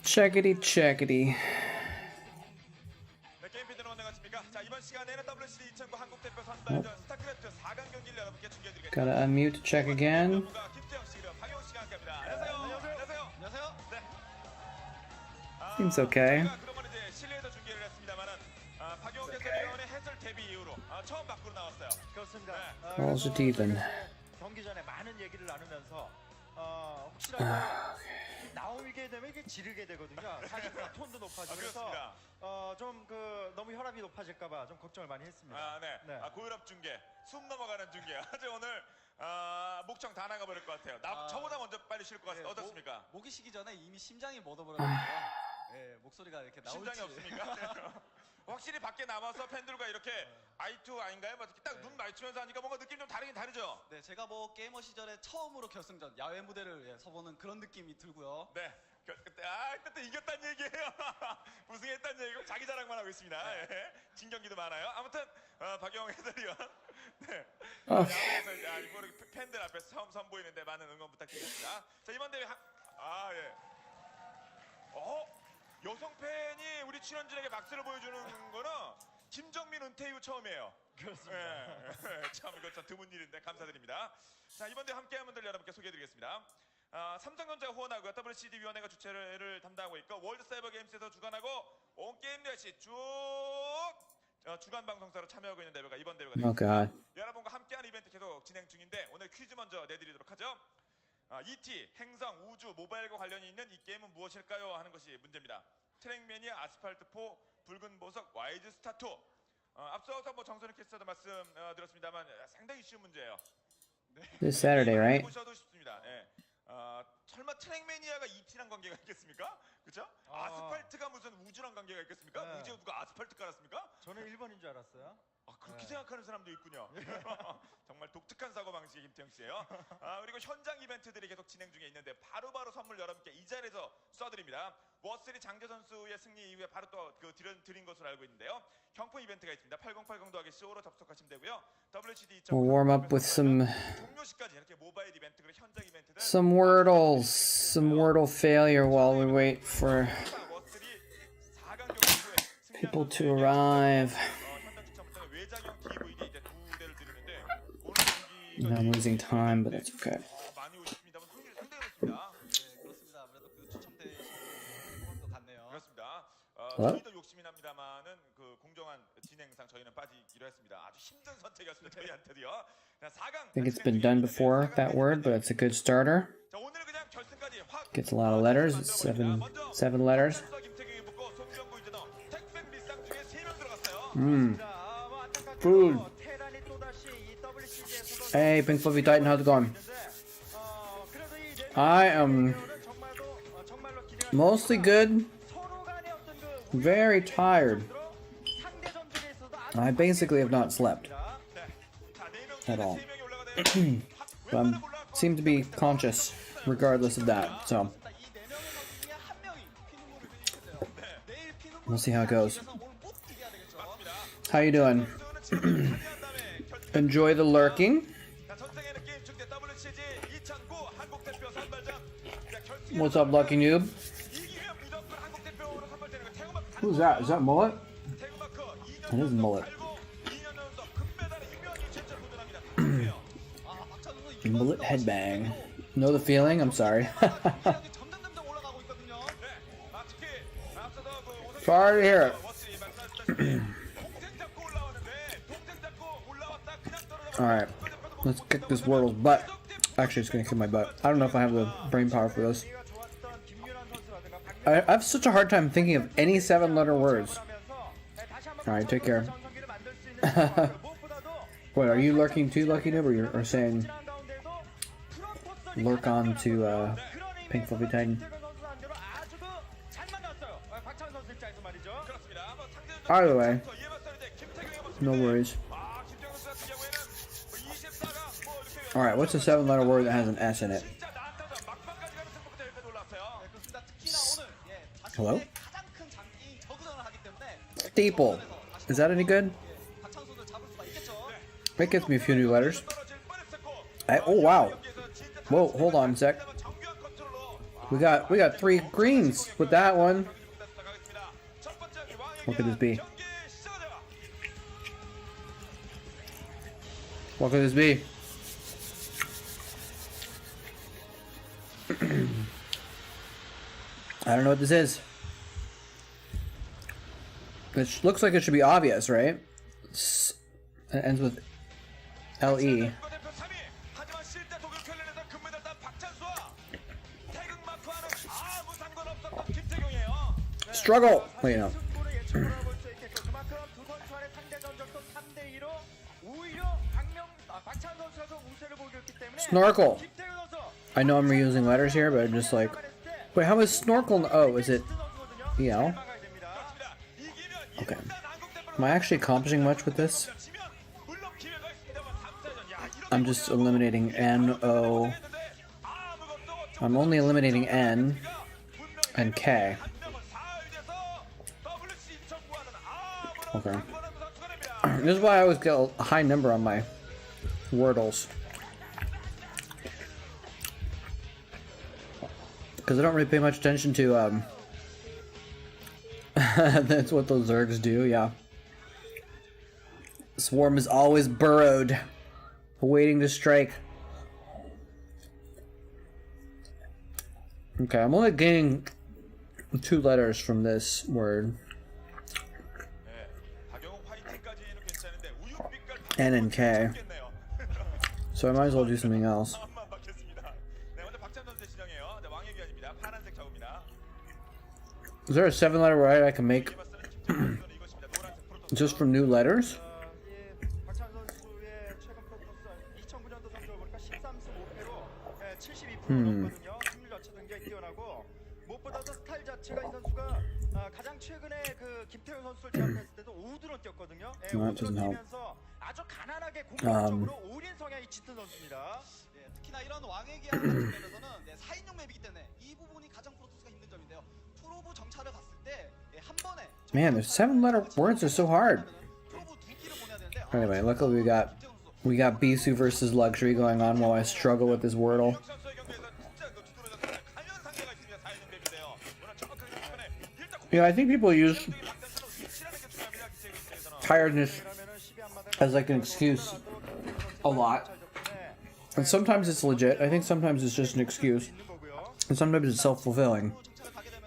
Checkity checkity. 네, 게임 피드는 안녕하십니까? 자, 이번 시간에는 WCD 2009 한국 대표 선발전 스타크래프트 4강 경기를 여러분께 중계드리겠습니다. Gotta unmute to check again. 김태형 씨, 그리고 박용호 씨가 함께합니다. 안녕하세요. 안녕하세요. 안녕하세요. 네. Seems okay. 그동안 이제 실내에서 중계를 했습니다만은 박용호 해설위원의 해설 데뷔 이후로 처음 밖으로 나왔어요. 그렇습니다. Balls are even. 경기 전에 많은 얘기를 나누면서 혹시라도 나오게 되면 이게 지르게 되거든요. 사실상 톤도 높아지고 그래서 좀 너무 혈압이 높아질까봐 좀 걱정을 많이 했습니다. 네. 네. 고혈압 중계, 숨 넘어가는 중계. 아주 오늘 목청 다 나가버릴 것 같아요. 저보다 먼저 빨리 쉴 것 같습니다. 어떻습니까? 목이 쉬기 전에 이미 심장이 멎어버렸는데요. 네, 목소리가 이렇게 나올지. 심장이 없습니까? 확실히 밖에 나와서 팬들과 이렇게 아이투 아닌가요? 딱 눈 마주치면서 하니까 뭔가 느낌 좀 다르긴 다르죠? 네, 제가 뭐 게이머 시절에 처음으로 결승전 야외 무대를 서보는 그런 느낌이 들고요. 네. 그때 이겼다는 얘기예요. 우승했다는 얘기고 자기 자랑만 하고 있습니다. 네. 예. 진 경기도 많아요. 아무튼 박영호 해설위원. 네. Okay. 야외에서 이번에 팬들 앞에서 처음 선보이는데 많은 응원 부탁드리겠습니다. 자, 이번 대회 예. 여성 팬이 우리 출연진에게 박수를 보여주는 거는 김정민 은퇴 이후 처음이에요. 그렇습니다. 예. 참 이거 참 드문 일인데 감사드립니다. 자, 이번 대회 함께한 분들 여러분께 소개해드리겠습니다. 삼성전자가 후원하고 WCD 위원회가 주최를 담당하고 있고 월드 사이버 게임스에서 주관하고 온 게임 역시 쭉 주간 방송사로 참여하고 있는 대회가 이번 대회가 Oh 되겠습니다. god. 여러분과 함께하는 이벤트 계속 진행 중인데 오늘 퀴즈 먼저 내드리도록 하죠. ET, 행성, 우주, 모바일과 관련이 있는 이 게임은 무엇일까요? 하는 것이 문제입니다. 트랙 매니아, 아스팔트4, 붉은 보석, 와이드 스타2. 앞서서 정선우 캐스터도 말씀 드렸습니다만 상당히 쉬운 문제예요. 네. This Saturday, right? 보셔도 쉽습니다. 예. 설마 트랙 매니아가 ET랑 관계가 있겠습니까? 그렇죠? 아스팔트가 무슨 우주랑 관계가 있겠습니까? 네. 우주에 누가 아스팔트 깔았습니까? 저는 1번인 줄 알았어요. 그렇게 네. 생각하는 사람도 있군요. 정말 독특한 사고방식의 김태형 씨예요. 그리고 현장 이벤트들이 계속 진행 중에 있는데 바로바로 선물 여러분께 이 자리에서 쏴드립니다. 워스리 장재 선수의 승리 이후에 바로 또 드린 것으로 알고 있는데요. 경품 이벤트가 있습니다. 8080 더하기 쇼로 접속하시면 되고요. WCD We'll warm up with some 종료시까지 이렇게 모바일 이벤트 그리고 현장 이벤트들 some Wordle failure while we wait for people to arrive. I'm losing time, but that's okay. 그렇습니다. 아무래도 그 추첨되신 것 같네요. 그렇습니다. Hello? 저희도 욕심이 납니다만은 그 공정한 진행상 저희는 빠지기로 했습니다. 아주 힘든 선택이었습니다. 저희한테도요. 4강. I think it's been done before, that word, but it's a good starter. 자, 오늘 그냥 결승까지 확 Gets a lot of letters. It's seven letters. Food. Hey, Pink Fluffy Titan, how's it going? I am mostly good. Very tired. I basically have not slept at all. But I seem to be conscious regardless of that, so we'll see how it goes. How you doing? Enjoy the lurking. What's up, Lucky Noob? Who's that? Is that Mullet? It is Mullet. Mullet headbang. Know the feeling? I'm sorry. Sorry to hear it. Alright, let's kick this Wordle's butt. Actually, it's gonna kick my butt. I don't know if I have the brain power for this. I have such a hard time thinking of any 7-letter words. Alright, take care. Wait, are you lurking too, Lucky Noob, or saying lurk on to Pink Fluffy Titan? Either way, no worries. Alright, what's a 7-letter word that has an S in it? Hello? Steeple. Is that any good? That gets me a few new letters. Oh, wow. Whoa, hold on a sec. We got 3 greens with that one. What could this be? What could this be? I don't know what this is. It looks like it should be obvious, right? It ends with LE. Struggle! Wait, no. Snorkel! I know I'm reusing letters here, but I'm just like... Wait, how is snorkel... Oh, is it... EL? Okay. Am I actually accomplishing much with this? I'm just eliminating N, O... I'm only eliminating N and K. Okay. This is why I always get a high number on my Wordles. Because I don't really pay much attention to, that's what those Zergs do, yeah. Swarm is always burrowed, waiting to strike. Okay, I'm only gaining 2 letters from this word. N and K. So I might as well do something else. Is there a 7-letter word I can make just from new letters? No, that doesn't help. 특히나 이런 왕의 기한 같은 면에서는 4인용 맵이기 때문에 이 부분이 가장 프로토스가 힘든 점인데요. 프로브 정찰을 갔을 때 한 번에 Man, the 7-letter words are so hard. Anyway, luckily we got Bisu versus Luxury going on while I struggle with this Wordle. Yeah, I think people use tiredness as like an excuse a lot. And sometimes it's legit. I think sometimes it's just an excuse. And sometimes it's self-fulfilling.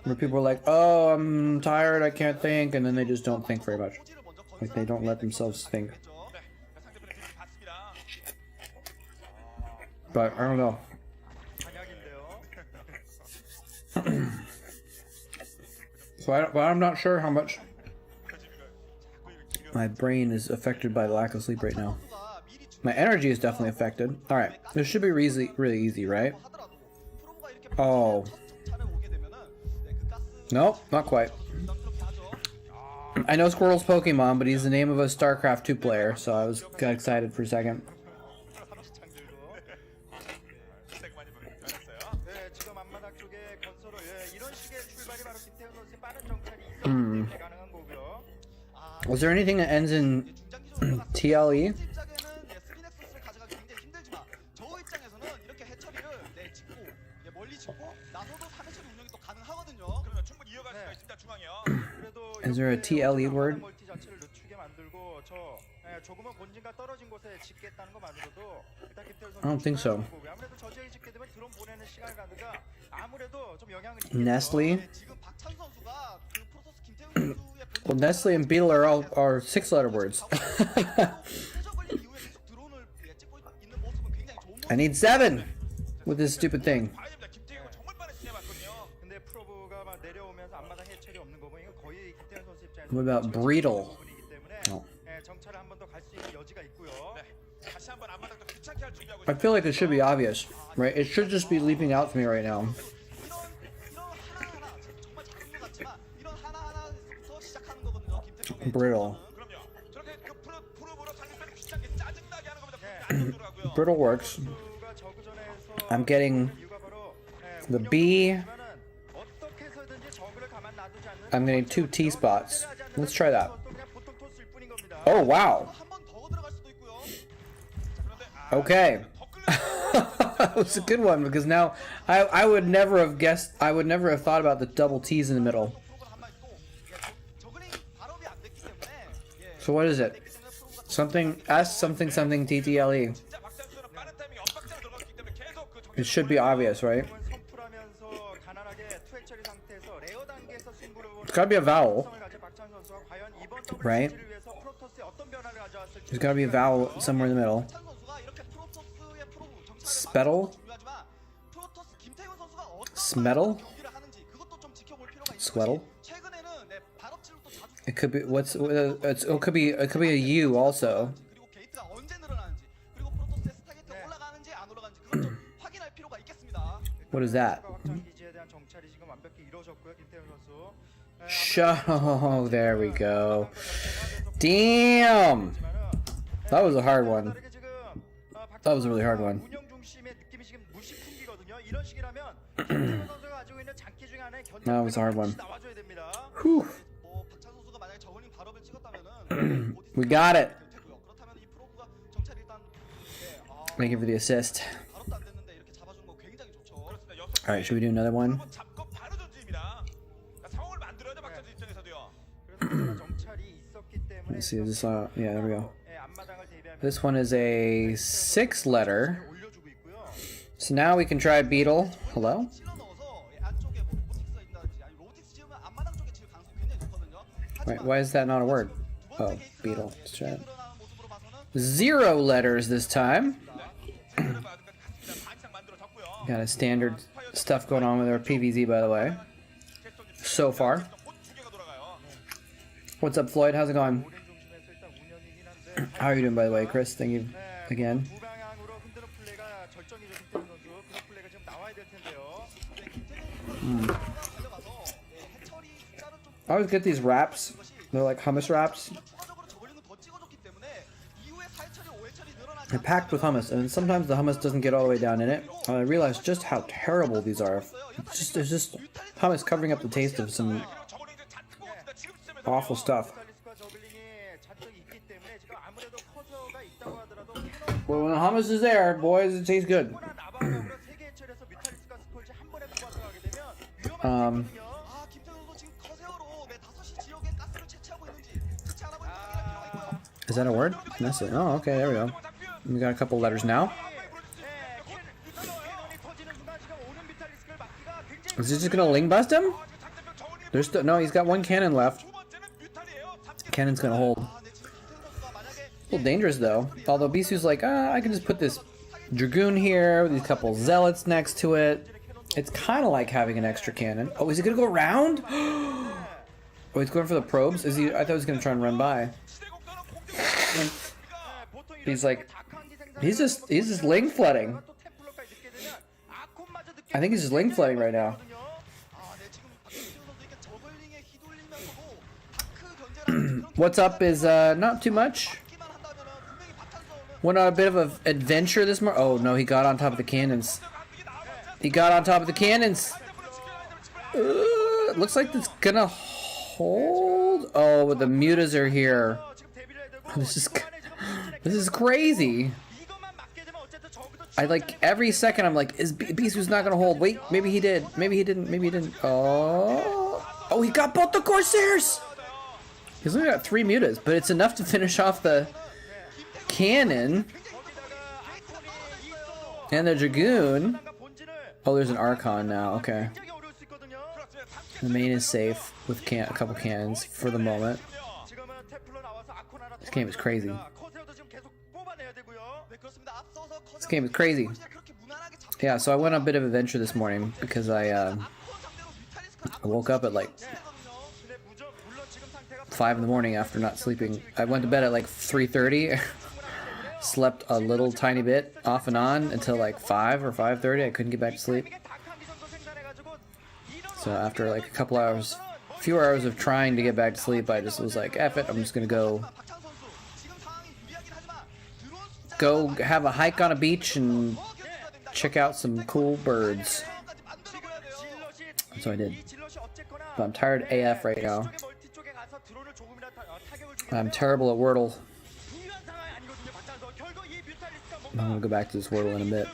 Where people are like, oh, I'm tired, I can't think, and then they just don't think very much. Like, they don't let themselves think. But, I don't know. But I'm not sure how much my brain is affected by the lack of sleep right now. My energy is definitely affected. Alright, this should be really easy, right? Oh. Nope, not quite. I know Squirrel's Pokemon, but he's the name of a Starcraft 2 player, so I got excited for a second. Was there anything that ends in TLE? Is there a TLE word? I don't think so. Nestle? Well, Nestle and Beetle are all 6-letter words. I need 7 with this stupid thing. What about Breedle? Oh. I feel like it should be obvious, right? It should just be leaping out to me right now. Brittle. Brittle works. I'm getting the B. I'm getting 2 T spots. Let's try that. Oh, wow. Okay. That was a good one because now I would never have guessed. I would never have thought about the double T's in the middle. So what is it? Something S something something TTLE. It should be obvious, right? It's gotta be a vowel, right? There's gotta be a vowel somewhere in the middle. Spettle? Smeddle? Sweddle? It could be what's it could be a U also. What is that? Oh, there we go. Damn! That was a hard one. That was a really hard one. That was a hard one. Whew. We got it. Thank you for the assist. Alright, should we do another one? Let's see, is this yeah, there we go. This one is a 6-letter. So now we can try Beetle. Hello? Wait, why is that not a word? Oh, Beetle. Let's try it. 0 letters this time. Got a standard stuff going on with our PVZ, by the way. So far. What's up, Floyd? How's it going? How are you doing, by the way, Chris? Thank you again. I always get these wraps. They're like hummus wraps. They're packed with hummus, and sometimes the hummus doesn't get all the way down in it. And I realized just how terrible these are. There's just hummus covering up the taste of some awful stuff. Well, when the hummus is there, boys, it tastes good. Is that a word? That's it. Oh, okay, there we go. We got a couple letters now. Is he just gonna ling bust him? There's still no. He's got one cannon left. Cannon's gonna hold. A little dangerous though. Although Bisu's like, I can just put this Dragoon here with these couple zealots next to it. It's kind of like having an extra cannon. Oh, is he gonna go around? Oh, he's going for the probes. Is he? I thought he was gonna try and run by. He's like, he's just ling flooding. I think he's just ling flooding right now. What's up is not too much. Went on a bit of an adventure this morning. Oh no, he got on top of the cannons. He got on top of the cannons. Looks like it's gonna hold. Oh, but the mutas are here. This is crazy. I like every second I'm like, is Bisu's not gonna hold? Wait, maybe he did. Maybe he didn't. Maybe he didn't. Oh, he got both the Corsairs. He's only got 3 mutas, but it's enough to finish off the cannon and the Dragoon. Oh, there's an Archon now. Okay. The main is safe with a couple cannons for the moment. This game is crazy. This game is crazy. Yeah, so I went on a bit of an adventure this morning because I woke up at like 5 in the morning after not sleeping. I went to bed at like 3:30. Slept a little tiny bit off and on until like 5 or 5:30. I couldn't get back to sleep. So after like a couple hours, few hours of trying to get back to sleep, I just was like, F it, I'm just gonna go have a hike on a beach and check out some cool birds. So I did. But I'm tired AF right now. I'm terrible at Wordle. I'm gonna go back to this Wordle in a bit.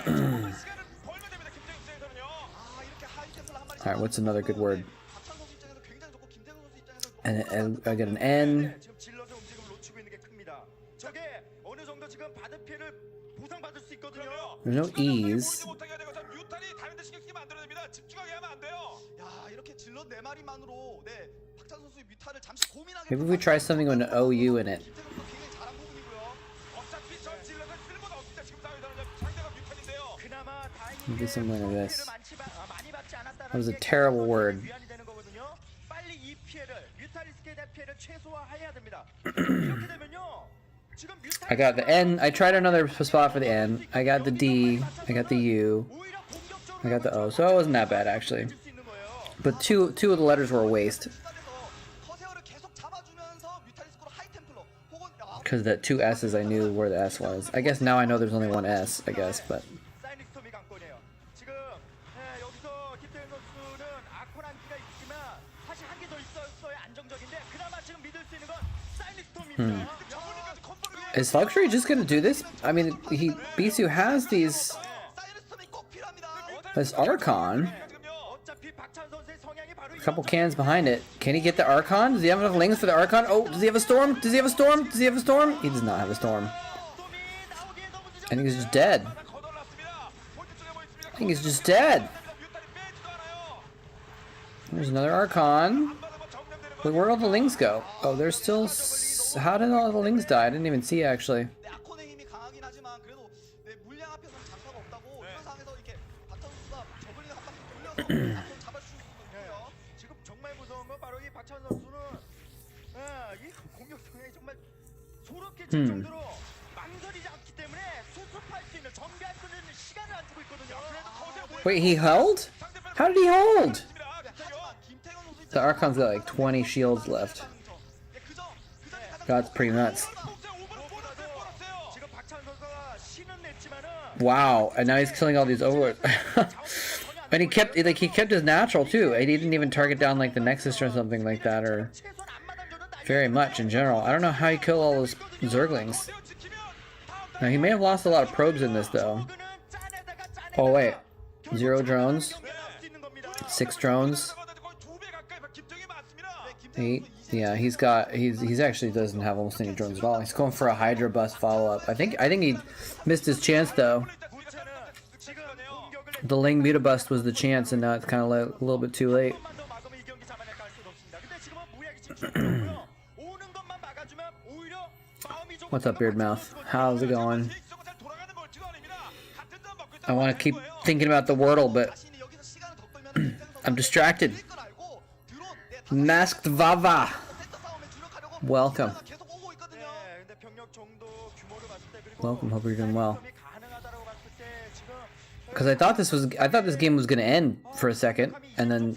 시간을 벌면 됩니다. 김태형 입장에서는요. 아, 이렇게 하이 템플 한 마리 Alright, what's another good word? 박찬 선수 입장에서 굉장히 좋고 김태형 선수 입장에서 And I got an N. 지금 질럿의 움직임을 놓치고 있는 게 큽니다. 저게 어느 정도 지금 받은 피해를 보상받을 수 있거든요. There's no E's. 보이지 못하게 해야 되고 뮤탈이 다른 데 신경 쓰게 만들어야 됩니다. 집중하게 하면 안 돼요. 야, 이렇게 질럿 4마리만으로 네, 박찬 선수의 뮤타를 잠시 고민하게 Maybe if we try something with an OU in it. 김태형 선수 굉장히 잘한 부분이고요. 어차피 전 질럿은 쓸모가 없습니다. 지금 상황에서는 상대가 뮤탈인데요. 그나마 Maybe something like this. 많이 받지 않았다는 That was a 게 terrible word. 위안이 되는 거거든요. 빨리 이 피해를 뮤탈리스크에 대한 피해를 최소화해야 됩니다. 이렇게 되면요. 지금 I got the N. I tried another spot for the N. I got the D. I got the U. 오히려 공격적으로 I got the O. So it wasn't that bad actually. 수 있는 거예요. But two of the letters were a waste. 커세어를 계속 잡아주면서 뮤탈리스크로 하이 템플러 혹은 Because the two S's I knew where the S was. I guess now I know there's only one S, I guess, but 사이닉스톰이 강권이에요. 지금 여기서 김태현 선수는 아콘 한 기가 있지만 사실 한 개 더 있어야 안정적인데 그나마 지금 믿을 수 있는 건 사이닉스톰입니다. is Vulture just gonna do this? I mean, Bisu has these 사이닉스톰이 꼭 필요합니다. this Archon. 어차피 박찬 선수의 성향이 바로 A couple cans behind it. Can he get the Archon? Does he have enough lings for the Archon? Oh, does he have a storm? Does he have a storm? Does he have a storm? He does not have a storm. I think he's just dead. I think he's just dead. There's another Archon. Wait, where'd all the lings go? Oh, there's still... How did all the lings die? I didn't even see actually. 네, 아콘의 힘이 강하긴 하지만 그래도 네, 물량 앞에서는 장사가 없다고 이런 상황에서 이렇게 박찬 선수가 저글링 한 바퀴 돌려서 아콘 잡아줄 수 있고요. 지금 정말 무서운 건 바로 이 박찬 선수는 이 공격 성향이 정말 소롭게 칠 정도로 망설이지 않기 때문에 수습할 수 있는 정비할 수 있는 시간을 안 주고 있거든요. Wait, he held? How did he hold? 하지만 김태형 선수 The Archon's got like 20 shields left. 네, 그저 That's pretty nuts. 지금 박찬 선수가 신은 냈지만은 Wow, and now he's killing all these overlords. And he kept his natural too. He didn't even target down like the Nexus or something like that, or 최소한 앞마당 줘도 very much in general. I don't know how he killed all those Zerglings. Now he may have lost a lot of probes in this though. Oh wait, 0 drones, 6 drones, 8. Yeah, he's actually doesn't have almost any drones at all. He's going for a Hydra bust follow up. I think he missed his chance though. The Ling Muta bust was the chance, and now it's kind of a little bit too late. What's up, Beardmouth? How's it going? I want to keep thinking about the Wordle, but I'm distracted. Masked Vava. Welcome. Welcome. Hope you're doing well. Because I thought this game was gonna end for a second, and then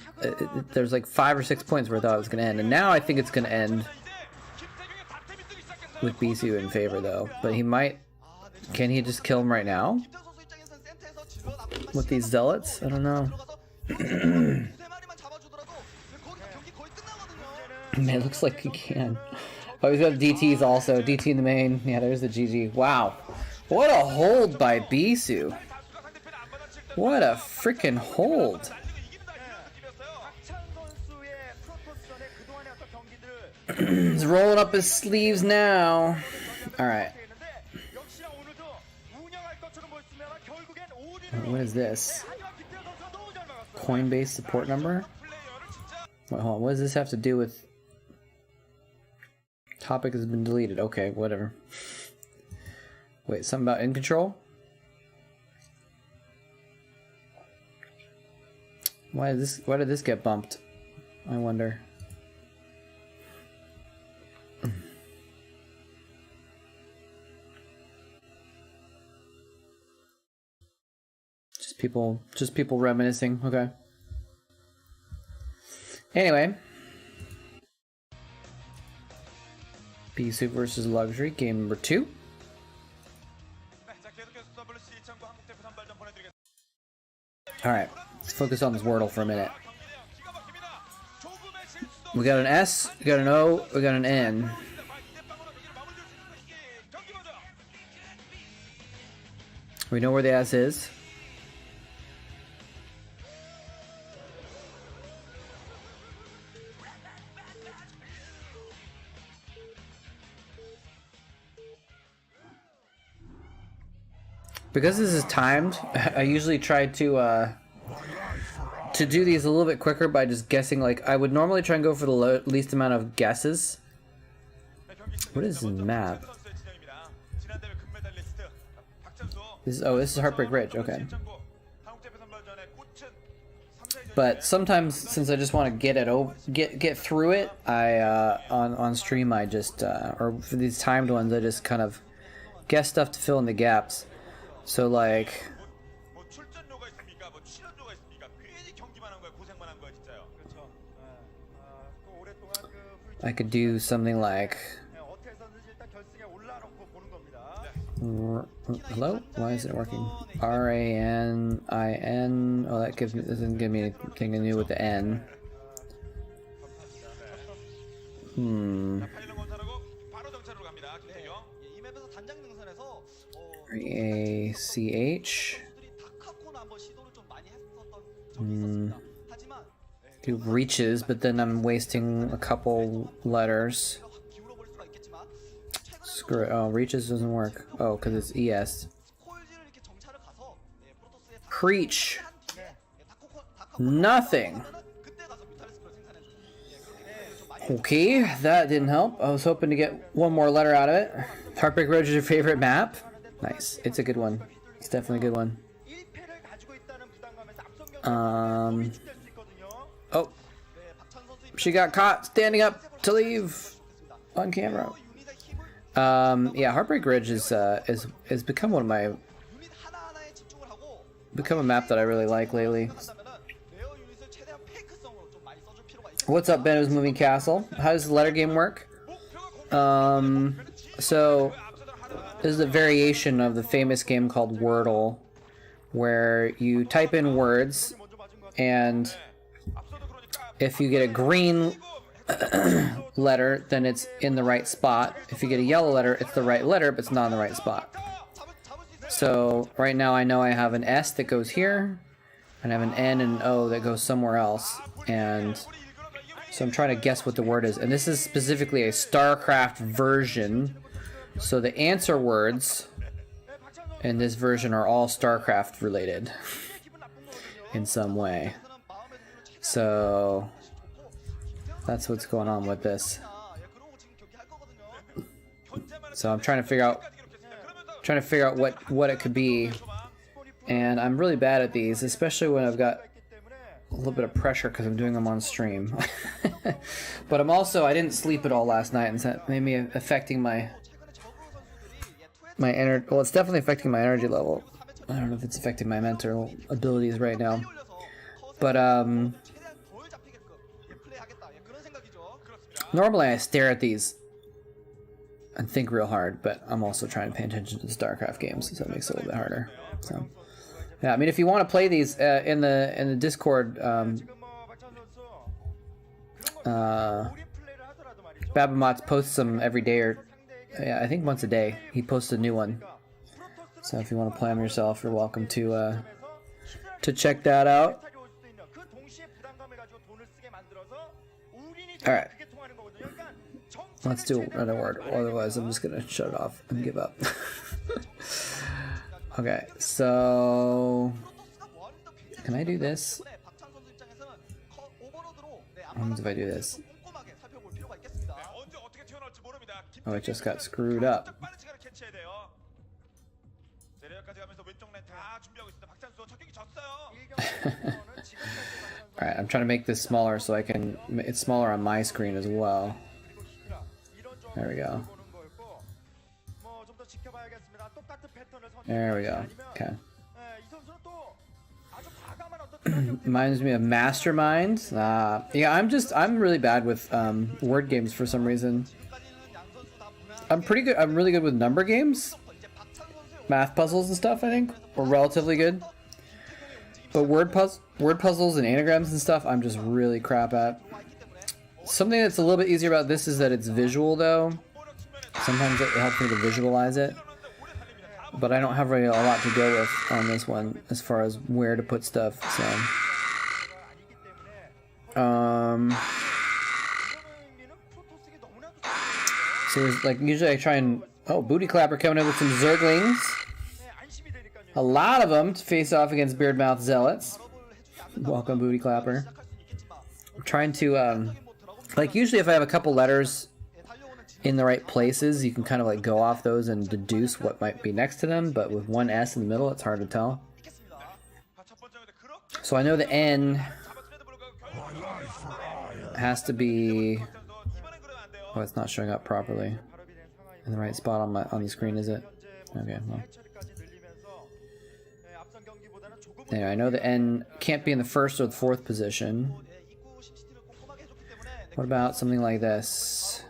there's like 5 or 6 points where I thought it was gonna end, and now I think it's gonna end with Bisu in favor though. But he might. Can he just kill him right now with these zealots? I don't know. Man, it looks like he can. Oh, he's got DTs also. DT in the main. Yeah, there's the GG. Wow. What a hold by Bisu. What a freaking hold. He's rolling up his sleeves now. Alright. What is this? Coinbase support number? Wait, hold on. What does this have to do with... Topic has been deleted. Okay, whatever. Wait, something about in control? Why did this get bumped? I wonder. Just people reminiscing. Okay. Anyway. Bisu versus Luxury, game number 2. Alright, let's focus on this Wordle for a minute. We got an S, we got an O, we got an N. We know where the S is. Because this is timed, I usually try to do these a little bit quicker by just guessing. Like, I would normally try and go for the least amount of guesses. What is the map? This is Heartbreak Ridge. Okay. But sometimes, since I just want to get through it, I on stream I just or for these timed ones I just kind of guess stuff to fill in the gaps. So like, I could do something like, hello? Why is it working? RANIN. Oh, that doesn't give me anything to do with the N. RACH. Do reaches, but then I'm wasting a couple letters. Screw it. Oh, reaches doesn't work. Oh, because it's ES. Preach. Nothing. Okay, that didn't help. I was hoping to get one more letter out of it. Heartbreak Ridge is your favorite map? Nice. It's a good one. It's definitely a good one. Oh. She got caught standing up to leave on camera. Yeah, Heartbreak Ridge is become one of my a map that I really like lately. What's up, Ben? Who's Moving Castle? How does the letter game work? So this is a variation of the famous game called Wordle, where you type in words, and if you get a green letter, then it's in the right spot. If you get a yellow letter, it's the right letter, but it's not in the right spot. So right now I know I have an S that goes here, and I have an N and an O that goes somewhere else, and so I'm trying to guess what the word is. And this is specifically a Starcraft version, so the answer words in this version are all Starcraft related in some way. So that's what's going on with this. So I'm trying to figure out what it could be, and I'm really bad at these, especially when I've got a little bit of pressure because I'm doing them on stream. But I didn't sleep at all last night, and that may be affecting my energy. Well, it's definitely affecting my energy level. I don't know if it's affecting my mental abilities right now, but normally I stare at these and think real hard, but I'm also trying to pay attention to the Starcraft games, so it makes it a little bit harder. So yeah, I mean, if you want to play these in the Discord, Babamots posts them every day, or yeah, I think once a day he posts a new one. So if you want to play them yourself, you're welcome to check that out. All right. Let's do another word, otherwise I'm just gonna shut it off and give up. Okay, so can I do this? What happens if I do this? Oh, it just got screwed up. Alright, I'm trying to make this smaller so it's smaller on my screen as well. There we go. There we go. Okay. Reminds me of Mastermind. Yeah, I'm really bad with word games for some reason. I'm pretty good. I'm really good with number games, math puzzles and stuff, I think, or relatively good. But word puzzles and anagrams and stuff, I'm just really crap at. Something that's a little bit easier about this is that it's visual, though. Sometimes it helps me to visualize it. But I don't have really a lot to go with on this one as far as where to put stuff, so there's like, usually I try and, oh, Booty Clapper coming in with some Zerglings. a lot of them to face off against Beardmouth Zealots. Welcome, Booty Clapper. I'm trying to, like, usually if I have a couple letters in the right places, you can kind of like go off those and deduce what might be next to them, but with one S in the middle, it's hard to tell. So I know the N has to be... Oh, it's not showing up properly in the right spot on the screen, is it? Okay, well. Anyway, I know the N can't be in the first or the fourth position. What about something like this?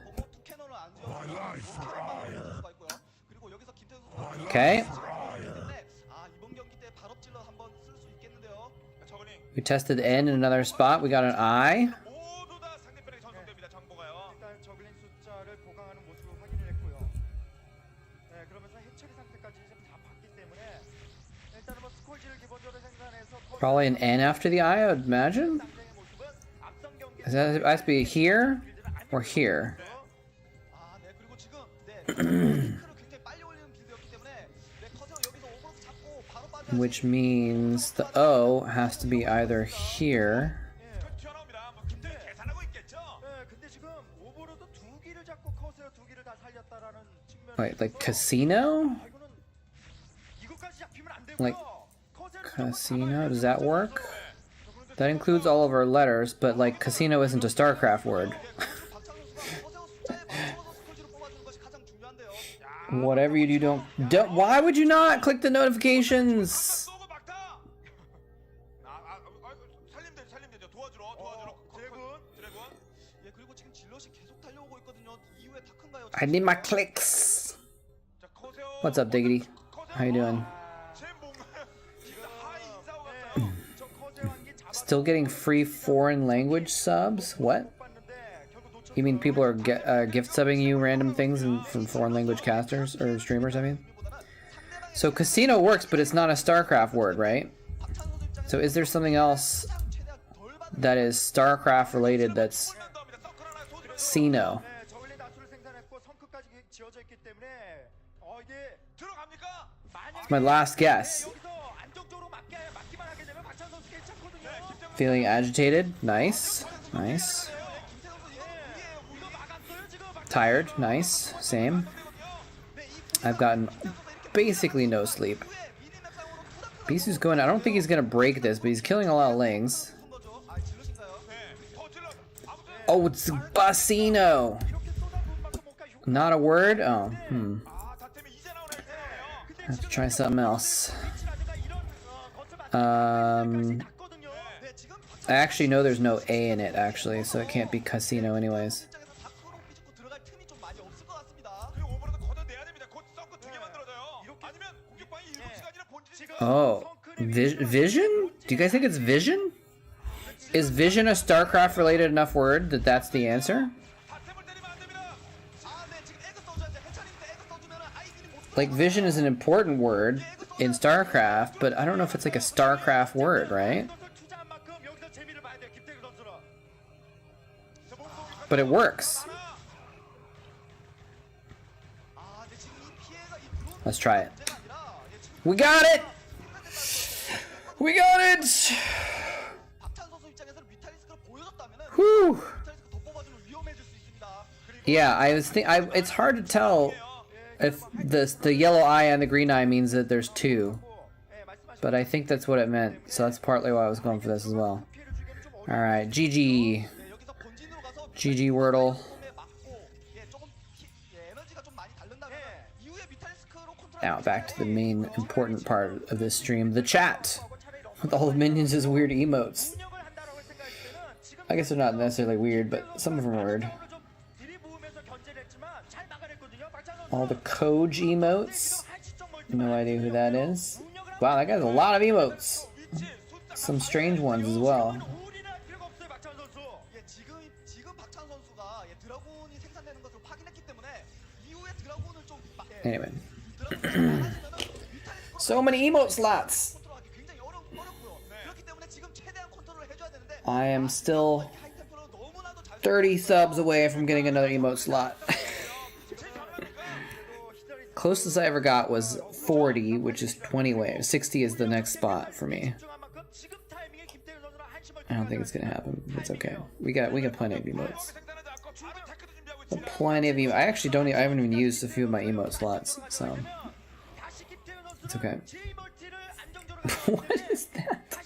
Okay. We tested N in another spot. We got an I. Probably an N after the I would imagine. Does that has to be here or here? Which means the O has to be either here. Wait, like casino? Like casino? Does that work? That includes all of our letters, but like casino isn't a Starcraft word. Whatever you do, don't. Why would you not click the notifications? I need my clicks. What's up, Diggity? How you doing? Still getting free foreign language subs? What? You mean people are gift subbing you random things from foreign language casters or streamers, I mean? So casino works, but it's not a Starcraft word, right? So is there something else that is Starcraft related that's Sino? It's my last guess. Feeling agitated? Nice. Nice. Tired? Nice. Same. I've gotten basically no sleep. Bisu's going... I don't think he's going to break this, but he's killing a lot of lings. Oh, it's Basino! Not a word? Oh, I have to try something else. I actually know there's no A in it, actually, so it can't be casino anyways. Oh, Vision? Do you guys think it's Vision? Is Vision a Starcraft related enough word that that's the answer? Like, Vision is an important word in Starcraft, but I don't know if it's like a Starcraft word, right? But it works. Let's try it. We got it! We got it! Whew! Yeah, I was it's hard to tell if the yellow eye and the green eye means that there's two. But I think that's what it meant, so that's partly why I was going for this as well. Alright, GG. GG Wordle. Now back to the main important part of this stream, the chat. With all the minions as weird emotes. I guess they're not necessarily weird, but some of them are weird. All the Koji emotes. No idea who that is. Wow, that guy's a lot of emotes. Some strange ones as well. Anyway. So many emote slots. I am still 30 subs away from getting another emote slot. Closest I ever got was 40, which is 20 waves. 60 is the next spot for me. I don't think it's gonna happen. It's okay. We got plenty of emotes. Plenty of emotes. I actually don't. I haven't even used a few of my emote slots, so it's okay. What is that?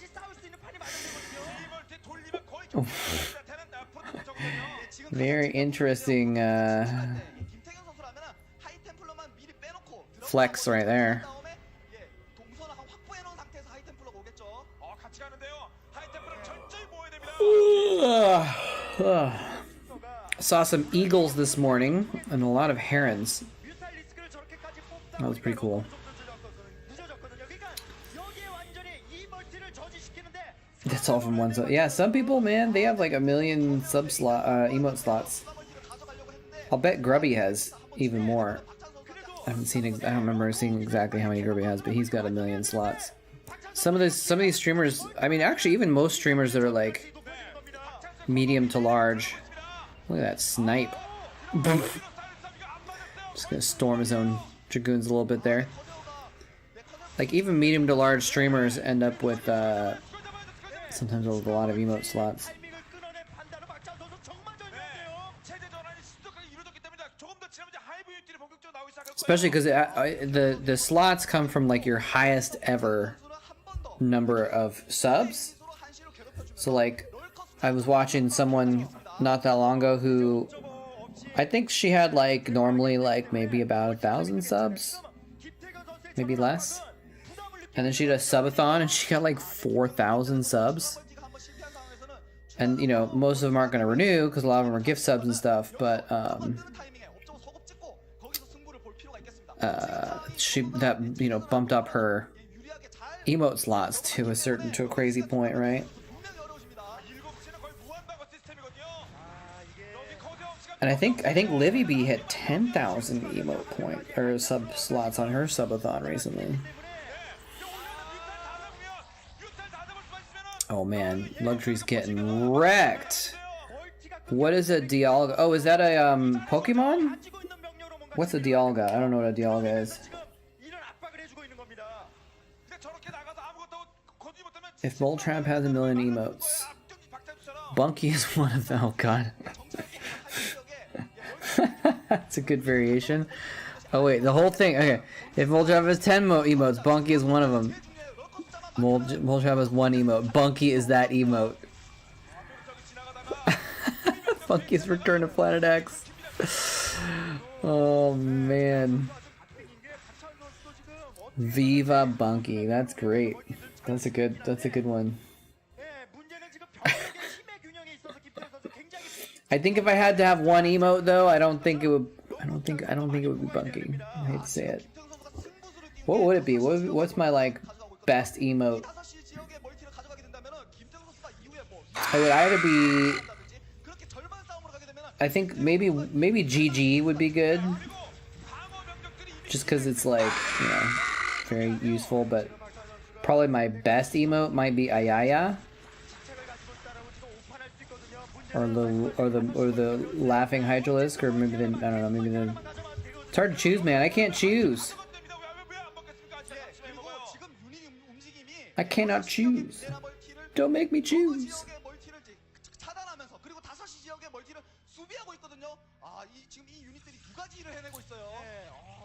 Oh. Very interesting flex right there. Saw some eagles this morning and a lot of herons. That was pretty cool. That's all from one. Yeah, some people, man, they have like 1 million emote slots. I'll bet Grubby has even more. I haven't seen. I don't remember seeing exactly how many Grubby has, but he's got 1 million slots. Some of these streamers. I mean, actually, even most streamers that are like medium to large. Look at that snipe. Just gonna storm his own Dragoons a little bit there. Like even medium to large streamers end up with sometimes with a lot of emote slots. Especially because the slots come from like your highest ever number of subs. So like I was watching someone not that long ago who I think she had like normally like maybe about 1,000 subs, maybe less, and then she did a subathon and she got like 4,000 subs. And you know, most of them aren't going to renew because a lot of them are gift subs and stuff, but that bumped up her emote slots to a crazy point, right? And I think Livy B hit 10,000 emote point or sub slots on her subathon recently. Oh man, Luxury's getting wrecked. What is a Dialga? Oh, is that a Pokemon? What's a Dialga? I don't know what a Dialga is. If moletrap has 1 million emotes, Bunky is one of them. Oh god. That's a good variation. Oh wait, the whole thing. Okay, if moletrap has 10 emotes, Bunky is one of them. Moletrap has 1 emote. Bunky is that emote. Bunky's return to Planet X. Oh man. Viva Bunky. That's great. That's a good one. I think if I had to have 1 emote though, I don't think it would be Bunky. I hate to say it. What would it be? What's my like best emote? It would either be, I think maybe GG would be good, just because it's like, you know, very useful. But probably my best emote might be Ayaya, or the laughing Hydralisk, or maybe I don't know, maybe the. It's hard to choose, man. I can't choose. I cannot choose. Don't make me choose.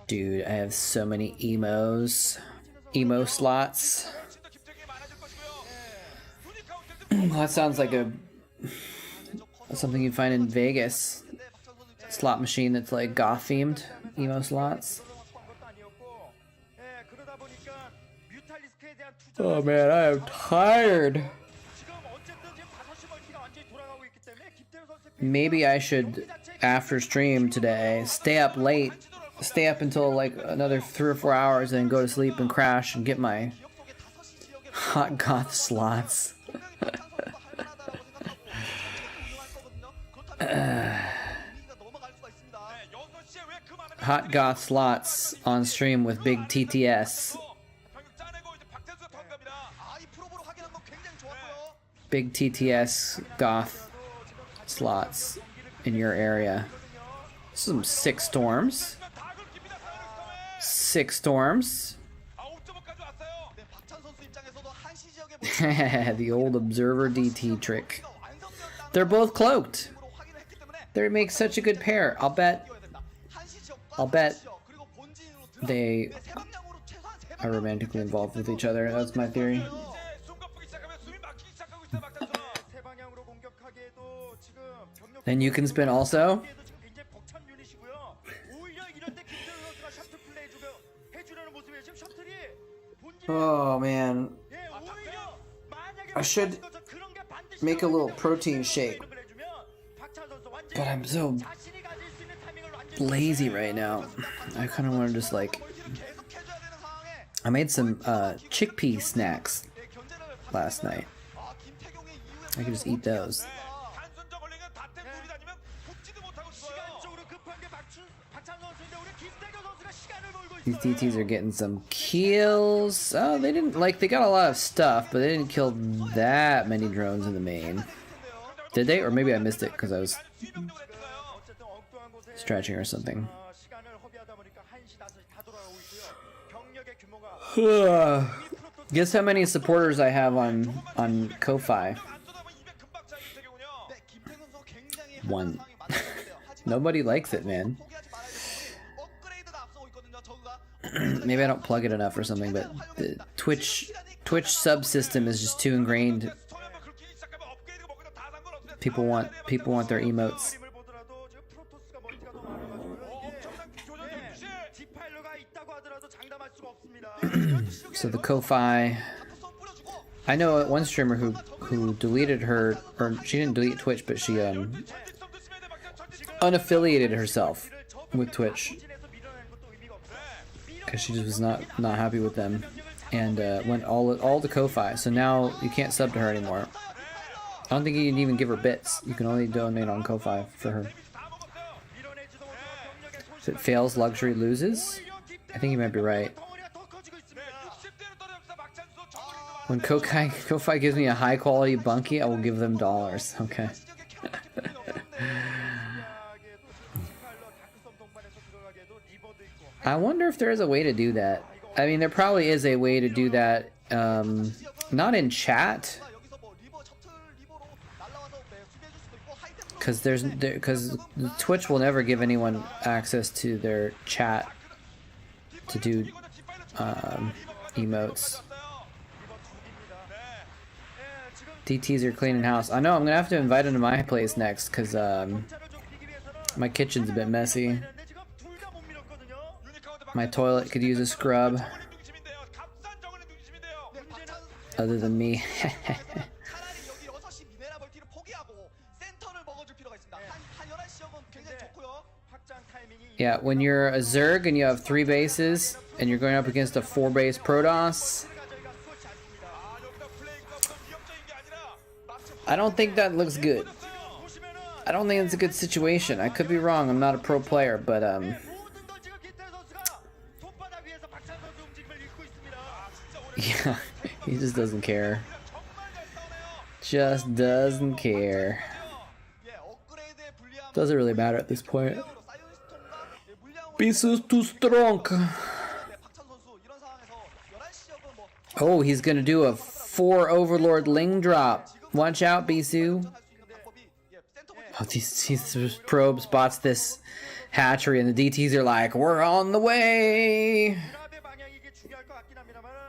Dude, I have so many emo slots. That sounds like something you'd find in Vegas. Slot machine that's like goth themed emo slots. Oh man, I am tired. Maybe I should, after stream today, stay up late, stay up until like another 3 or 4 hours, and then go to sleep and crash and get my hot goth slots. Hot goth slots on stream with big TTS. Big TTS goth slots in your area. Some sick storms. 6 storms. 아, 5.5까지 왔어요. 네, 박찬 선수 입장에서도 한시 지역에 모습이 The old observer DT trick. They're both cloaked. 확인을 했기 때문에 They make such a good pair. I'll bet 한시 지역과 I'll bet 지역, 그리고 본진으로 들어가 they 세 방향으로 최소한 세 are romantically involved with each other. That's my theory. 이제 숨 거푸기 시작하면 숨이 막히기 시작하고 있어요, 박찬수. 세 방향으로 공격하기에도 지금 병력 Then you can spin also. 지금 굉장히 벅찬 유닛이고요. 오히려 이럴 때 김태현 선수가 셔틀 플레이 해주려는 모습이에요. 지금 셔틀이 본진에 Oh man. 예, 오히려 만약에 I should 그런 게 반드시 make a little protein shake. 해주면 박찬 선수 완전히 But I'm so 자신이 가질 수 있는 타이밍을 완전히 lazy right now. I kind of want to just like. 계속 해줘야 되는 상황에 I made some chickpea snacks last night. 아, 김태경의 이후에 I could just eat those. 단순 저글링은 다템 둘이 다니면 붙지도 못하고 있어요. 시간적으로 급한 게 박찬 선수인데 우리 김태경 선수가 시간을 벌고 These 있어요. DTs are getting some kills. Oh, they didn't like. They got a lot of stuff, but they didn't kill that many drones in the main. Did they? Or maybe I missed it because I was 수비병력을 했어요. 어쨌든 엉뚱한 곳에 stretching or something. 시간을 허비하다 보니까 1시 다 돌아가고 있고요. 병력의 규모가 Guess how many supporters I have on Ko-Fi? 안 쏟아보면 입에 금방 차요, 김태경은요. 네, 김태경 선수 굉장히 One. 상황이 많았는데요. 하지만 Nobody likes it, man. 포기하지 말아야 돼요. 업그레이드가 앞서고 있거든요. 저그가 Maybe I don't plug it enough or something, but the Twitch subsystem is just too ingrained. 스톰이 한번 긁히기 시작하면 업그레이드가 먹으면 다 상관없어요. People want their emotes. 그림을 보더라도 지금 프로토스가 멀티가 더 많아가지고요. 엄청난 교전 유시. 디파일러가 있다고 하더라도 장담할 수가 없습니다. So the Ko-Fi. I know one streamer who deleted her, or she didn't delete Twitch, but she unaffiliated herself with Twitch because she just was not happy with them, and went all to Ko-Fi. So now you can't sub to her anymore. I don't think you can even give her bits. You can only donate on Ko-Fi for her. If it fails, luxury loses. I think you might be right. When Ko-Fi gives me a high quality bunkie, I will give them dollars. Okay. I wonder if there is a way to do that. I mean, there probably is a way to do that. Not in chat, because Twitch will never give anyone access to their chat to do emotes. DTs are cleaning house. I know I'm gonna have to invite him to my place next because my kitchen's a bit messy. My toilet could use a scrub. Other than me. Yeah, when you're a Zerg and you have 3 bases and you're going up against a 4-base Protoss, I don't think that looks good. I don't think it's a good situation. I could be wrong. I'm not a pro player, but yeah, he just doesn't care. Just doesn't care. Doesn't really matter at this point. Bisu's too strong. Oh, he's gonna do a 4 Overlord Ling drop. Watch out, Bisu. Oh, his probe spots this hatchery, and the DTs are like, "We're on the way."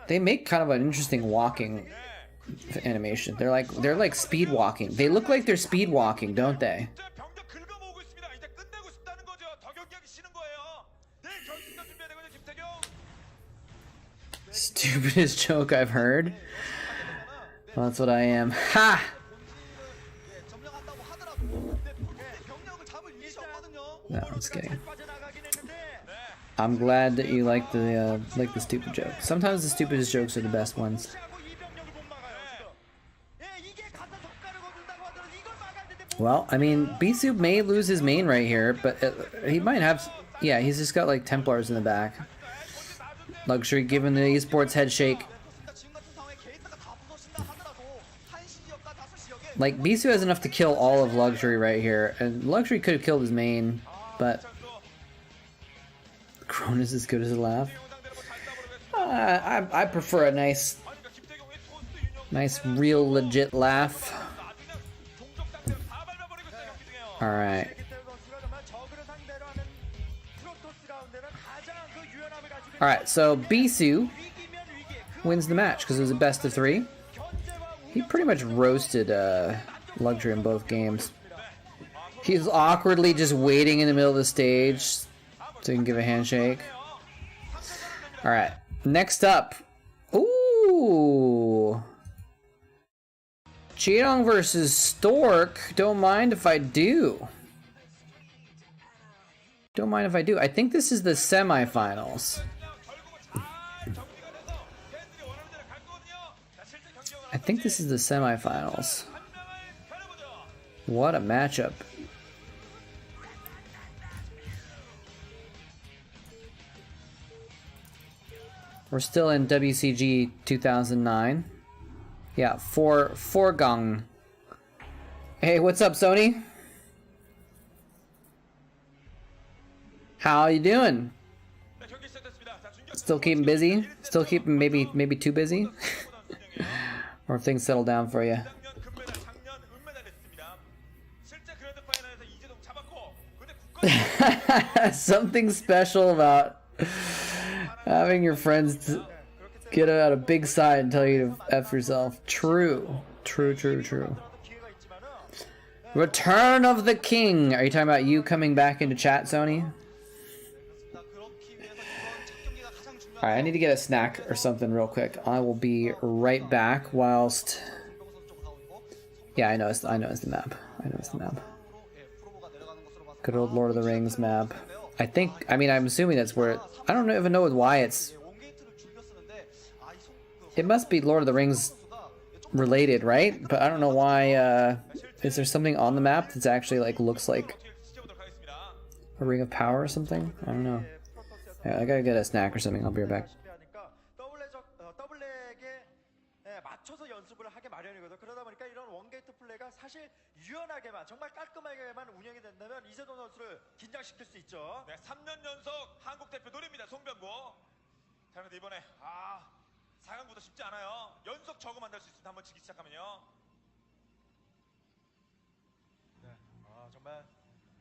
They make kind of an interesting walking animation. They're like speed walking. They look like they're speed walking, don't they? Stupidest joke I've heard. Well, that's what I am. Ha! No, I'm just kidding. I'm glad that you like the stupid jokes. Sometimes the stupidest jokes are the best ones. Well, I mean, Bisu may lose his main right here, but he might have... Yeah, he's just got like Templars in the back. Luxury giving the esports head shake. Like, Bisu has enough to kill all of Luxury right here, and Luxury could have killed his main, but groan is as good as a laugh. I prefer a nice, real, legit laugh. All right. All right. So Bisu wins the match because it was a best of 3. He pretty much roasted Luxury in both games. He's awkwardly just waiting in the middle of the stage so he can give a handshake. All right. Next up. Ooh. Cheetong versus Stork. Don't mind if I do. Don't mind if I do. I think this is the semifinals. I think this is the semifinals. What a matchup. We're still in WCG 2009. Yeah, Forgang. Hey, what's up, Sony? How you doing? Still keeping busy? Still keeping maybe too busy? Or if things settle down for you? Something special about having your friends get out a big side and tell you to F yourself. True. Return of the King. Are you talking about you coming back into chat, Sony? Alright, I need to get a snack or something real quick. I will be right back whilst... Yeah, I know it's the map. Good old Lord of the Rings map. I'm assuming that's where I don't even know why it's... It must be Lord of the Rings related, right? But I don't know why, is there something on the map that's actually, like, looks like a Ring of Power or something? I don't know. Yeah, I gotta get a snack or something. I'll be right back. 유연하게만 정말 깔끔하게만 운영이 된다면 이재동 선수를 긴장시킬 수 있죠. 네, 3년 연속 한국 대표 노립니다. 송병구. 자, 그런데 이번에 4강부터 쉽지 않아요. 연속 저거 만들 수 있습니다. 한번 치기 시작하면요. 네, 정말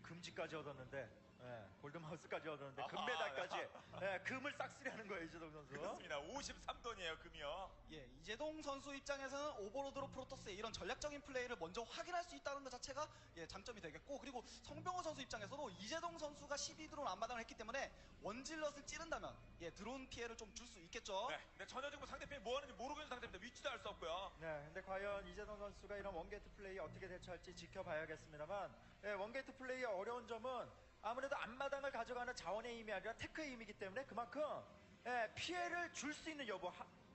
금지까지 얻었는데, 골드마우스까지 얻었는데 금메달까지, 금을 싹쓸이하는 거예요 이재동 선수. 그렇습니다. 53돈이에요 금이요. 예, 이재동 선수 입장에서는 오버로드로 프로토스의 이런 전략적인 플레이를 먼저 확인할 수 있다는 것 자체가 장점이 되겠고, 그리고 성병호 선수 입장에서도 이재동 선수가 12드론 안마당을 했기 때문에 원질럿을 찌른다면 드론 피해를 좀 줄 수 있겠죠. 네, 근데 전혀적으로 상대편이 뭐 하는지 모르고 있는 상태입니다. 위치도 알 수 없고요. 네, 근데 과연 이재동 선수가 이런 원게이트 플레이 어떻게 대처할지 지켜봐야겠습니다만, 원게이트 플레이의 어려운 점은 아무래도 앞마당을 가져가는 자원의 힘이 아니라 테크의 힘이기 때문에 그만큼 피해를 줄 수 있는 여부,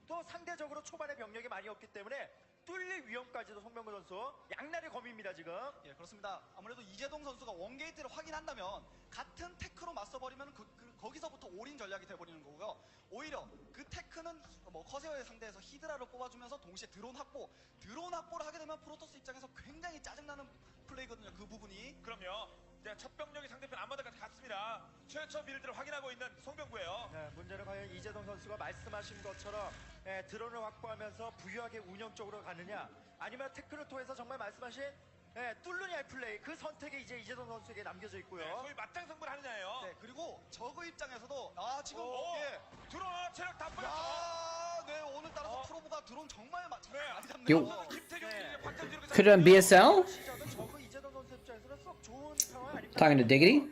또 상대적으로 초반에 병력이 많이 없기 때문에 뚫릴 위험까지도 송병구 선수 양날의 검입니다 지금. 예, 그렇습니다. 아무래도 이재동 선수가 원게이트를 확인한다면 같은 테크로 맞서버리면 거기서부터 올인 전략이 돼버리는 거고요. 오히려 그 테크는 뭐 커세어의 상대에서 히드라를 뽑아주면서 동시에 드론 확보를 하게 되면 프로토스 입장에서 굉장히 짜증나는 플레이거든요. 그 부분이. 그럼요. 네, 첫 병력이 상대편 앞마당까지 갔습니다. 최초 빌드를 확인하고 있는 송병구예요. 네, 문제는 과연 이재동 선수가 말씀하신 것처럼 드론을 확보하면서 부유하게 운영 쪽으로 가느냐, 아니면 태클을 통해서 정말 말씀하신 뚫느냐의 플레이, 그 선택이 이제 이재동 선수에게 남겨져 있고요. 네, 소위 맞짱승부를 하느냐예요. 네, 그리고 저그 입장에서도 지금 드론 체력 다 빠졌죠. 네, 오늘 따라서 프로브가 드론 정말 많이 잡네요. 요. 김태경 박찬지로 Could it be BSL? 저그 이재동 선수 입장에서는 썩 좋은 상황 아닙니까? Talking to Diggity?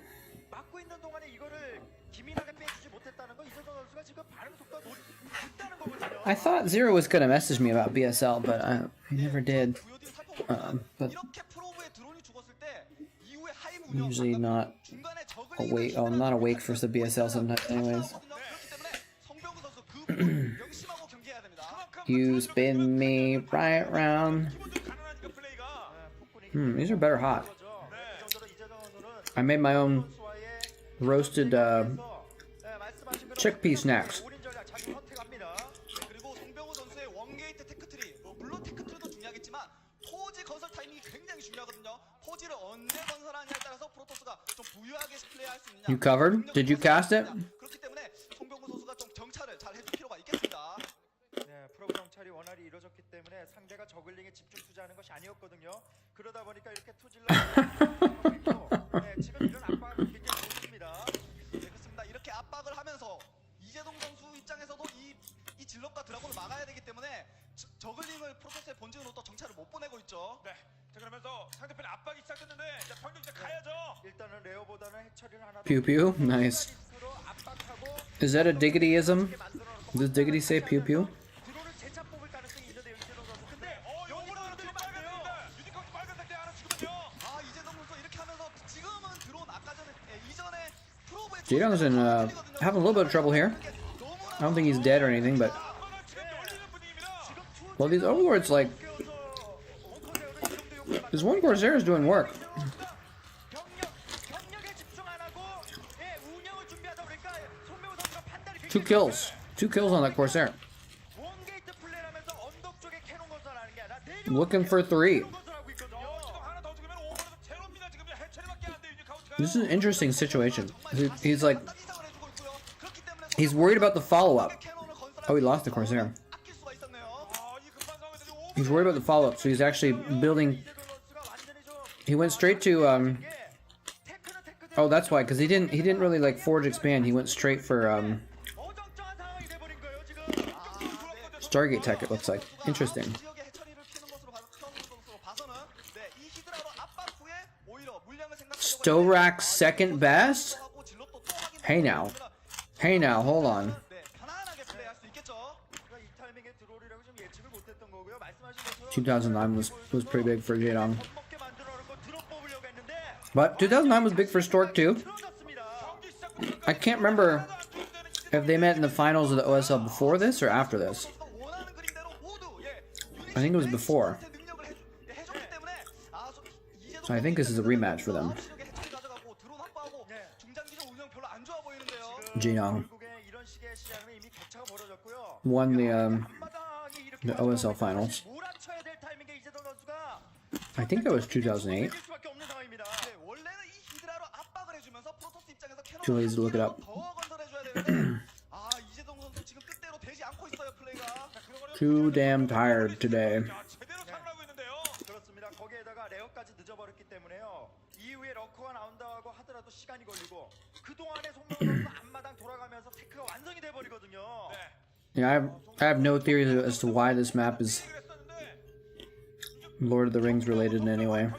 막고 있는 동안에 이거를 기민하게 빼주지 못했다는 건 이재동 선수가 지금 반응 속도가 높다는 거거든요. I thought Zero was gonna message me about BSL, but he never did. But I'm usually not awake. Oh, I'm not awake for the BSL sometimes, anyways. You spin me right round. These are better hot. I made my own roasted chickpea snacks. 그리고 송병호 선수의 원게이트 테크트리, 물론 테크트리도 중요하겠지만 포지 건설 타이밍이 굉장히 중요하거든요. 포지를 언제 건설하냐에 따라서 프로토스가 좀 부유하게 플레이할 수 있느냐. You covered? Did you cast it? 길어졌기 때문에 상대가 저글링에 집중 투자하는 것이 아니었거든요. 그러다 보니까 이렇게 투질러 네, 지금 이런 압박은 굉장히 좋습니다. 네, 그렇습니다. 이렇게 압박을 하면서 이재동 선수 입장에서도 이 질럿과 드라곤을 막아야 되기 때문에 저글링을 프로토스의 본진으로 또 정찰을 못 보내고 있죠. 네. 자 그러면서 상대편의 압박이 시작됐는데 자 병력 이제 가야죠. 일단은 레어보다는 해처리를 하나 Pew pew. Nice. Is that a diggityism? Does diggity say pew pew? 드론을 재차 뽑을 가능성이 있는데 이재동 선수. 근데 요거는 뒤로 빨간색이다. 유니콘 빨간색이 하나 지금은요. 아 이재동 선수 이렇게 하면서 지금은 드론 아까 전에 이전에 프로브의 Jidong's in having a little bit of trouble here. I don't think he's dead or anything, but well, these overlords like this one Corsair is doing work. Two kills on that Corsair. Looking for 3. This is an interesting situation. He's like, he's worried about the follow-up. Oh, he lost the Corsair. He's worried about the follow-up, so he's actually building. He went straight to oh, that's why, because he didn't really like forge expand. He went straight for Stargate tech. It looks like interesting. Storak second best. Hey now, hold on. 2009 was pretty big for Jadong. But 2009 was big for Stork too. I can't remember if they met in the finals of the OSL before this or after this. I think it was before. So I think this is a rematch for them. Jadong won the OSL finals. I think that was 2008. Too lazy to look it up. Too damn tired today. Yeah, I have no theory as to why this map is Lord of the Rings related in any way.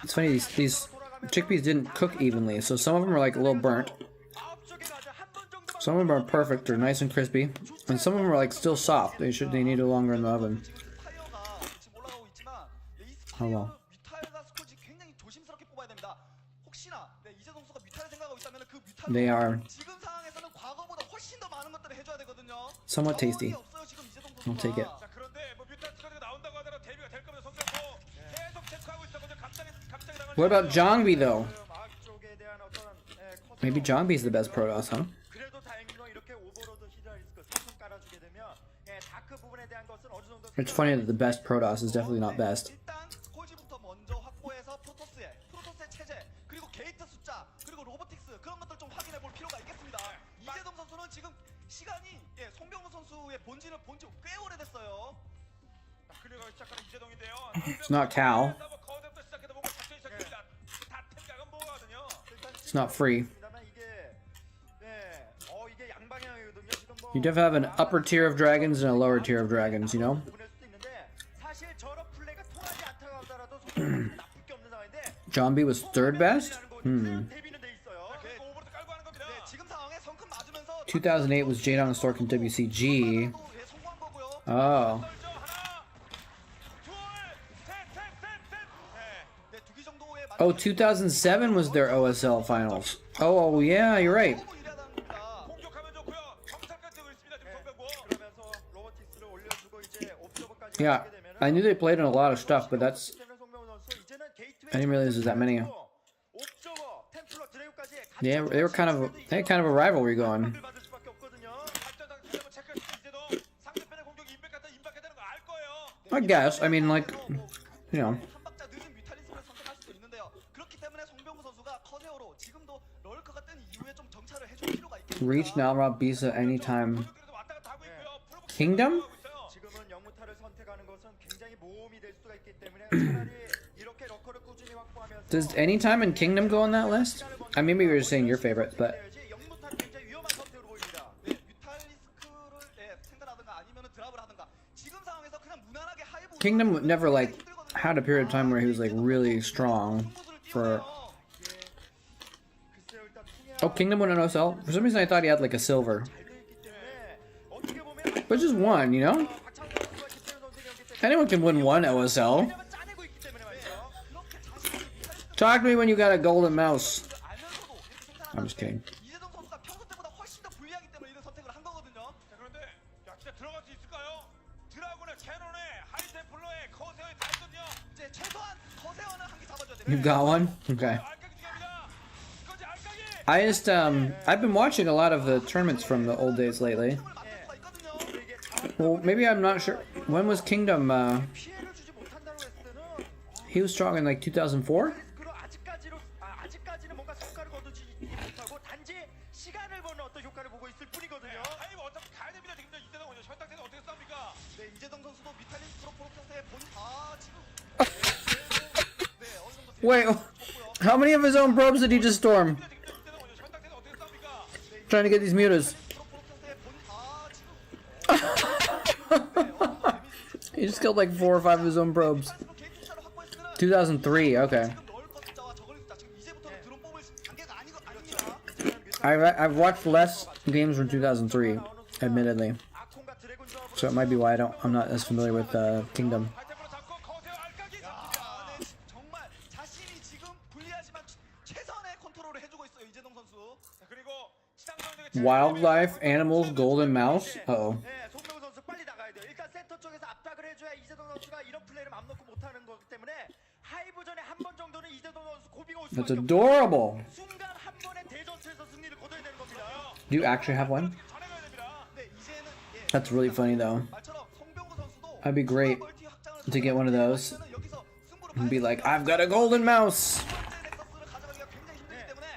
It's funny, these chickpeas didn't cook evenly, so some of them are like a little burnt. Some of them are perfect, they're nice and crispy, and some of them are like still soft. They need it longer in the oven. Oh well. They are somewhat tasty. I'll take it. What about Jongbi though? Maybe Jongbi's the best Protoss, huh? It's funny that the best Protoss is definitely not best. It's not Cal. It's not free. You definitely have an upper tier of dragons and a lower tier of dragons, you know? Jongbi was third best? 2008 was Jadong, Stork, and WCG. Oh. Oh, 2007 was their OSL finals. Oh, yeah, you're right. Yeah, I knew they played in a lot of stuff, but that's... I didn't realize there's that many. Yeah, they had kind of a rivalry going. I guess. I mean, like, you know. Reach Nalra Bisu anytime. Kingdom? 지금은 영무타를 선택하는 것은 굉장히 모험이 될 수가 있기 때문에 차라리 이렇게 러커를 꾸준히 확보하면서 Does anytime and Kingdom go on that list? I mean, maybe you're just saying your favorites, but 영무타는 굉장히 위험한 선택으로 보입니다. 네, 뮤탈리스크를 생산하든가 아니면 드랍을 하든가 지금 상황에서 그냥 무난하게 하이브 Kingdom never like had a period of time where he was like really strong for. 글쎄요, 일단 Oh, Kingdom won an OSL. For some reason, I thought he had like a silver, 어떻게 보면 but just one, you know. 박찬호 선수가 김태현 선수의 경기 때 Anyone can win one OSL. 왜냐면 짜내고 있기 때문에 말이죠. 그렇게 자신이 뮤탈리스크 Talk to me when you got a golden mouse. 알면서도 이렇게 I'm just kidding. 이재동 선수가 평소 때보다 훨씬 더 불리하기 때문에 이런 선택을 한 거거든요. 자, 그런데 야 진짜 들어갈 수 있을까요? 드라군의 캐논에 하이템플러의 커세어에 다 있거든요. 이제 최소한 거세어는 한 개 잡아줘야 돼요. You got one? Okay. 알까기 중요합니다. 이거지 알까기. I just I've been watching a lot of the tournaments from the old days lately. 만들 수가 있거든요. Well, maybe I'm not sure. When was Kingdom? 피해를 주지 못한다고 했을 때는 He was strong in like 2004. 그럼 아직까지는 뭔가 성과를 거두지 못하고 단지 시간을 보는 어떤 효과를 보고 있을 뿐이거든요. 하이브 어차피 가야 됩니다. 지금 이때는 오늘 현상태는 어떻게 싸웁니까? 네, 이재동 선수도 미탈리스크로 프로토스의 지금 네, 어느 정도 Wait, how many of his own probes did he just storm? 이때는 오늘 현상태는 어떻게 싸웁니까? Trying to get these mutas. He just killed like 4 or 5 of his own probes. 2003. Okay. I've watched less games from 2003, admittedly. 아콘과 드래곤 조합으로 So it might be why I'm not as familiar with Kingdom. 하이템플러 잡고 커세어 알까기 아, 잡습니다. 네, 정말 자신이 지금 불리하지만 최선의 컨트롤을 해주고 있어요 이재동 선수. 자, 그리고 시장 전적의 Wildlife, animals, golden mouse. Uh-oh. 네, 송명우 선수 빨리 나가야 돼요. 일단 센터 쪽에서 압박을 해줘야 이재동 선수가 이런 플레이를 맘 놓고 못하는 거기 때문에 하이브전에 한 번 정도는 이재동 선수 고비가 올 That's 수밖에 없어요. adorable. 순간 한 번의 대전투에서 승리를 거둬야 되는 겁니다. Do you actually have one? 전해가야 됩니다. 네, 이제는 예, That's really funny though. 말처럼 송병구 선수도 That'd be great 멀티 확장을 to get one of those 여기서 승부를 and be 봐야 like, I've got a golden mouse. 두 번째 넥서스를 가져가기가 굉장히 힘들기 때문에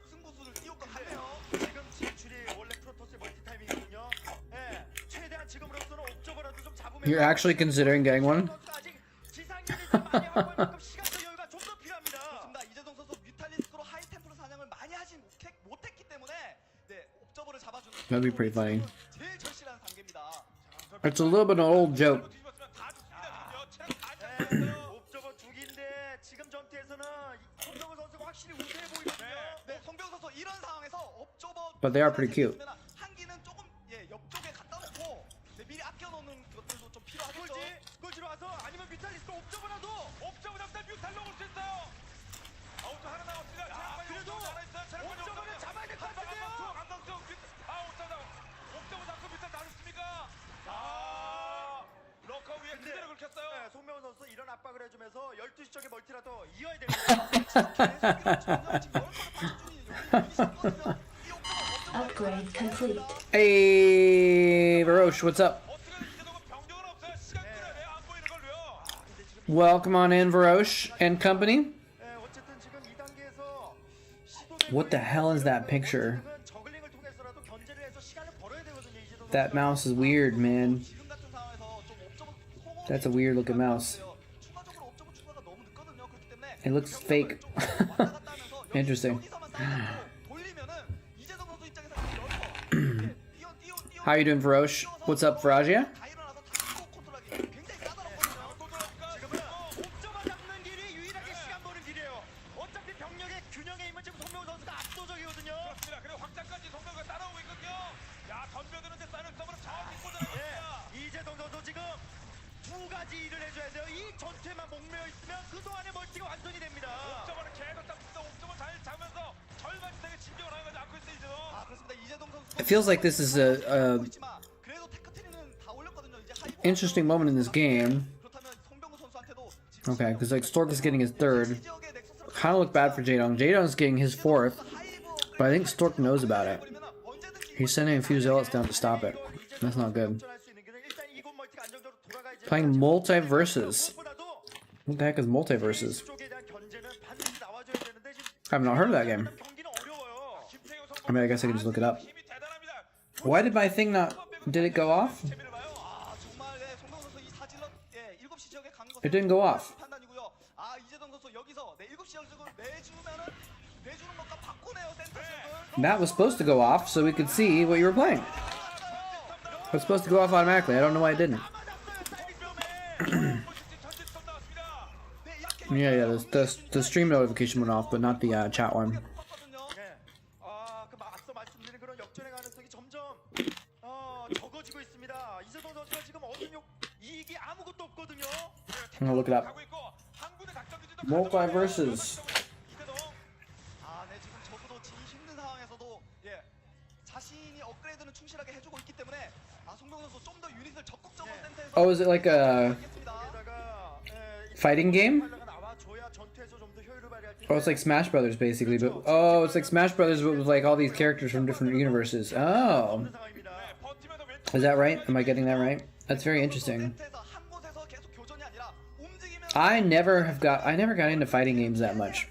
승부수를 띄울 것 같네요. 지금 진출이 원래 프로토스의 멀티 타이밍이거든요. 예, 최대한 지금으로서는 옵저버라도 좀 잡으면. You're actually considering getting one? 아직 지상률이 좀 많이 하고 있는 만큼 시간과 여유가 좀 더 필요합니다. 그렇습니다. 이재동 선수 뮤탈리스크로 하이템플러 사냥을 많이 하진 못했기 때문에 네, 옵저버를 잡아주는 That'd be pretty funny. 제일 절실한 단계입니다. It's a little bit of an old joke. 뒤집었으면 다 죽습니다. 지금요. 체력 다 잡혔어요. 옵저버 죽인데 지금 전투에서는 송병우 선수가 확실히 우세해 보이거든요. 네, 송병구 선수 이런 상황에서 옵저버 But they are pretty cute. 한기는 조금 예, 옆쪽에 갖다 놓고 네, 미리 아껴 놓는 것들도 좀 필요하겠죠. 꼴찌로 와서 아니면 뮤탈리스트 옵저버라도 옵저버 잡다 뮤탈로 올수 있어요. 아웃도 하나 나왔습니다. 그래도 옵저버를 잡아야 될 것 같은데요. 안강정 옵저버 잡고 뮤탈 나눴습니까? 아, 러커 위에 그대로 긁혔어요. 네, 송명우 선수 이런 압박을 해주면서 12시 쪽에 멀티라도 이어야 됩니다. Upgrade complete. Hey, Varosh, what's up? 어떻게 이제동은 병력은 없어요. 시간 끌어야 돼요. 안 보이는 걸로요. Welcome on in, Varosh and company. 네, 어쨌든 지금 2단계에서 What the hell is that picture? 저글링을 통해서라도 견제를 해서 시간을 벌어야 되거든요. 이제도 That mouse is weird, man. 지금 같은 상황에서 좀 옵저버 소모가 That's a weird looking mouse. 추가적으로 옵저버 추가가 너무 늦거든요. 그렇기 때문에 It looks fake. 왔다 갔다 하면서 Interesting. 여기서만 쌓아놓고 돌리면은 이재동 선수 입장에서 열어 How you doing, Varosh? What's up, Varagia? 다 일어나서 다 컨트롤하기 굉장히 까다롭거든요. 지금은 옵저버 잡는 길이 유일하게 시간 버는 길이에요. 어차피 병력의 균형에 있는 지금 송명우 선수가 압도적이거든요. 그렇습니다. 그리고 확장까지 성명가 따라오고 있거든요. 야, 덤벼드는데 쌓이는 점으로 정확히 꽂아놨습니다. 네, 이재동 선수 지금 두 가지 일을 해줘야 돼요. 이 전투에만 목매어 있으면 그동안의 멀티가 완성이 됩니다. 옵저버는 계속 잡습니다. 옵저버 잘 잡으면서 절반 이상의 진격을 하는 거지 않고 있어 이제도. 아, 그렇습니다. 이재동 선수 It feels like this is a 그래도 테크트리는 다 올렸거든요. 이제 하이브 interesting moment in this game. 그렇다면 송병구 선수한테도 지금 Okay, because like Stork is getting his third. 지역의 넥서스를 Kind of look bad for Jaedong. Jaedong's getting his fourth, 하이브 but I think Stork knows about it. 버리면 언제든지 He's sending a few zealots down to stop it. That's not good. 전할 수 있는 길은 일단 이곳 멀티가 안정적으로 돌아가야지. Playing multiverses. 무엇보다도 What the heck is multiverses? 쪽에 대한 견제는 반드시 나와줘야 되는데 지금 I've not heard of that game. 경기는 어려워요. I mean, I guess I can just look it up. 힘이 Why did my thing not... Did it go off? 재미를 봐요. 아 정말 네, 송병호 선수 이 사질럿 7시 지역에 가는 것은 It didn't go off. 판단이고요. 아 이재동 선수 여기서 7시 지역을 내주는 것과 바꾸네요 센터 지역을. That was supposed to go off so we could see what you were playing. It was supposed to go off automatically. I don't know why it didn't. Yeah, the stream notification went off, but not the chat one. 네. 그 앞서 말씀드린 그런 역전의 가능성이 점점 적어지고 있습니다. 이재동 선수가 지금 얻은 이익이 아무것도 없거든요. I'm gonna look it up. Multiverses. 네 지금 적어도 지기 힘든 상황에서도 자신이 업그레이드는 충실하게 해주고 있기 때문에 송병호 선수 좀 더 유닛을 적극적으로 센터에서 Oh, is it like a fighting game? Oh, it's like Smash Brothers basically, but oh, it's like Smash Brothers but with like all these characters from different universes. Oh, is that right? Am I getting that right? That's very interesting. I never got into fighting games that much.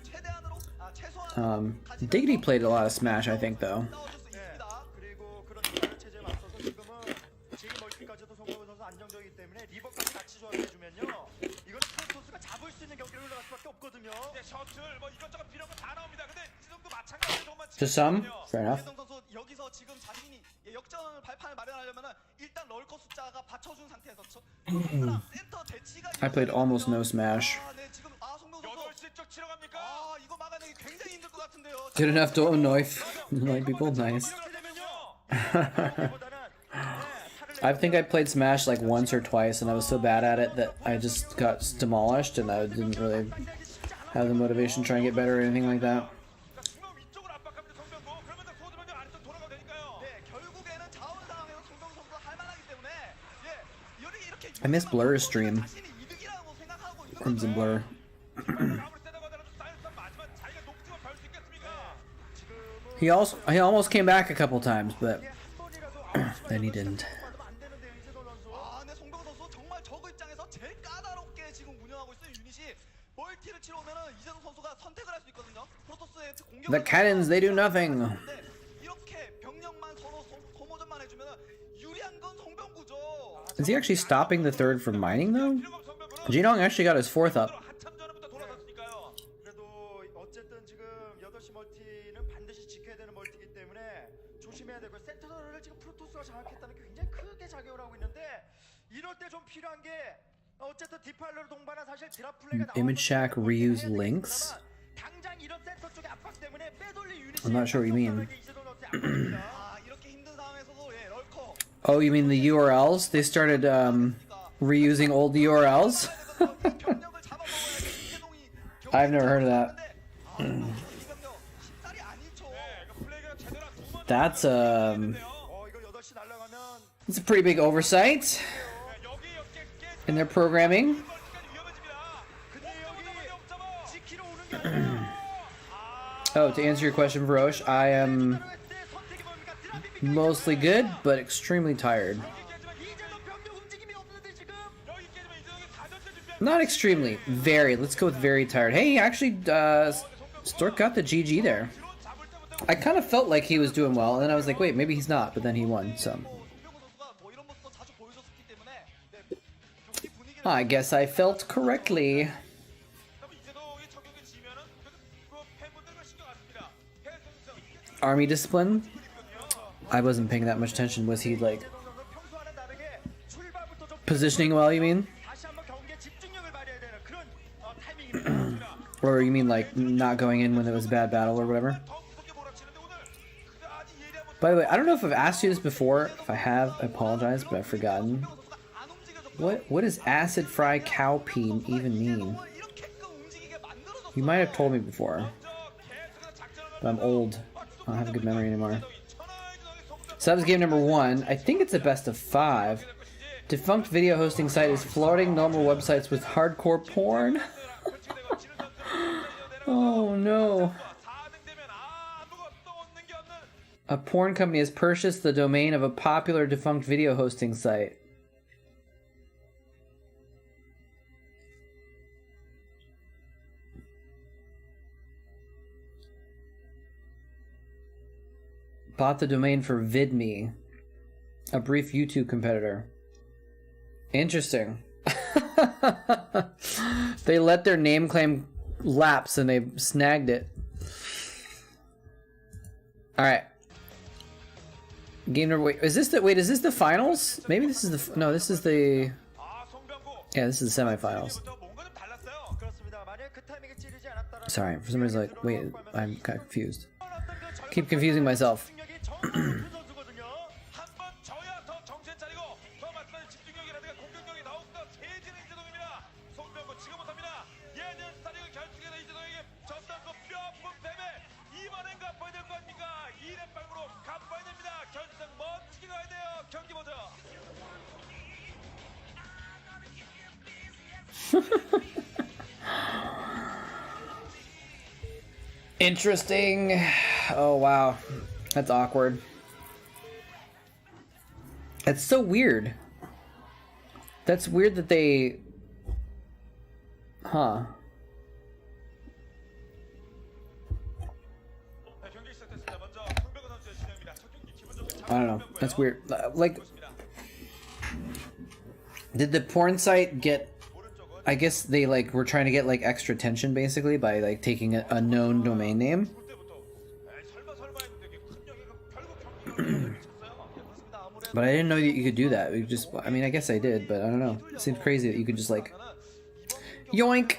Diggity played a lot of Smash, I think, though. To some, fair enough. 여기서 지금 자신이 역전 발판을 마련하려면은 일단 럴커 숫자가 받쳐준 상태에서 센터 대치가 I played almost no Smash. 네 지금 송병호 선수 8시 쪽 치러 갑니까? 이거 막아내기 굉장히 힘들 것 같은데요. Good enough to knife people, nice. I think I played Smash like once or twice, and I was so bad at it that I just got demolished, and I didn't really have the motivation to try and get better or anything like that. I miss Blur's stream. Crimson Blur. He almost came back a couple times, but then he didn't. The cannons, they do nothing. Is he actually stopping the third from mining, though? Jinong actually got his fourth up. Image Shack reuse links? I'm not sure what you mean. Oh, you mean the URLs? They started reusing old URLs? I've never heard of that. That's it's a pretty big oversight in their programming. Oh, to answer your question, Varosh, I am mostly good, but extremely tired. Not extremely, very. Let's go with very tired. Hey, actually, Stork got the GG there. I kind of felt like he was doing well, and then I was like, wait, maybe he's not, but then he won, so. I guess I felt correctly. Army discipline? I wasn't paying that much attention. Was he, like, positioning well, you mean? Or you mean, like, not going in when it was a bad battle or whatever? By the way, I don't know if I've asked you this before. If I have, I apologize, but I've forgotten. What does acid fry cowpea even mean? You might have told me before. But I'm old. I don't have a good memory anymore. So that was game number 1. I think it's a best of 5. Defunct video hosting site is flooding normal websites with hardcore porn. Oh no. A porn company has purchased the domain of a popular defunct video hosting site. Bought the domain for VidMe. A brief YouTube competitor. Interesting. They let their name claim lapse and they snagged it. Alright. Game number, wait, is this the finals? Maybe this is the, no, this is the, yeah, this is the semifinals. Sorry, for some reason, like, wait, I'm kind of confused. Keep confusing myself. Interesting. Oh wow, that's awkward. That's so weird. That's weird that they, huh? I don't know. That's weird. Like, did the porn site get? I guess they like were trying to get like extra attention basically by like taking a known domain name. But I didn't know that you could do that. You just, I mean, I guess I did, but I don't know. It seems crazy that you could just like yoink,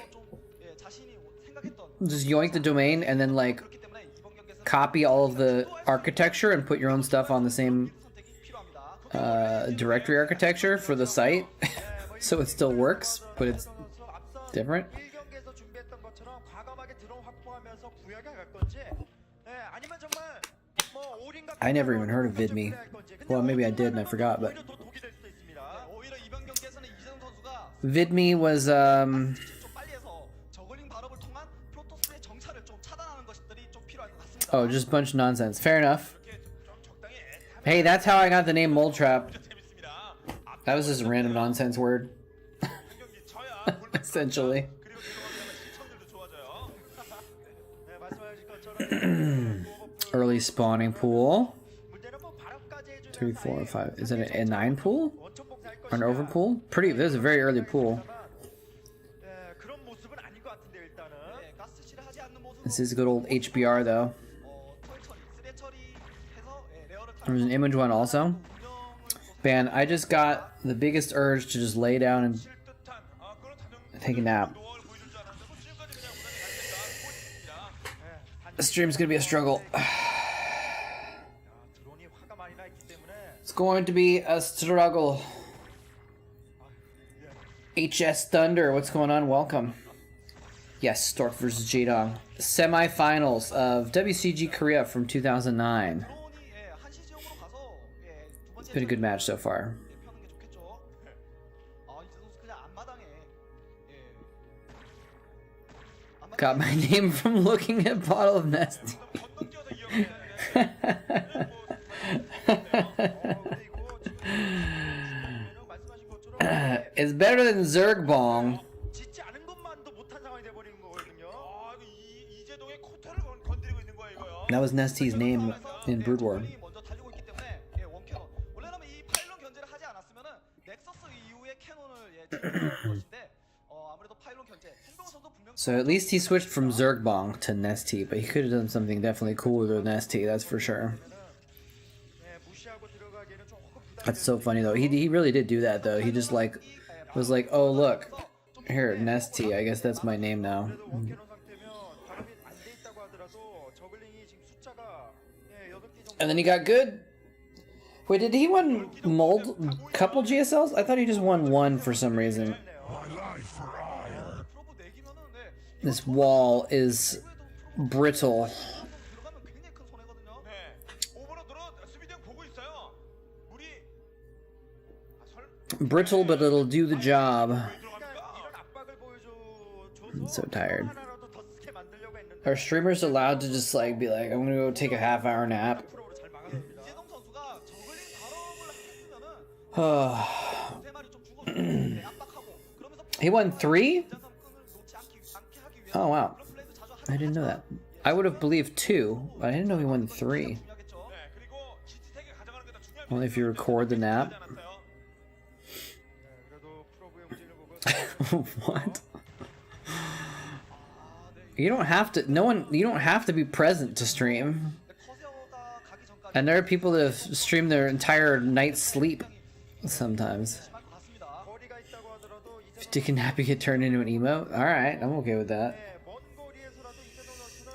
just yoink the domain and then like copy all of the architecture and put your own stuff on the same directory architecture for the site, so it still works, but it's different. I never even heard of VidMe. Well, maybe I did and I forgot, but VidMe was oh, just a bunch of nonsense. Fair enough. Hey, that's how I got the name moletrap. That was just a random nonsense word. Essentially. Early spawning pool. 3, 4, 5. Is it a 9 pool? Or an over pool? Pretty. There's a very early pool. This is a good old HBR though. There's an image one also. Man, I just got the biggest urge to just lay down and take a nap. The stream's gonna be a struggle. It's going to be a struggle. HS Thunder, what's going on? Welcome. Yes, Stork versus Jadong. Semi-finals of WCG Korea from 2009. It's been a good match so far. Got my name from looking at bottle of Nesty. It's better than Zerg Bong. That was Nesty's name in Brood War. So at least he switched from Zergbong to Nesty, but he could have done something definitely cooler than Nesty, that's for sure. That's so funny though. He really did do that though. He just like was like, oh look, here, Nesty, I guess that's my name now. And then he got good. Wait, did he win couple GSLs? I thought he just won one for some reason. This wall is brittle. Brittle, but it'll do the job. I'm so tired. Are streamers allowed to just like be like, I'm gonna go take a half-hour nap? He won 3? Oh wow, I didn't know that. I would have believed 2, but I didn't know he won 3. Only if you record the nap. 그래도 프로브의 움직임을 보고 What? You don't have to. No one. You don't have to be present to stream. 커세어가 가기 전까지 And there are people that have streamed their entire night's sleep. Sometimes. 심할 것 같습니다. 거리가 있다고 하더라도 If Dick and Happy get turned into an emote. All right, I'm okay with that. 먼 거리에서라도 이재동 선수는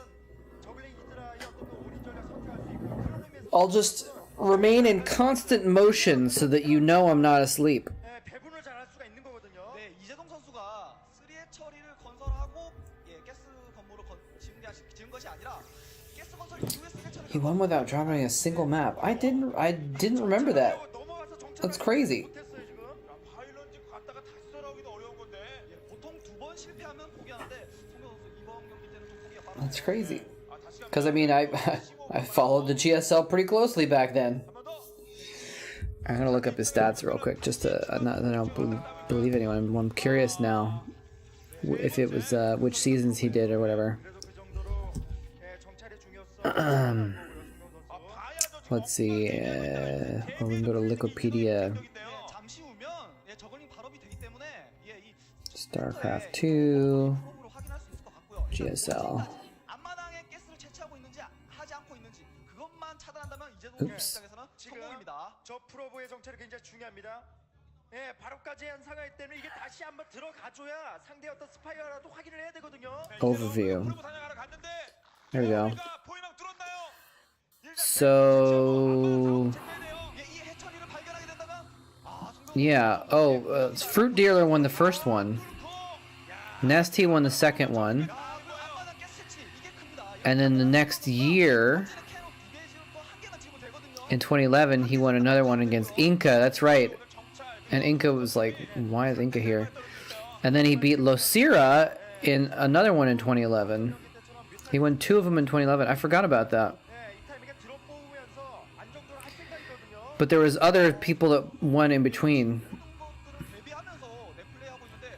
저글링 히드라의 어떤 그 올인 전략 선택할 수 있고요. 그런 의미에서 I'll just remain in constant motion so that you know I'm not asleep. 배분을 잘할 수가 있는 거거든요. 네, 이재동 선수가 3의 처리를 건설하고 가스 건물을 지은 것이 아니라 가스 건설 이후에 3의 처리를 He won without dropping a single map. I didn't remember that. 넘어가서 정찰을 That's crazy. 못했어요, 지금. 파일런지 갔다가 다시 돌아오기도 어려운 건데. 보통 2번 실패하면 포기하는데 성경 선수 이번 경기 때는 좀 포기가 빠르네요. That's crazy. Because I mean, I followed the GSL pretty closely back then. I'm gonna look up his stats real quick, just to not that I don't believe anyone. I'm curious now if it was which seasons he did or whatever. Let's see. Well, we can go to Wikipedia. 잠시 후면 저글링 발업이 되기 때문에 이 Starcraft 2 프로브로 확인할 수 있을 것 같고요. GSL. 앞마당에 가스를 채취하고 있는지 하지 않고 있는지 그것만 차단한다면 이재동 Oops. 입장에서는 성공입니다. 저 프로브의 정찰이 굉장히 중요합니다. 예, 바로까지 한 상황이기 때문에 이게 다시 한번 들어가줘야 상대의 어떤 스파이어라도 확인을 해야 되거든요. Overview. 프로브 사냥하러 갔는데 There we go. 포위망 뚫었나요? So 이 해처리를 발견하게 된다면 yeah. Oh, Fruit Dealer won the first one. Nesty won the second one. 앞마당 가스 채취 이게 큽니다. And then the next year, 캐논 2개 지을 거한 개만 지으면 되거든요. in 2011, he won another one against Inca. That's right. And Inca was like, why is Inca here? And then he beat Losira in another one in 2011. He won 2 of them in 2011. I forgot about that. 예, 이 타이밍에 드롭 뽑으면서 안정적으로 할 생각이거든요. But there was other people that won in between, 대비하면서 넷플레이하고 있는데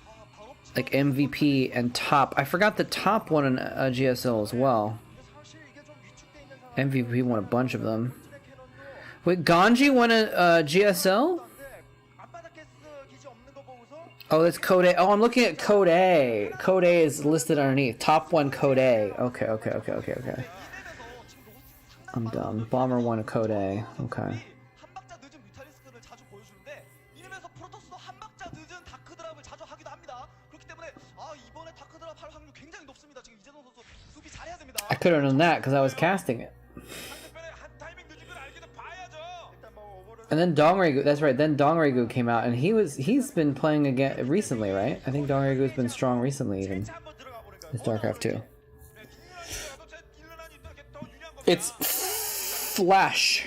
발업 like MVP and Top. I forgot the Top won an GSL as well. 사실 이게 좀 위축돼 있는 상황. MVP won a bunch of them. Wait, Ganji won a GSL? 앞바닥 가스 기지 없는 거 보고서 Oh, that's Code A. Oh, I'm looking at Code A. Code A is listed underneath. Top one, Code A. Okay. I'm dumb. Bomber won a Code A. Okay. 한 박자 늦은 뮤탈리스크를 자주 보여주는데 이름에서 프로토스도 한 박자 늦은 다크드랍을 자주 하기도 합니다. 그렇기 때문에 이번에 다크드랍 할 확률 굉장히 높습니다. 지금 이재동 선수 수비 잘해야 됩니다. I could have known that because I was casting it. 상대편에 한 타이밍 늦은 걸 알기도 봐야죠. 일단 뭐 오버를 And then Dongrigu, that's right, then Dongrigu came out and he's been playing again recently, right? I think Dongrigu's been strong recently even 한번 들어가 보는 거예요. in Starcraft 2. 제 It's Flash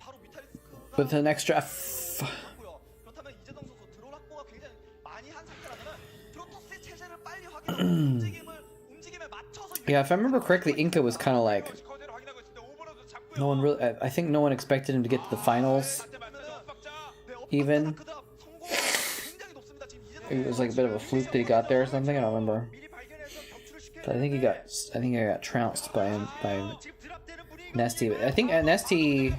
바로 뮤탈리스크가 with an extra F. 고요. 그렇다면 이재동 선수 드론 확보가 굉장히 많이 한 상태라면 프로토스의 체제를 빨리 확인하고 움직임에 맞춰서 Yeah, if I remember correctly, Inca was kind of like 거제를 확인하고 있을 때 오버로드 잡고요. no one really. I think no one expected him to get to the finals. Even 굉장히 높습니다. 지금 이재동 it was like a bit of a fluke that he got there or something. I don't remember. 미리 발견해서 격추를 시켜야 But I think he got trounced by 지금 드랍되는 분위기 Nesty. I think Nesty.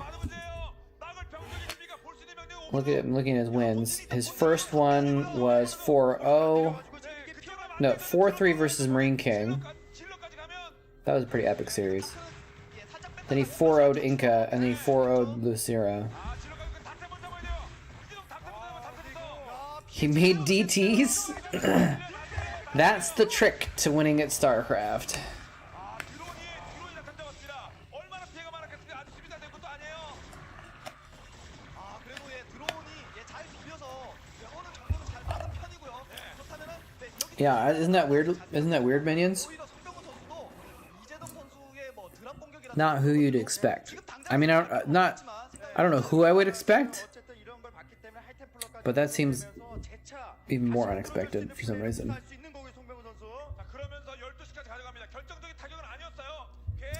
I'm looking at his wins. His first one was 4-0. No, 4-3 versus Marine King. That was a pretty epic series. Then he 4-0'd Inca, and then he 4-0'd Lucira. He made DTs? That's the trick to winning at Starcraft. 그래도 드론이 잘 비벼서 어느 정도는 잘 맞은 편이고요. 그렇다면은 여기 Yeah, isn't that weird? Isn't that weird, minions? 오히려 성병훈 선수도 이재동 선수의 뭐 드랍 공격이라든지 Not who you'd expect. I mean, I don't know who I would expect, 어쨌든 이런 걸 봤기 때문에 하이템플러까지 but that seems 보면서 재차 even more unexpected for some reason. 할수 있는 거고요, 송병훈 선수. 자, 그러면서 12시까지 가져갑니다. 결정적인 타격은 아니었어요.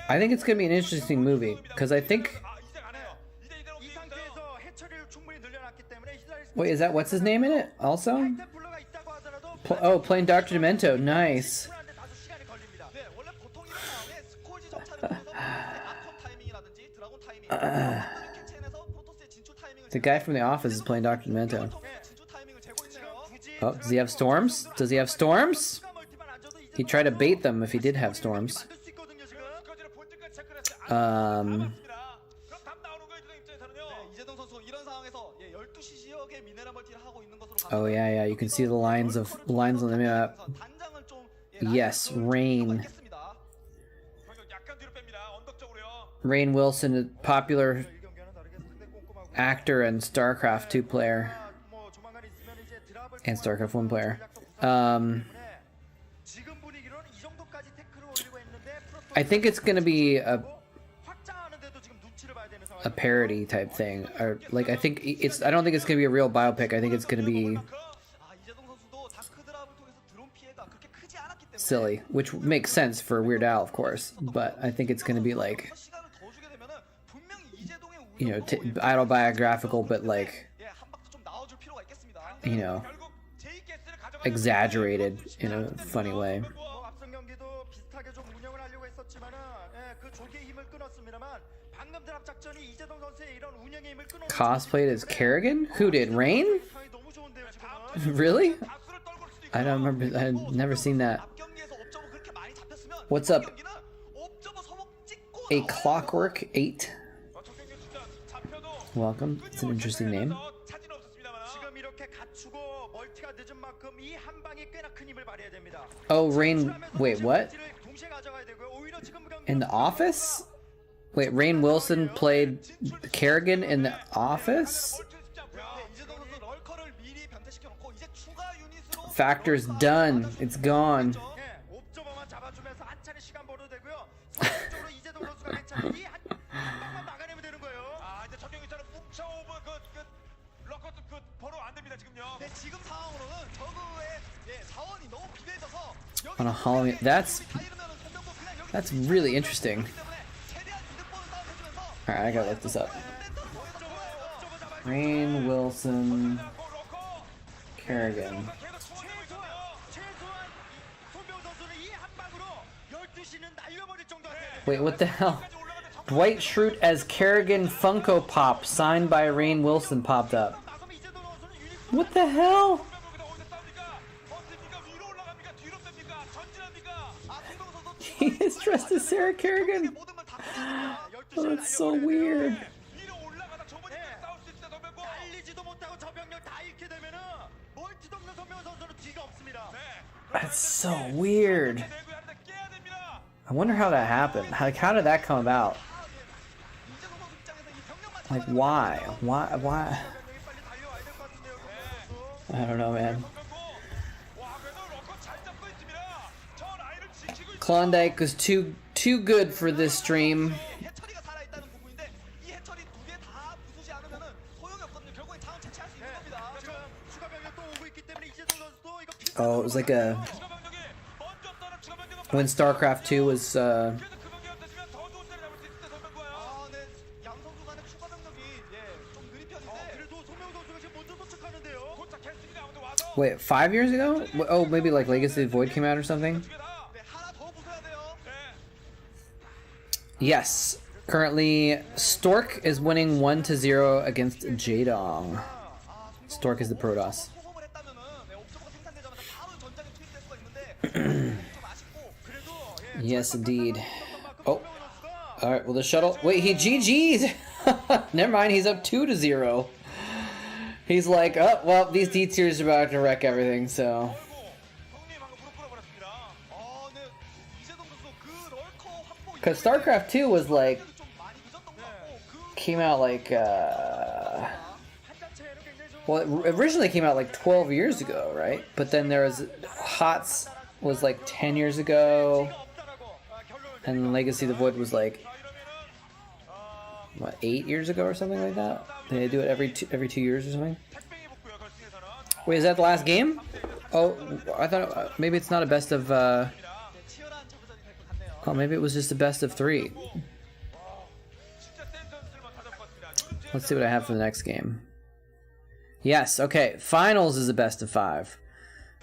I think it's gonna be an interesting movie because I think. 이제 안 해요. 이제 이대로 이 상태에서 해처리를 충분히 늘려놨기 때문에 히드라리스크 Wait, is that what's his name in it? Also? 하이템플러가 있다고 하더라도 Oh, playing Dr. Demento. Nice. 풀하는데 다소 시간이 걸립니다. 네, 원래 보통 이런 상황에 스콜지 정찰을 통해서 아콘 타이밍이라든지 드라곤 타이밍 이런 것들을 캐치해서 The guy from The Office is playing Dr. Demento. 네, 진출 타이밍을 재고 있네요. Oh, does he have storms? Does he have storms? He tried to bait them if he did have storms. 만들 수 있거든요, 지금. 스커지를 본진까지 체크를 했어요. Um, 그럼 답 나오는 거예요, 이재동 입장에서는요. 네, 이재동 선수 이런 상황에서 12시 지역에 미네랄 멀티를 하고 있는 것으로 oh yeah, you can see the lines on the map. 단장을 좀 Yes, Rain. 있겠습니다. 약간 뒤로 뺍니다. 언덕 쪽으로요. Rainn Wilson, a popular 이 경기와는 다르게 상대 꼼꼼하고 actor and Starcraft 2 player 뭐 조만간 있으면 이제 드랍을 and Starcraft 1 player. 지금 분위기로는 이 정도까지 태클을 올리고 있는데 I think it's gonna be 확장하는데도 지금 눈치를 봐야 되는 a parody type thing, or like I don't think it's gonna be a real biopic. I think it's gonna be 아, 이재동 선수도 다크 드랍을 통해서 드론 피해가 그렇게 크지 않았기 때문에 silly, which makes sense for Weird Al, of course. But I think it's gonna be like, 시간을 더 주게 되면은 분명히 이재동의 you know, autobiographical, but like, 예, 한 박자 좀 나와줄 필요가 있겠습니다. you know, 결국 제이게스를 가져가는 exaggerated in a funny way. 뭐 앞선 경기도 비슷하게 좀 운영을 하려고 했었지만은 그 조기의 힘을 끊었습니다만 방금 드랍 작전이 이재동 선수의 이런 운영의 힘을 끊어 Cosplayed as Kerrigan? Who did? Rain? 너무 좋은데요, 지금은. Really? 다수를 떨굴 수도 I don't remember. I've never seen that. 앞 경기에서 옵저버 그렇게 많이 잡혔으면 What's up? 경기는 옵저버 서먹 찍고 A Clockwork 8. 적경기 진짜 잡혀도 Welcome. It's an interesting name. 차지는 없었습니다만. 지금 이렇게 갖추고 멀티가 늦은 만큼 이 한 방이 꽤나 큰 힘을 발휘해야 됩니다. Oh, Rain. Wait, what? 동시에 가져가야 되고요. 오히려 지금 경기 In The Office? Wait, Rainn Wilson played Kerrigan in The Office? 이재동 선수 럴커를 미리 변태시켜놓고 이제 추가 유닛으로 Factor's done. It's gone. 예, 옵저버만 잡아주면서 한 차례 시간 벌어도 되고요. 선수적으로 이재동 선수가 괜찮은 이한 방만 막아내면 되는 거예요. 아 이제 적경기처럼 뭉쳐 오버 그 러커도 그 번호 안 됩니다 지금요. 네, 지금 상황으로는 저그의 자원이 너무 비대해져서 On a Halloween. That's really interesting. Alright, I gotta look this up. Rainn Wilson Kerrigan. 최소한 손병 선수는 이 한 방으로 12시는 날려버릴 정도 해야 돼요. Wait, what the hell? Dwight Schrute as Kerrigan Funko Pop signed by Rainn Wilson popped up. 나서면 이재동 선수는 유닛 What the hell? He is dressed as Sarah Kerrigan. Oh, that's so weird. 달리지도 못하고 저 병력 다 잃게 되면은 멀티도 없는 손병 선수는 뒤가 없습니다. That's so weird. I wonder how that happened. How did that come about? Like, why? Why? 병력이 빨리 달려와야 될 것 같은데요, 손병 선수. I don't know, man. Klondike was too good for this stream. 해처리가 살아있다는 부분인데 이 해처리 두 개 다 부수지 않으면은 소용이 없거든요. 결국엔 자원 채취할 수 있는 겁니다. 지금 추가 병력 또 오고 있기 때문에 이재동 선수도 이거 Oh, it was like a when Starcraft 2 was 아, 네. 양 선수 간의 추가 병력이 좀 느린 편인데 그래도 손병 선수가 지금 먼저 도착하는데요. wait, 5 years ago? Oh, maybe like Legacy of the Void came out or something. 네, 하나 더 부숴야 돼요. Yes. Currently, Stork is winning 1-0 against Jaedong. Stork is the Protoss. 소송을 했다면은 옵저버가 생산되자마자 바로 전장에 투입될 수가 있는데 좀 아쉽고 그래도 Yes, indeed. Oh. Alright, well, the shuttle. Wait, he GG'd! Never mind, he's up 2-0. He's like, oh, well, these D tiers are about to wreck everything, so. 네, 이재동 선수 그 럴커 확보 Because StarCraft 2 was like, 좀 많이 늦었던 것 같고 그 came out like, 한자 차이는 굉장히 좀 well, it originally came out like 12 years ago, right? But then there was, HOTS was like 10 years ago, 없다라고 결론을 and Legacy of the Void was like, what, 8 years ago or something like that? They do it every 2 years or something? Wait, is that the last game? Oh, I thought maybe it's not a best of. 치열한 저그전이 될 것 같네요. Oh, maybe it was just a best of 3. Let's see what I have for the next game. Yes, okay. Finals is a best of 5.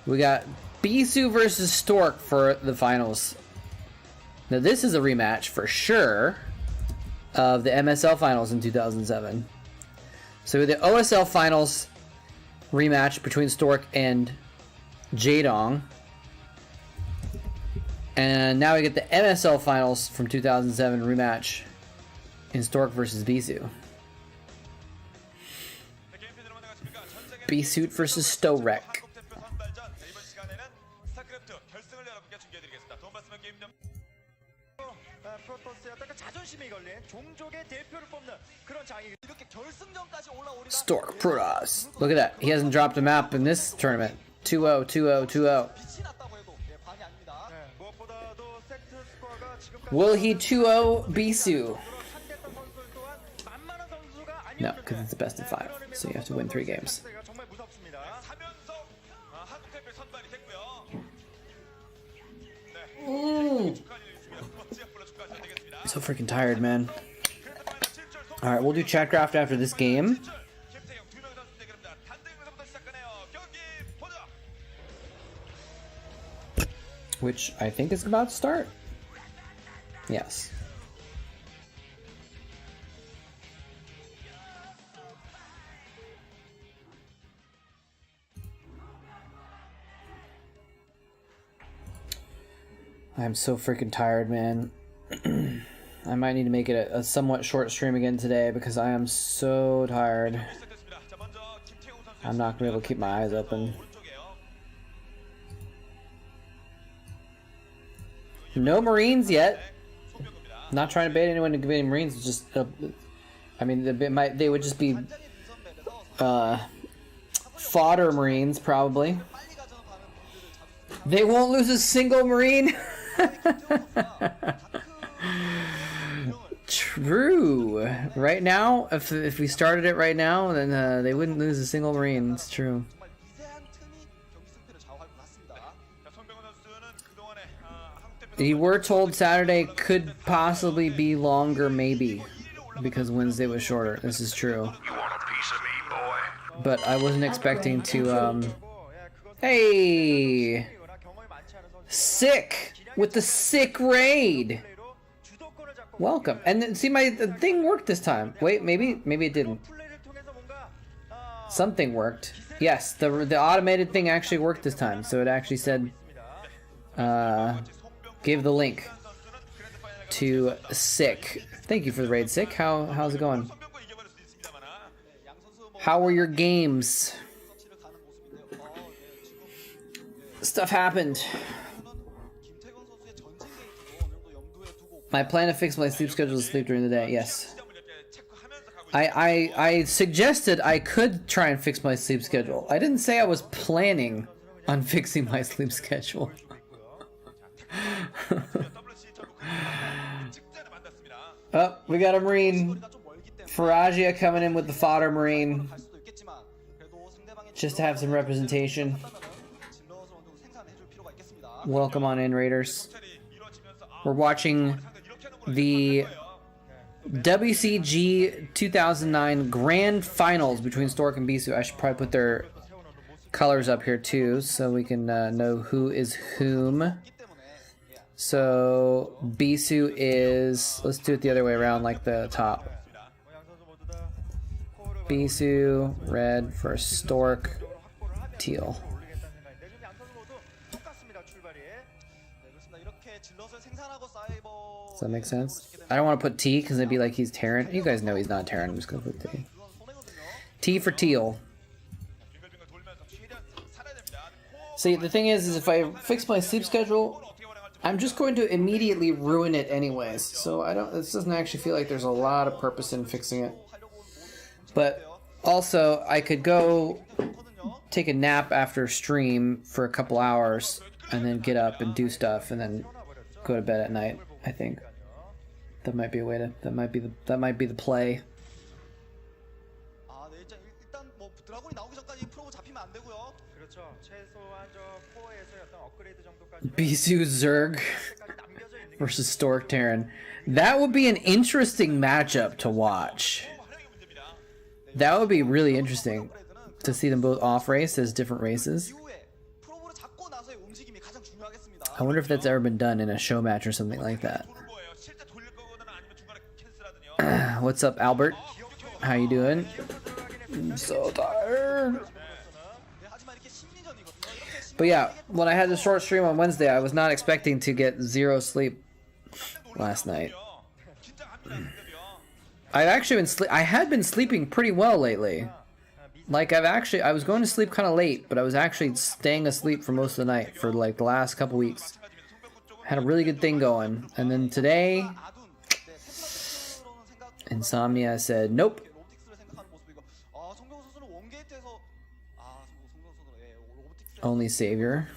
We got Bisu versus Stork for the finals. Now this is a rematch for sure of the MSL finals in 2007. So the OSL finals rematch between Stork and Jaedong. And now we get the MSL finals from 2007 rematch in Stork versus Bisu. Bisu versus Stork. Stork Protoss. Look at that. He hasn't dropped a map in this tournament. 2-0, 2-0, 2-0. Will he 2-0 Bisu? No, because it's the best of 5. So you have to win 3 games. So freaking tired, man. Alright, we'll do Chatcraft after this game. Which I think is about to start. Yes. I'm so freaking tired, man. I might need to make it a somewhat short stream again today because I am so tired. I'm not gonna be able to keep my eyes open. No Marines yet. Not trying to bait anyone to give any Marines. It's just, I mean, they would just be fodder Marines probably. They won't lose a single Marine. True. Right now, if we started it right now, then they wouldn't lose a single Marine. It's true. You were told Saturday could possibly be longer, maybe, because Wednesday was shorter. This is true. You want a piece of me, boy? But I wasn't expecting to, Hey! Sick! With the sick raid! Welcome. And then, see, my thing worked this time. Wait, maybe it didn't. Something worked. Yes, the automated thing actually worked this time. So it actually said, give the link to Sick. Thank you for the raid, Sick. How's it going? How were your games? Stuff happened. My plan to fix my sleep schedule is sleep during the day. Yes. I suggested I could try and fix my sleep schedule. I didn't say I was planning on fixing my sleep schedule. Oh, we got a Marine. Faragia coming in with the fodder Marine. Just to have some representation. Welcome on in, Raiders. We're watching the WCG 2009 Grand Finals between Stork and Bisu. I should probably put their colors up here too, so we can know who is whom. So Bisu is, let's do it the other way around, like the top. Bisu, red for Stork, teal. Does that make sense? I don't want to put T because it'd be like he's Terran. You guys know he's not Terran. I'm just going to put T. T for teal. See, the thing is if I fix my sleep schedule, I'm just going to immediately ruin it anyways. So this doesn't actually feel like there's a lot of purpose in fixing it. But also, I could go take a nap after stream for a couple hours and then get up and do stuff and then go to bed at night. I think that might be a way to. That might be the play. Bisu Zerg versus Stork Terran. That would be an interesting matchup to watch. That would be really interesting to see them both off race as different races. I wonder if that's ever been done in a show match or something like that. What's up, Albert? How you doing? I'm so tired. 네, 하지만 이렇게 심리전이거든요. 이렇게 But yeah, when I had the short stream on Wednesday, I was not expecting to get 0 sleep last night. I had been sleeping pretty well lately. Like I was going to sleep kind of late, but I was actually staying asleep for most of the night for like the last couple weeks. Had a really good thing going, and then today, insomnia said nope. Only savior.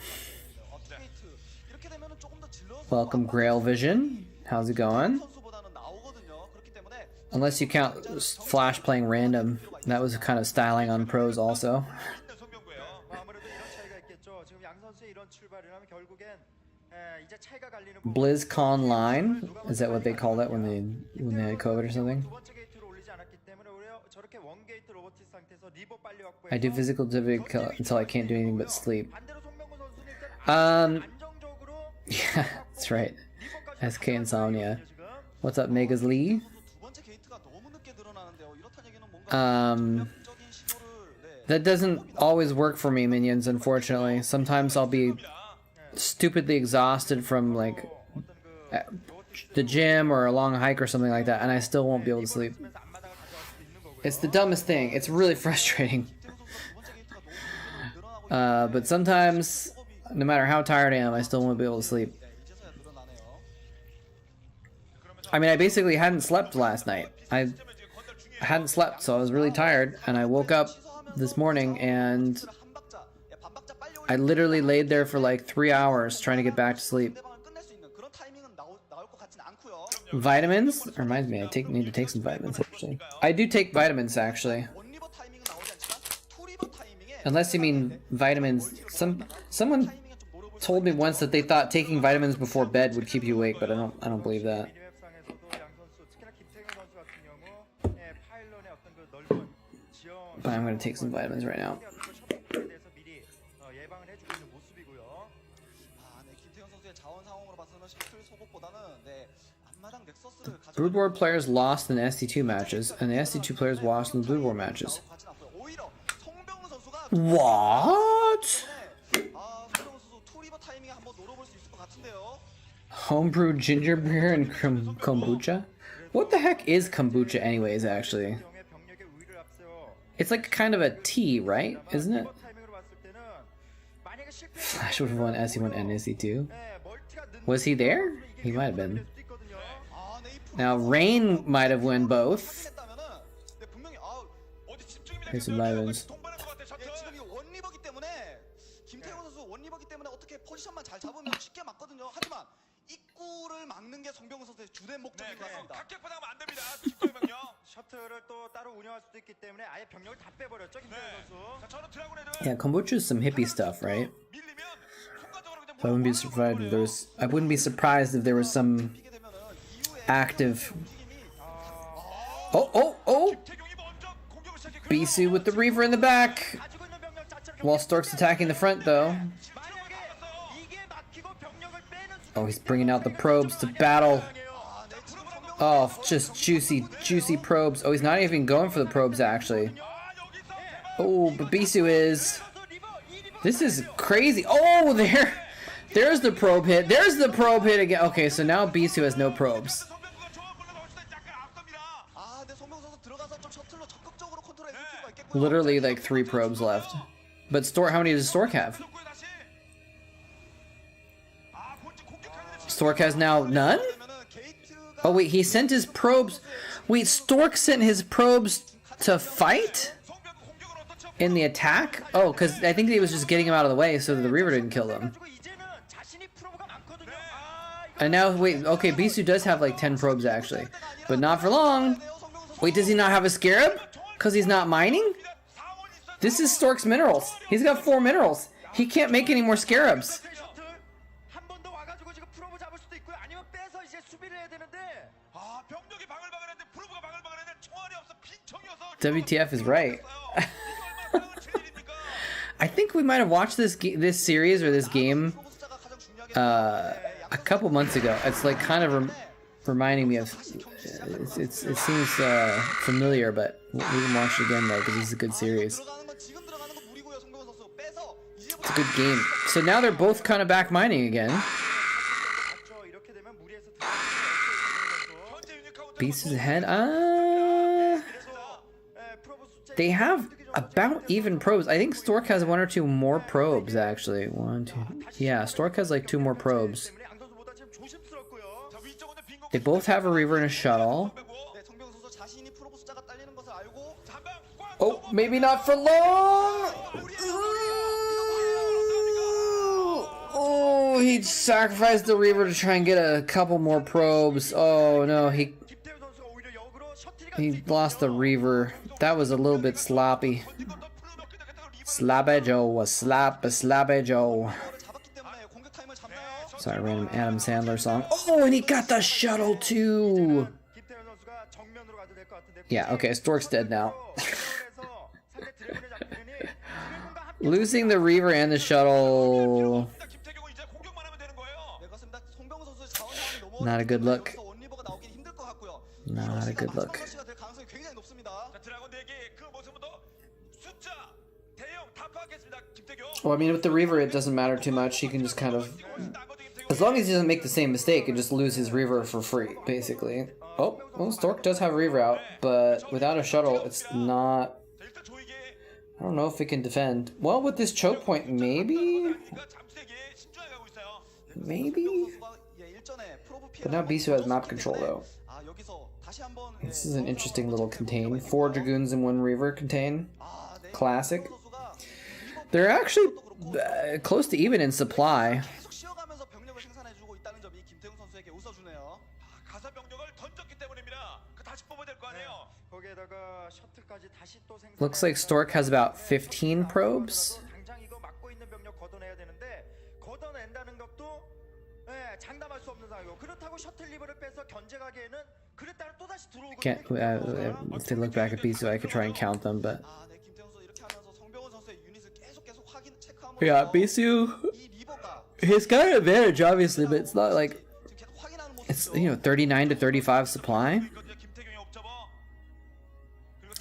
Welcome Grail Vision. How's it going? Unless you count Flash playing random. That was kind of styling on pros also. BlizzCon line? Is that what they call that when they had COVID or something? I do physical activity until I can't do anything but sleep. Yeah, that's right. SK Insomnia. What's up, Megas Lee? That doesn't always work for me, minions, unfortunately. Sometimes I'll be stupidly exhausted from like the gym or a long hike or something like that, and I still won't be able to sleep. It's the dumbest thing. It's really frustrating. But sometimes, no matter how tired I am, I still won't be able to sleep. I mean, I basically hadn't slept last night. I hadn't slept, so I was really tired, and I woke up this morning and I literally laid there for like 3 hours trying to get back to sleep. Vitamins? Reminds me, I need to take some vitamins actually. I do take vitamins actually. Unless you mean vitamins. Someone told me once that they thought taking vitamins before bed would keep you awake, but I don't believe that. But I'm gonna take some vitamins right now. Broodboard players lost in the ST2 matches, and the ST2 players lost in the Broodboard matches. What? Homebrewed ginger beer and kombucha? What the heck is kombucha anyways, actually? It's like kind of a tea, right? Isn't it? Flash would have won SE1 and SE2. Was he there? He might have been. Now, Rain might have won both. Here's some vitamins. Yeah, kombucha is some hippie stuff, right? So I wouldn't be surprised if there was. I wouldn't be surprised if there was some active. Oh! Bisu with the Reaver in the back, while Stork's attacking the front, though. Oh, he's bringing out the probes to battle. Oh, just juicy probes. Oh, he's not even going for the probes, actually. Oh, but Bisu is. This is crazy. Oh, there's the probe hit. There's the probe hit again. Okay, so now Bisu has no probes. Literally like 3 probes left. But Stork, how many does Stork have? Stork has now none? Oh wait, he sent his probes. Wait, Stork sent his probes to fight? In the attack? Oh, because I think he was just getting him out of the way so that the Reaver didn't kill them. And now, wait, okay, Bisu does have like 10 probes actually. But not for long. Wait, does he not have a Scarab? Because he's not mining? This is Stork's minerals. He's got 4 minerals. He can't make any more Scarabs. WTF is right. I think we might have watched this series or this game a couple months ago. It's like kind of reminding me of. It seems familiar, but we can watch it again though because it's a good series. It's a good game. So now they're both kind of back mining again. Bisu's ahead. They have about even probes. I think Stork has 1 or 2 more probes actually. 1, 2. Yeah, Stork has like 2 more probes. They both have a Reaver and a shuttle. Oh, maybe not for long! Oh, he sacrificed the Reaver to try and get a couple more probes. Oh no, he lost the Reaver. That was a little bit sloppy. Sloppy Joe was sloppy Joe. Sorry, random Adam Sandler song. Oh, and he got the shuttle too. Yeah, okay, Stork's dead now. Losing the Reaver and the shuttle. Not a good look. Not a good look. Well, I mean, with the Reaver, it doesn't matter too much. He can just kind of... As long as he doesn't make the same mistake and just lose his Reaver for free, basically. Oh, well, Stork does have a Reaver out, but without a shuttle, it's not... I don't know if it can defend. Well, with this choke point, maybe? Maybe? But now Bisu has map control, though. This is an interesting little contain. 4 Dragoons and 1 Reaver contain. Classic. They're actually close to even in supply. Looks like Stork has about 15 probes. Can't, if they look back at Bisu, I could try and count them, but... Yeah, Bisu, he's got an advantage, obviously, but it's not like... It's, you know, 39 to 35 supply.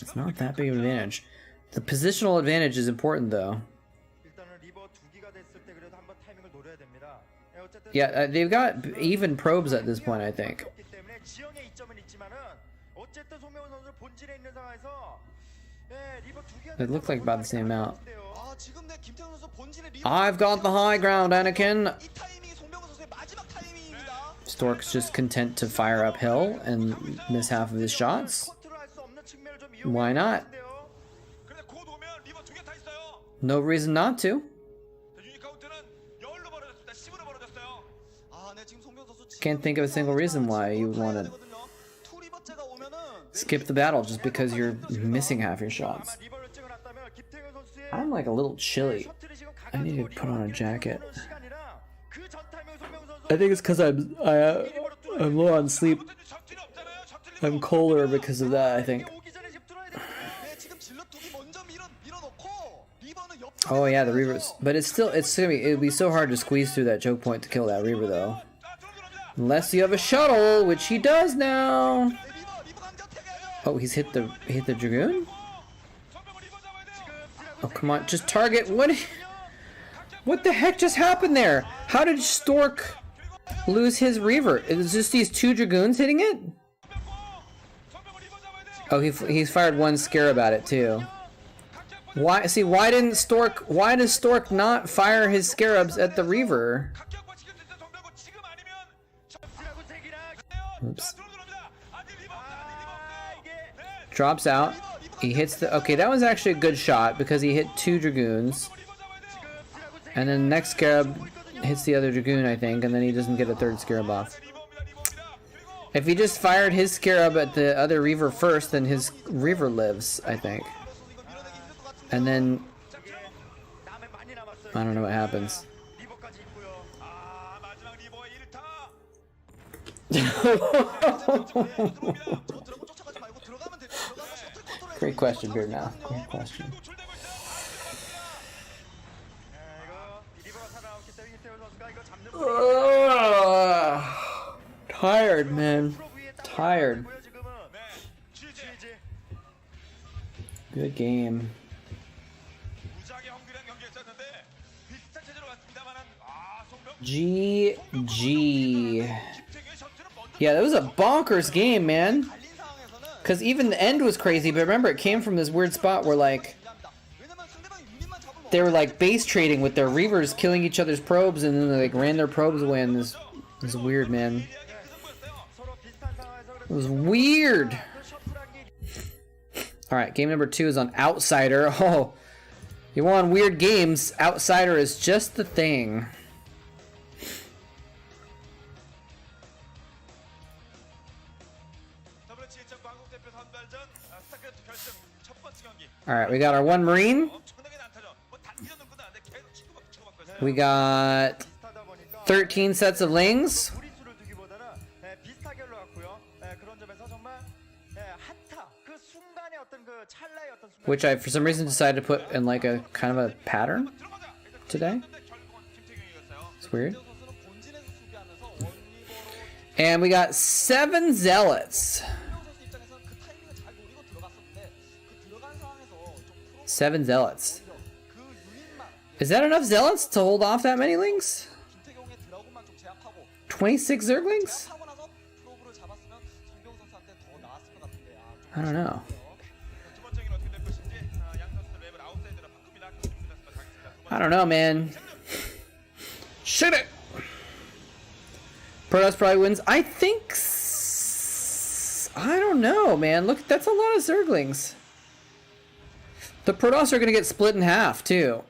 It's not that big of an advantage. The positional advantage is important, though. Yeah, they've got even probes at this point, I think. It looked like about the same amount. I've got the high ground, Anakin! Stork's just content to fire uphill and miss half of his shots. Why not? No reason not to. Can't think of a single reason why you would want to skip the battle just because you're missing half your shots. I'm like a little chilly. I need to put on a jacket. I think it's because I'm low on sleep. I'm colder because of that, I think. Oh yeah, the Reavers. But it's gonna be, it'd be so hard to squeeze through that choke point to kill that Reaver though. Unless you have a shuttle, which he does now. Oh, he's hit the Dragoon? Oh come on, just target. What the heck just happened there? How did Stork lose his Reaver? Is just these 2 Dragoons hitting it? Oh, he's fired 1 Scarab at it too. Why does Stork not fire his Scarabs at the Reaver? Oops. Drops out. He hits the... Okay, that was actually a good shot because he hit 2 Dragoons. And then the next Scarab hits the other Dragoon, I think, and then he doesn't get a 3rd Scarab off. If he just fired his Scarab at the other Reaver first, then his Reaver lives, I think. And then... I don't know what happens. Great question, Beard now. Great question. Tired, man. Tired. 네, 취재. Good game. 무지하게 헝그리한 경기였었는데 비슷한 체제로 갔습니다만은 송병 GG. 김태경의 셔츠는 먼저 Yeah, that was a bonkers game, man. 달린 상황에서는 Because even the end was crazy, but remember, it came from this weird spot where, like, 중요합니다. 왜냐면 상대방이 유닛만 잡으면 they were, like, base trading with their Reavers killing each other's probes, and then they, like, ran their probes away, and this was weird, man. 서로 비슷한 상황에서 It was weird. Alright, game number 2 is on Outsider. Oh, you want weird games, Outsider is just the thing. WH1 광국 대표 선발전 스타크래프트 결승 첫 번째 경기. Alright, we got our one Marine. 엄청나게 난타죠. 뭐 단기전 넣고는 안 돼. 계속 치고받고 있어요. We got 13 sets of Lings, 무리수를 두기보다는 비슷하게 올라갔고요. 그런 점에서 정말 한타 그 순간의 어떤 그 찰나의 어떤 순간 which I, for some reason, decided to put in, like, a kind of a pattern 들어가자. today. 결국은 김태경이었어요. It's weird. 선수는 본진에서 수비하면서 원리버로 And we got 7 Zealots. 김태경 선수 입장에서는 그 타이밍을 잘 노리고 들어갔었는데 그 들어간 상황에서 좀 7 Zealots. 그 유닛만 Is that enough Zealots to hold off that many Lings? 김태경의 드라군만 좀 제압하고 26 Zerglings? 제압하고 나서 프로브를 잡았으면 정병 선수한테 더 나았을 것 같은데 I don't know. 두 번째 경기는 어떻게 될 것인지 양 선수들 맵을 아웃사이드로 바꿉니다. 김준빈 선수가 가겠습니다. I don't know, man. Shoot it! Protoss probably wins. I think... I don't know, man. Look, that's a lot of Zerglings. The Protoss are going to get split in half, too.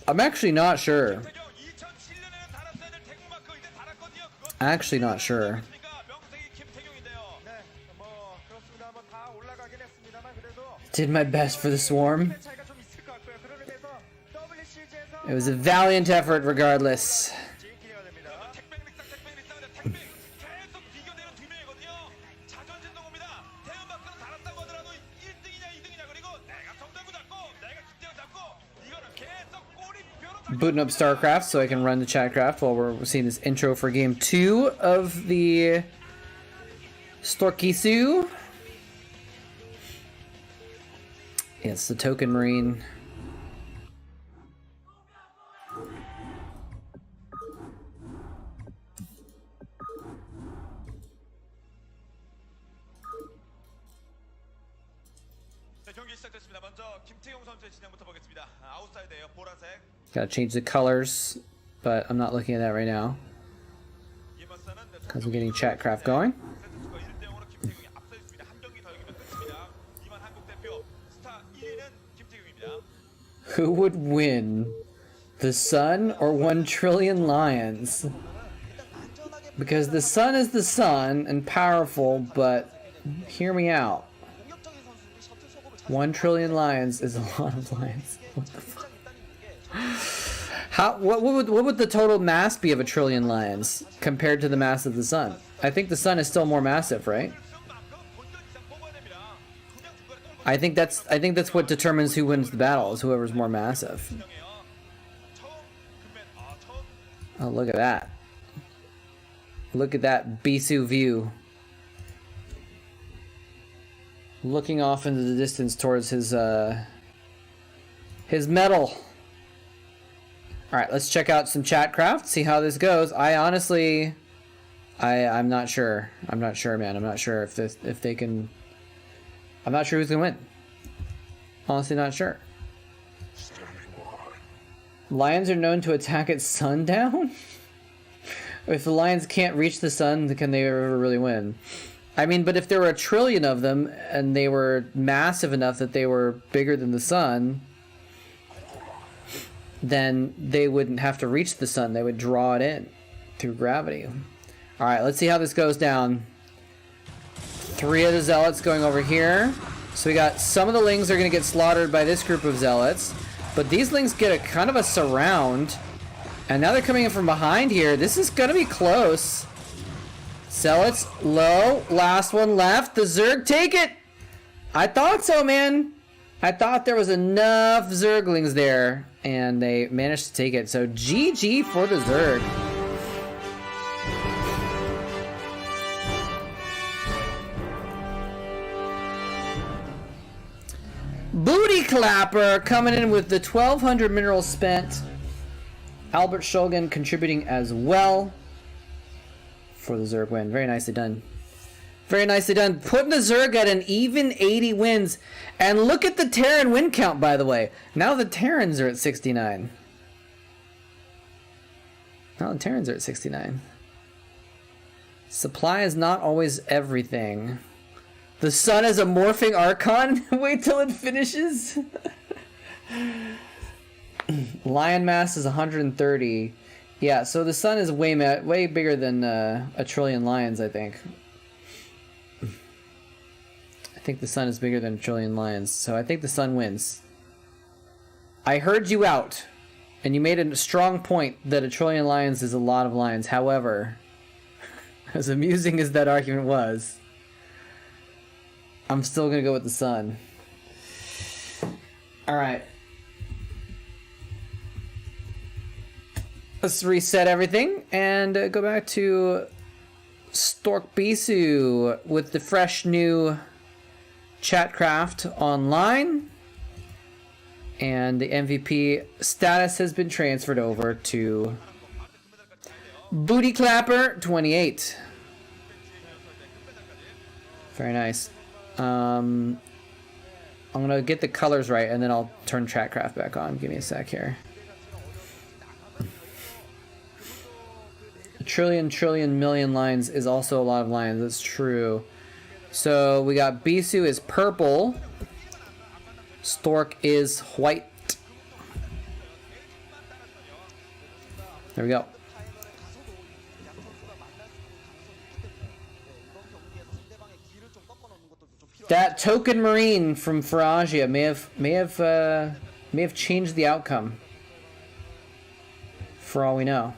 I'm actually not sure. 김태경 2007년에는 달았어야 될 태국마크 이제 달았거든요. 그거 Actually not sure. 명색이 김태경인데요. 네, 뭐 그렇습니다. 뭐 다 올라가긴 했습니다만 그래도 Did my best for the Swarm. 차이가 좀 있을 것 같고요. 그런 의미에서 WCG에서 It was a valiant effort regardless. 기회가 됩니다. 택배릭상 택배 계속 비교되는 두 명이거든요. 자존심 동호입니다. 대형마크는 달았다고 하더라도 1등이냐 2등이냐 그리고 내가 정대구 잡고 내가 김태경 잡고 이거는 계속 꼬리표로 Booting up Starcraft so I can run the Chatcraft while we're seeing this intro for game 2 of the Storkisu. It's the Token Marine. 네, 경기 시작됐습니다. 먼저 김태경 선수의 진영부터 보겠습니다. 아웃사이드예요. 보라색. Gotta change the colors, but I'm not looking at that right now because I'm getting Chatcraft going. 세트수가 1대0으로 김태경이 앞서 있습니다. 한 경기 더 이기면 끝입니다. 이만 한국 대표 스타 1위는 김태경입니다. Who would win, the Sun or 1 trillion lions? Because the Sun is the Sun and powerful, but hear me out. 공격적인 선수들이 셔틀 소급을 잘 1 trillion lions is a lot of lions. What the fuck? What would the total mass be of 1 trillion lions compared to the mass of the Sun? I think the Sun is still more massive, right? I think that's what determines who wins the battle, is whoever's more massive. Oh, look at that. Look at that Bisu view. Looking off into the distance towards his medal. Alright, let's check out some Chatcraft, see how this goes. I honestly... I'm not sure. I'm not sure, man. I'm not sure if they can... I'm not sure who's gonna win. Honestly not sure. Lions are known to attack at sundown? If the lions can't reach the sun, can they ever really win? I mean, but if there were 1 trillion of them, and they were massive enough that they were bigger than the sun, then they wouldn't have to reach the sun. They would draw it in through gravity. Alright, let's see how this goes down. 3 of the Zealots going over here. So we got some of the Lings are going to get slaughtered by this group of Zealots. But these Lings get a kind of a surround. And now they're coming in from behind here. This is going to be close. Zealots low. Last one left. The Zerg take it. I thought so, man. I thought there was enough Zerglings there. And they managed to take it. So GG for the Zerg. Booty Clapper coming in with the 1,200 minerals spent. Albert Shogun contributing as well for the Zerg win. Very nicely done. Very nicely done. Putting the Zerg at an even 80 wins. And look at the Terran win count, by the way. Now the Terrans are at 69. Now the Terrans are at 69. Supply is not always everything. The sun is a morphing Archon? Wait till it finishes. Lion mass is 130. Yeah, so the sun is way bigger than a trillion lions, I think. I think the sun is bigger than a trillion lions, so I think the sun wins. I heard you out, and you made a strong point that a trillion lions is a lot of lions. However, as amusing as that argument was, I'm still gonna go with the sun. Alright. Let's reset everything and go back to Stork Bisu with the fresh new Chatcraft online. And the MVP status has been transferred over to Booty Clapper 28. Very nice. I'm gonna get the colors right and then I'll turn Chatcraft back on. Give me a sec here. A trillion million lines is also a lot of lines. That's true. So we got Bisu is purple. Stork is white. There we go. That token marine from Faragia may have changed the outcome. For all we know.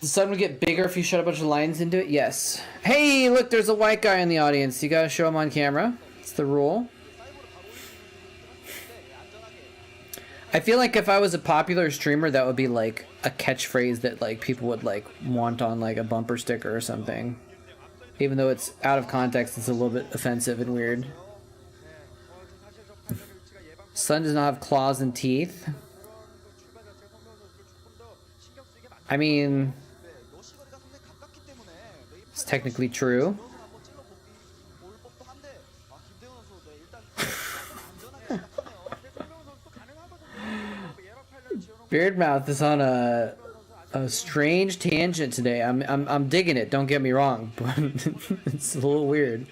The sun would get bigger if you shot a bunch of lions into it? Yes. Hey, look, there's a white guy in the audience. You gotta show him on camera. It's the rule. I feel like if I was a popular streamer, that would be like a catchphrase that like people would like want on like a bumper sticker or something. Even though it's out of context, it's a little bit offensive and weird. Sun does not have claws and teeth. I mean, it's technically true. Beardmouth is on a strange tangent today. I'm digging it. Don't get me wrong, but it's a little weird.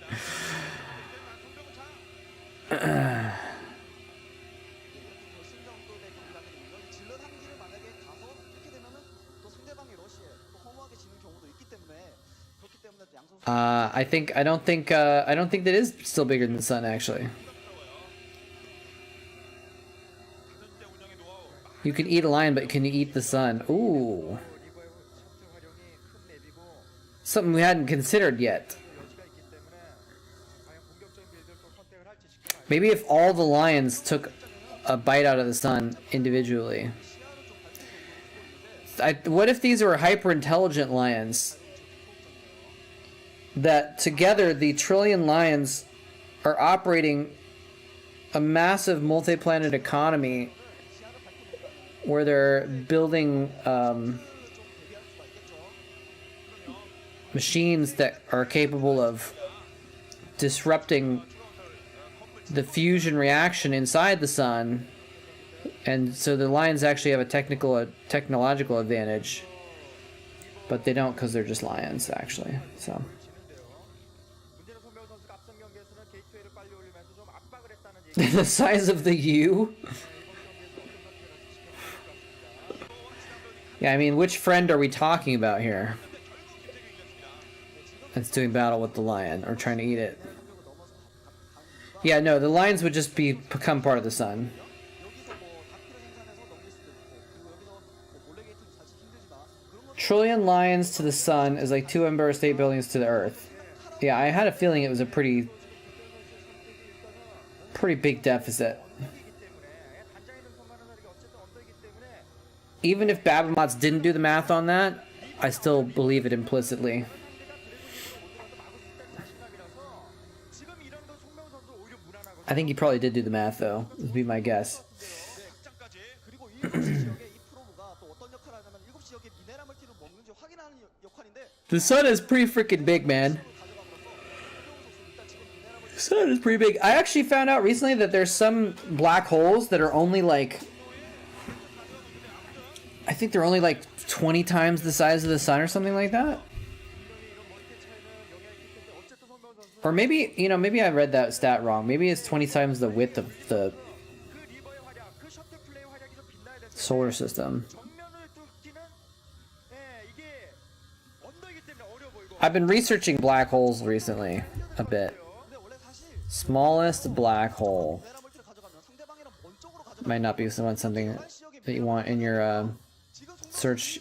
I don't think that is still bigger than the sun, actually. You can eat a lion, but can you eat the sun? Ooh. Something we hadn't considered yet. Maybe if all the lions took a bite out of the sun individually. What if these were hyper-intelligent lions? That together, the trillion lions are operating a massive multi-planet economy where they're building machines that are capable of disrupting the fusion reaction inside the sun, and so the lions actually have a technological advantage, but they don't because they're just lions, actually. So the size of the U. Yeah, I mean, which friend are we talking about here? That's doing battle with the lion, or trying to eat it. Yeah, no, the lions would just become part of the sun. Trillion lions to the sun is like 2 Empire State Buildings to the Earth. Yeah, I had a feeling it was a pretty pretty big deficit. Even if Babamots didn't do the math on that, I still believe it implicitly. I think he probably did do the math, though. Would be my guess. The sun is pretty freaking big, man. The sun is pretty big. I actually found out recently that there's some black holes that are only like... I think they're only like 20 times the size of the sun or something like that. Or maybe, you know, maybe I read that stat wrong. Maybe it's 20 times the width of the solar system. I've been researching black holes recently a bit. Smallest black hole. Might not be something that you want in your search.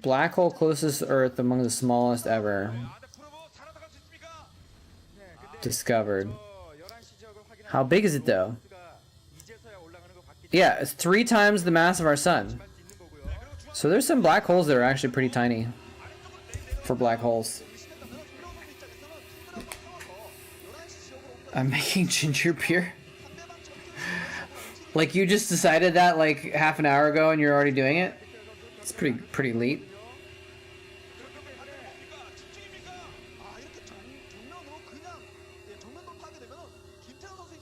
Black hole closest to Earth among the smallest ever discovered. How big is it though? Yeah, it's 3 times the mass of our sun. So there's some black holes that are actually pretty tiny for black holes. I'm making ginger beer. Like you just decided that like half an hour ago and you're already doing it? It's pretty late.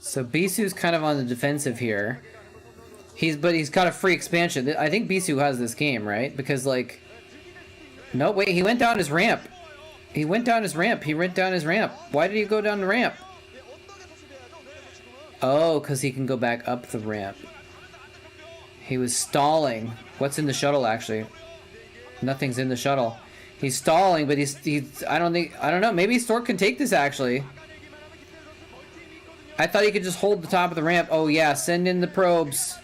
So Bisu's kind of on the defensive here. But he's got a free expansion. I think Bisu has this game, right? Because like, no, wait, he went down his ramp. He went down his ramp. He went down his ramp. Why did he go down the ramp? Oh, because he can go back up the ramp. He was stalling. What's in the shuttle actually? Nothing's in the shuttle. He's stalling, but he's I don't know. Maybe Stork can take this actually. I thought he could just hold the top of the ramp. Oh yeah, send in the probes.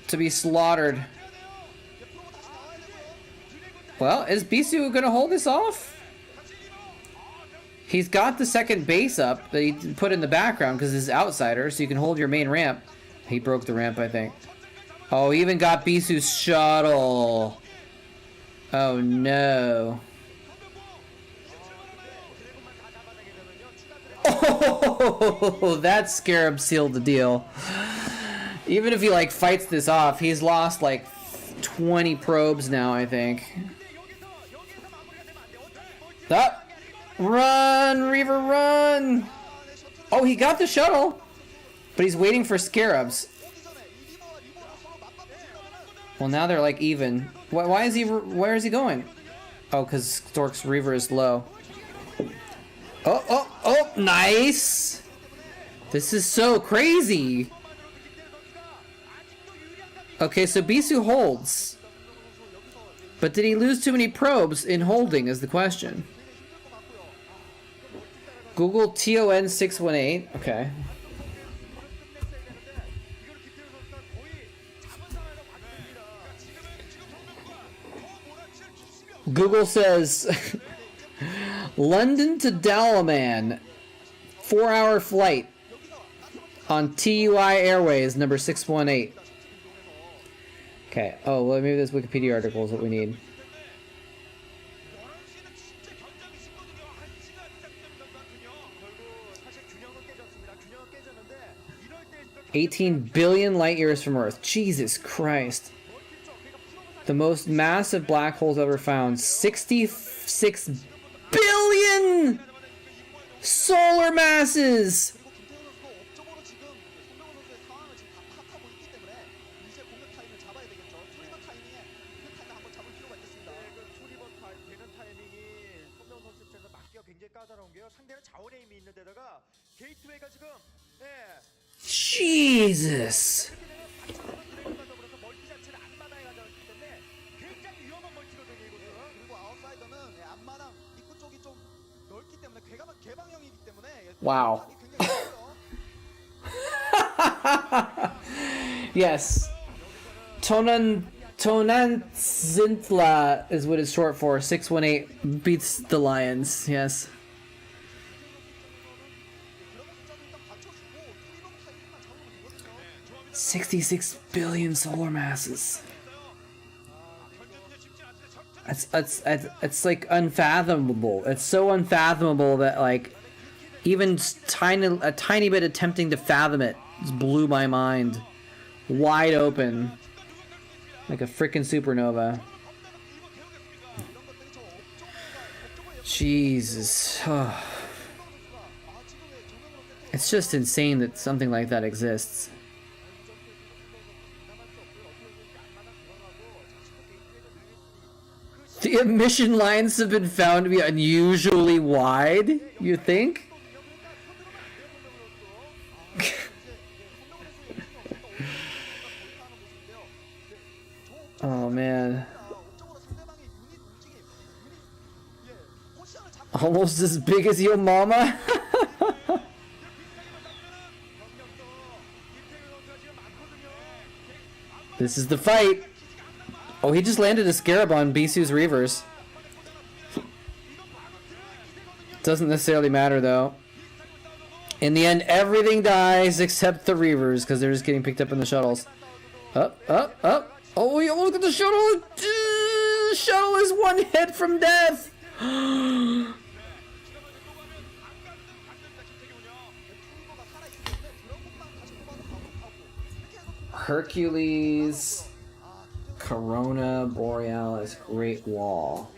To be slaughtered. Well, is Bisu gonna hold this off? He's got the second base up that he put in the background because it's outsider, so you can hold your main ramp. He broke the ramp, I think. Oh, he even got Bisu's shuttle. Oh no. Oh, that scarab sealed the deal. Even if he like fights this off, he's lost like 20 probes now, I think. Up. Run, Reaver, run! Oh, he got the shuttle, but he's waiting for scarabs. Well, now they're like even. Why is he? Where is he going? Oh, because Stork's Reaver is low. Oh, nice! This is so crazy! Okay, so Bisu holds. But did he lose too many probes in holding is the question. Google TON618. Okay. Google says London to Dalaman, 4-hour flight on TUI Airways number 618. Okay. Oh, well, maybe this Wikipedia article is what we need. 18 billion light years from Earth. Jesus Christ. The most massive black holes ever found. 66 billion solar masses! Jesus. Wow. Yes. Tonan Tonantzintla is what it's short for. 618 beats the Lions. Yes. 66 billion solar masses. It's like unfathomable. It's so unfathomable that like even a tiny bit attempting to fathom it just blew my mind wide open like a freaking supernova. Jesus. It's just insane that something like that exists. The emission lines have been found to be unusually wide, you think? Oh man. Almost as big as your mama? This is the fight. Oh, he just landed a scarab on Bisu's Reavers. Doesn't necessarily matter though. In the end, everything dies except the Reavers because they're just getting picked up in the shuttles. Up, up, up. Oh, look at the shuttle. The shuttle is one hit from death. Hercules, Corona, Borealis, Great Wall.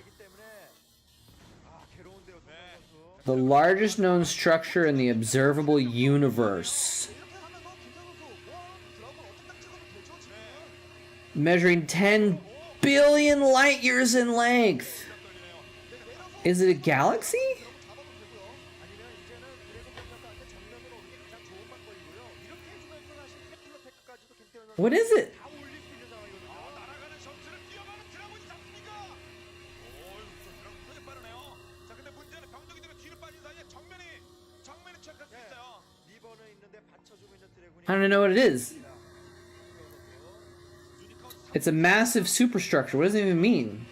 The largest known structure in the observable universe. Measuring 10 billion light years in length. Is it a galaxy? What is it? I don't know what it is. It's a massive superstructure. What does it even mean?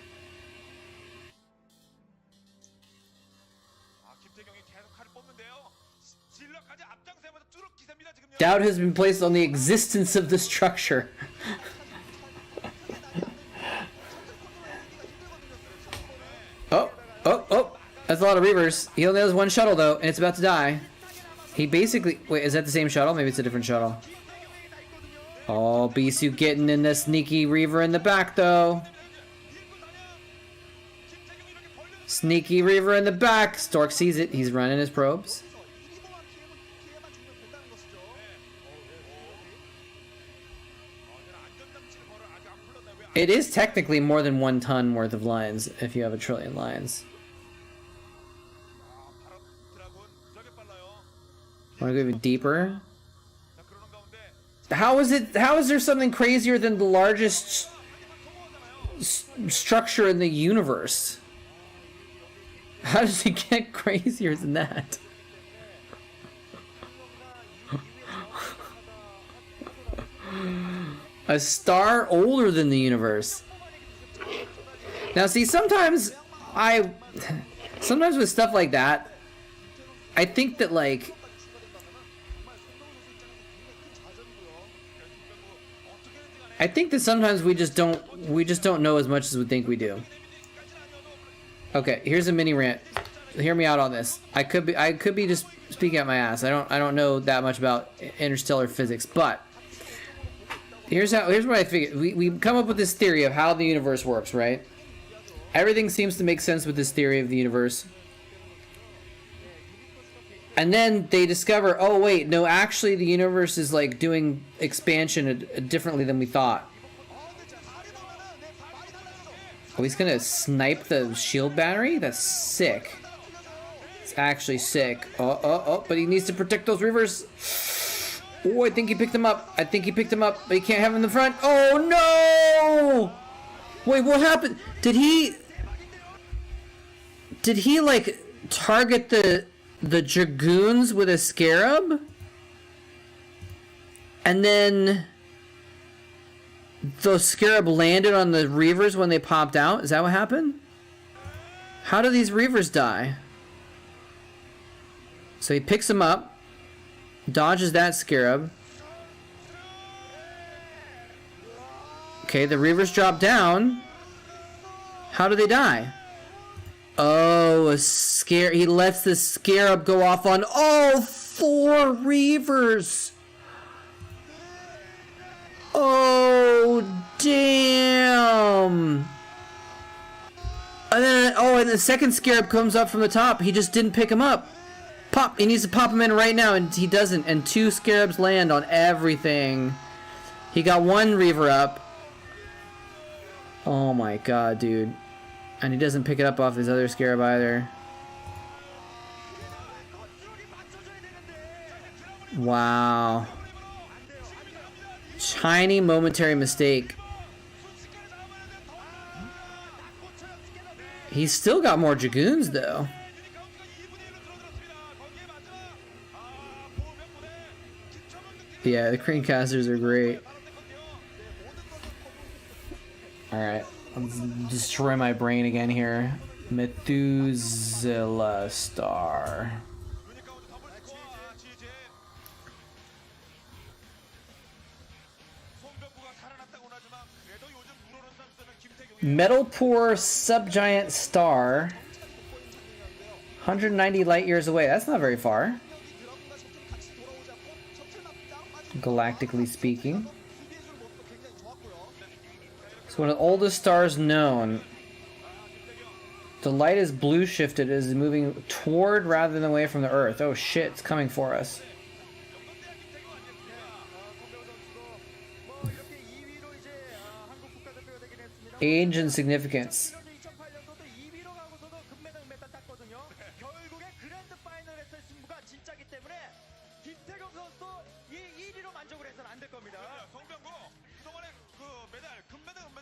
Doubt has been placed on the existence of the structure. Oh. That's a lot of Reavers. He only has one shuttle though, and it's about to die. He basically... Wait, is that the same shuttle? Maybe it's a different shuttle. Oh, Bisu getting in the sneaky Reaver in the back though. Sneaky Reaver in the back. Stork sees it. He's running his probes. It is technically more than 1 ton worth of lions if you have 1 trillion lions. Want to go even deeper? How is there something crazier than the largest structure in the universe? How does it get crazier than that? A star older than the universe. Now see, sometimes with stuff like that, I think that like sometimes we just don't know as much as we think we do. Okay, here's a mini rant. Hear me out on this. I could be just speaking out my ass. I don't know that much about interstellar physics, but here's what I figured. We come up with this theory of how the universe works, right? Everything seems to make sense with this theory of the universe. And then they discover, oh wait, no, actually the universe is like doing expansion differently than we thought. Oh, he's gonna snipe the shield battery? That's sick. It's actually sick. Oh, but he needs to protect those Reavers. Oh, I think he picked him up. But he can't have him in the front. Oh no! Wait, what happened? Did he like target the Dragoons with a scarab? And then those Scarab landed on the Reavers when they popped out? Is that what happened? How do these Reavers die? So he picks them up, dodges that Scarab. Okay, the Reavers drop down. How do they die? Oh, he lets the Scarab go off on all 4 Reavers. Oh, damn. And then, and the second Scarab comes up from the top. He just didn't pick him up. He needs to pop him in right now, and he doesn't. And 2 Scarabs land on everything. He got 1 Reaver up. Oh my god, dude. And he doesn't pick it up off his other Scarab either. Wow. Tiny momentary mistake. He's still got more Dragoons though. Yeah, the Creamcasters are great. Alright, let's destroy my brain again here. Methuselah Star. Metal Poor Subgiant Star. 190 light years away. That's not very far. Galactically speaking. So one of the oldest stars known. The light is blue shifted, is moving toward rather than away from the Earth. Oh shit, it's coming for us. Age and significance.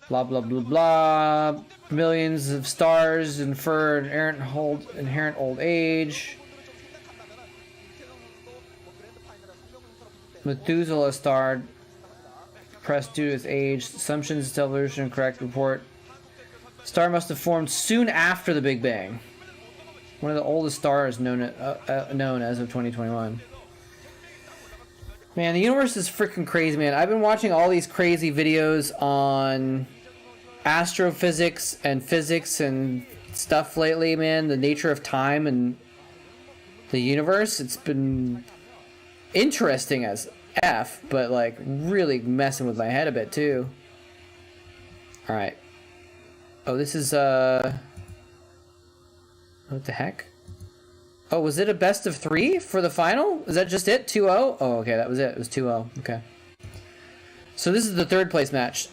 Blah blah blah blah. Millions of stars infer inherent old age. Methuselah star pressed due to its age. Assumptions of evolution correct report. Star must have formed soon after the Big Bang. One of the oldest stars known as of 2021. Man, the universe is freaking crazy, man. I've been watching all these crazy videos on astrophysics and physics and stuff lately, man. The nature of time and the universe. It's been interesting as F, but like really messing with my head a bit too. Alright. Oh, this is what the heck? Oh, was it a best of 3 for the final? Is that just it? 2-0? Oh, okay, that was it. It was 2-0. Okay. So this is the 3rd place match.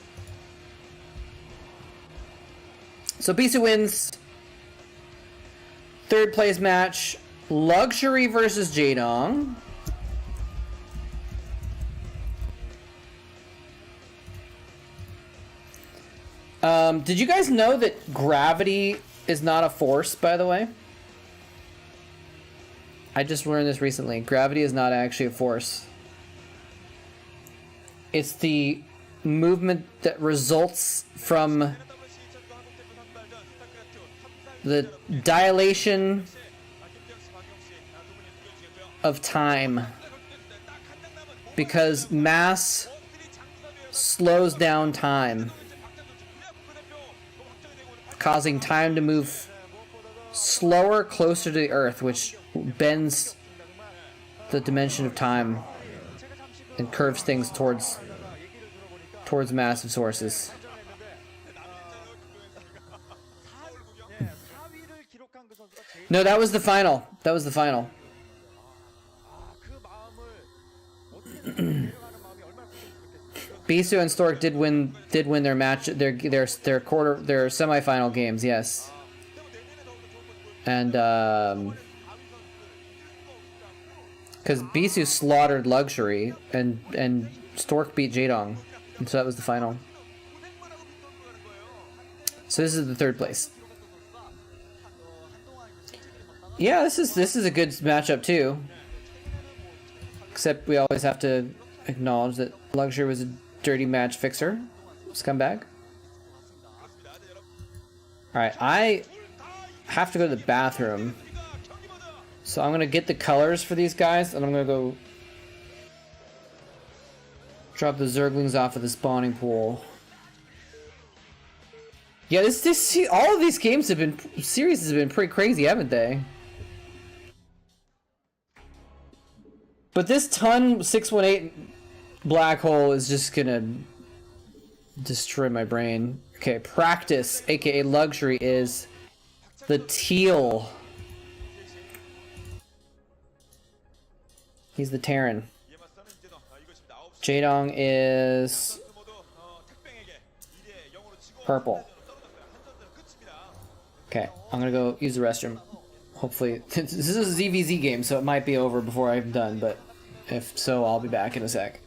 So Bisu wins. 3rd place match. Luxury versus Jaedong. Did you guys know that gravity is not a force, by the way? I just learned this recently. Gravity is not actually a force. It's the movement that results from the dilation of time. Because mass slows down time, causing time to move slower closer to the Earth, which bends the dimension of time and curves things towards massive sources. No, that was the final. That was the final. Bisu and Stork did win their match, their semifinal games, yes. And because Bisu slaughtered Luxury and Stork beat Jaedong, and so that was the final. So this is the 3rd place. Yeah, this is a good matchup too. Except we always have to acknowledge that Luxury was a dirty match fixer. scumbag. Alright, I have to go to the bathroom. So I'm gonna get the colors for these guys, and I'm gonna go drop the Zerglings off at the spawning pool. Yeah, all of these games have been, series has been pretty crazy, haven't they? But this ton 618 black hole is just gonna destroy my brain. Okay, practice, aka luxury, is the teal. He's the Terran. Jaedong is purple. Okay, I'm gonna go use the restroom. Hopefully, this is a ZVZ game, so it might be over before I'm done, but if so, I'll be back in a sec.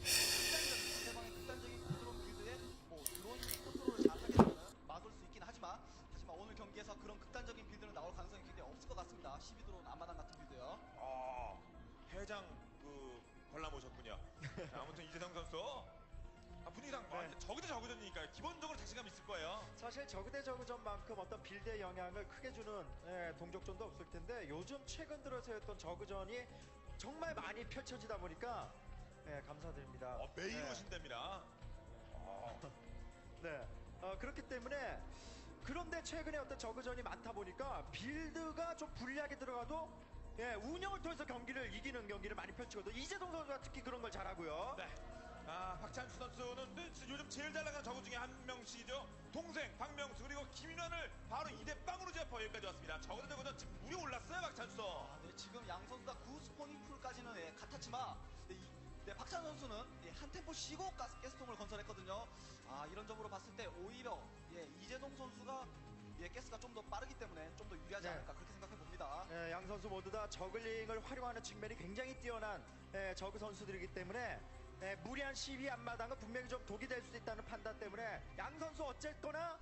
막을 수 있긴 하지만 오늘 경기에서 그런 극단적인 빌드는 나올 가능성이 굉장히 없을 것 같습니다. 12드론 앞마당 같은 빌드요. 해장 골라보셨군요. 아무튼 이재동 선수 분위기상 저그전이니까 기본적으로 자신감 있을 거예요. 사실 저그 대 저그전만큼 어떤 빌드의 영향을 크게 주는 동족전도 없을 텐데 요즘 최근 들어서 했던 저그전이 정말 많이 펼쳐지다 보니까 감사드립니다. 매일 오신답니다. 네. 그렇기 때문에 그런데 최근에 어떤 저그전이 많다 보니까 빌드가 좀 불리하게 들어가도 운영을 통해서 경기를 이기는 경기를 많이 펼치거든요. 이재동 선수가 특히 그런 걸 잘하고요. 네. 박찬수 선수는 요즘 제일 잘 나가는 저그 중에 한 명씩이죠. 동생 박명수 그리고 김인환을 바로 2대0으로 제압하고 여기까지 왔습니다. 저그전 저그전 지금 물이 올랐어요, 박찬수. 네, 지금 양 선수가 9 스포닝 풀까지는 같았지만 박찬 선수는 한 템포 쉬고 가스통을 건설했거든요. 이런 점으로 봤을 때 오히려 이재동 선수가 가스가 좀 더 빠르기 때문에 좀 더 유리하지 않을까 그렇게 생각해 봅니다. 양 선수 모두 다 저글링을 활용하는 측면이 굉장히 뛰어난 저그 선수들이기 때문에 무리한 12 앞마당은 분명히 좀 독이 될 수 있다는 판단 때문에 양 선수 어쨌거나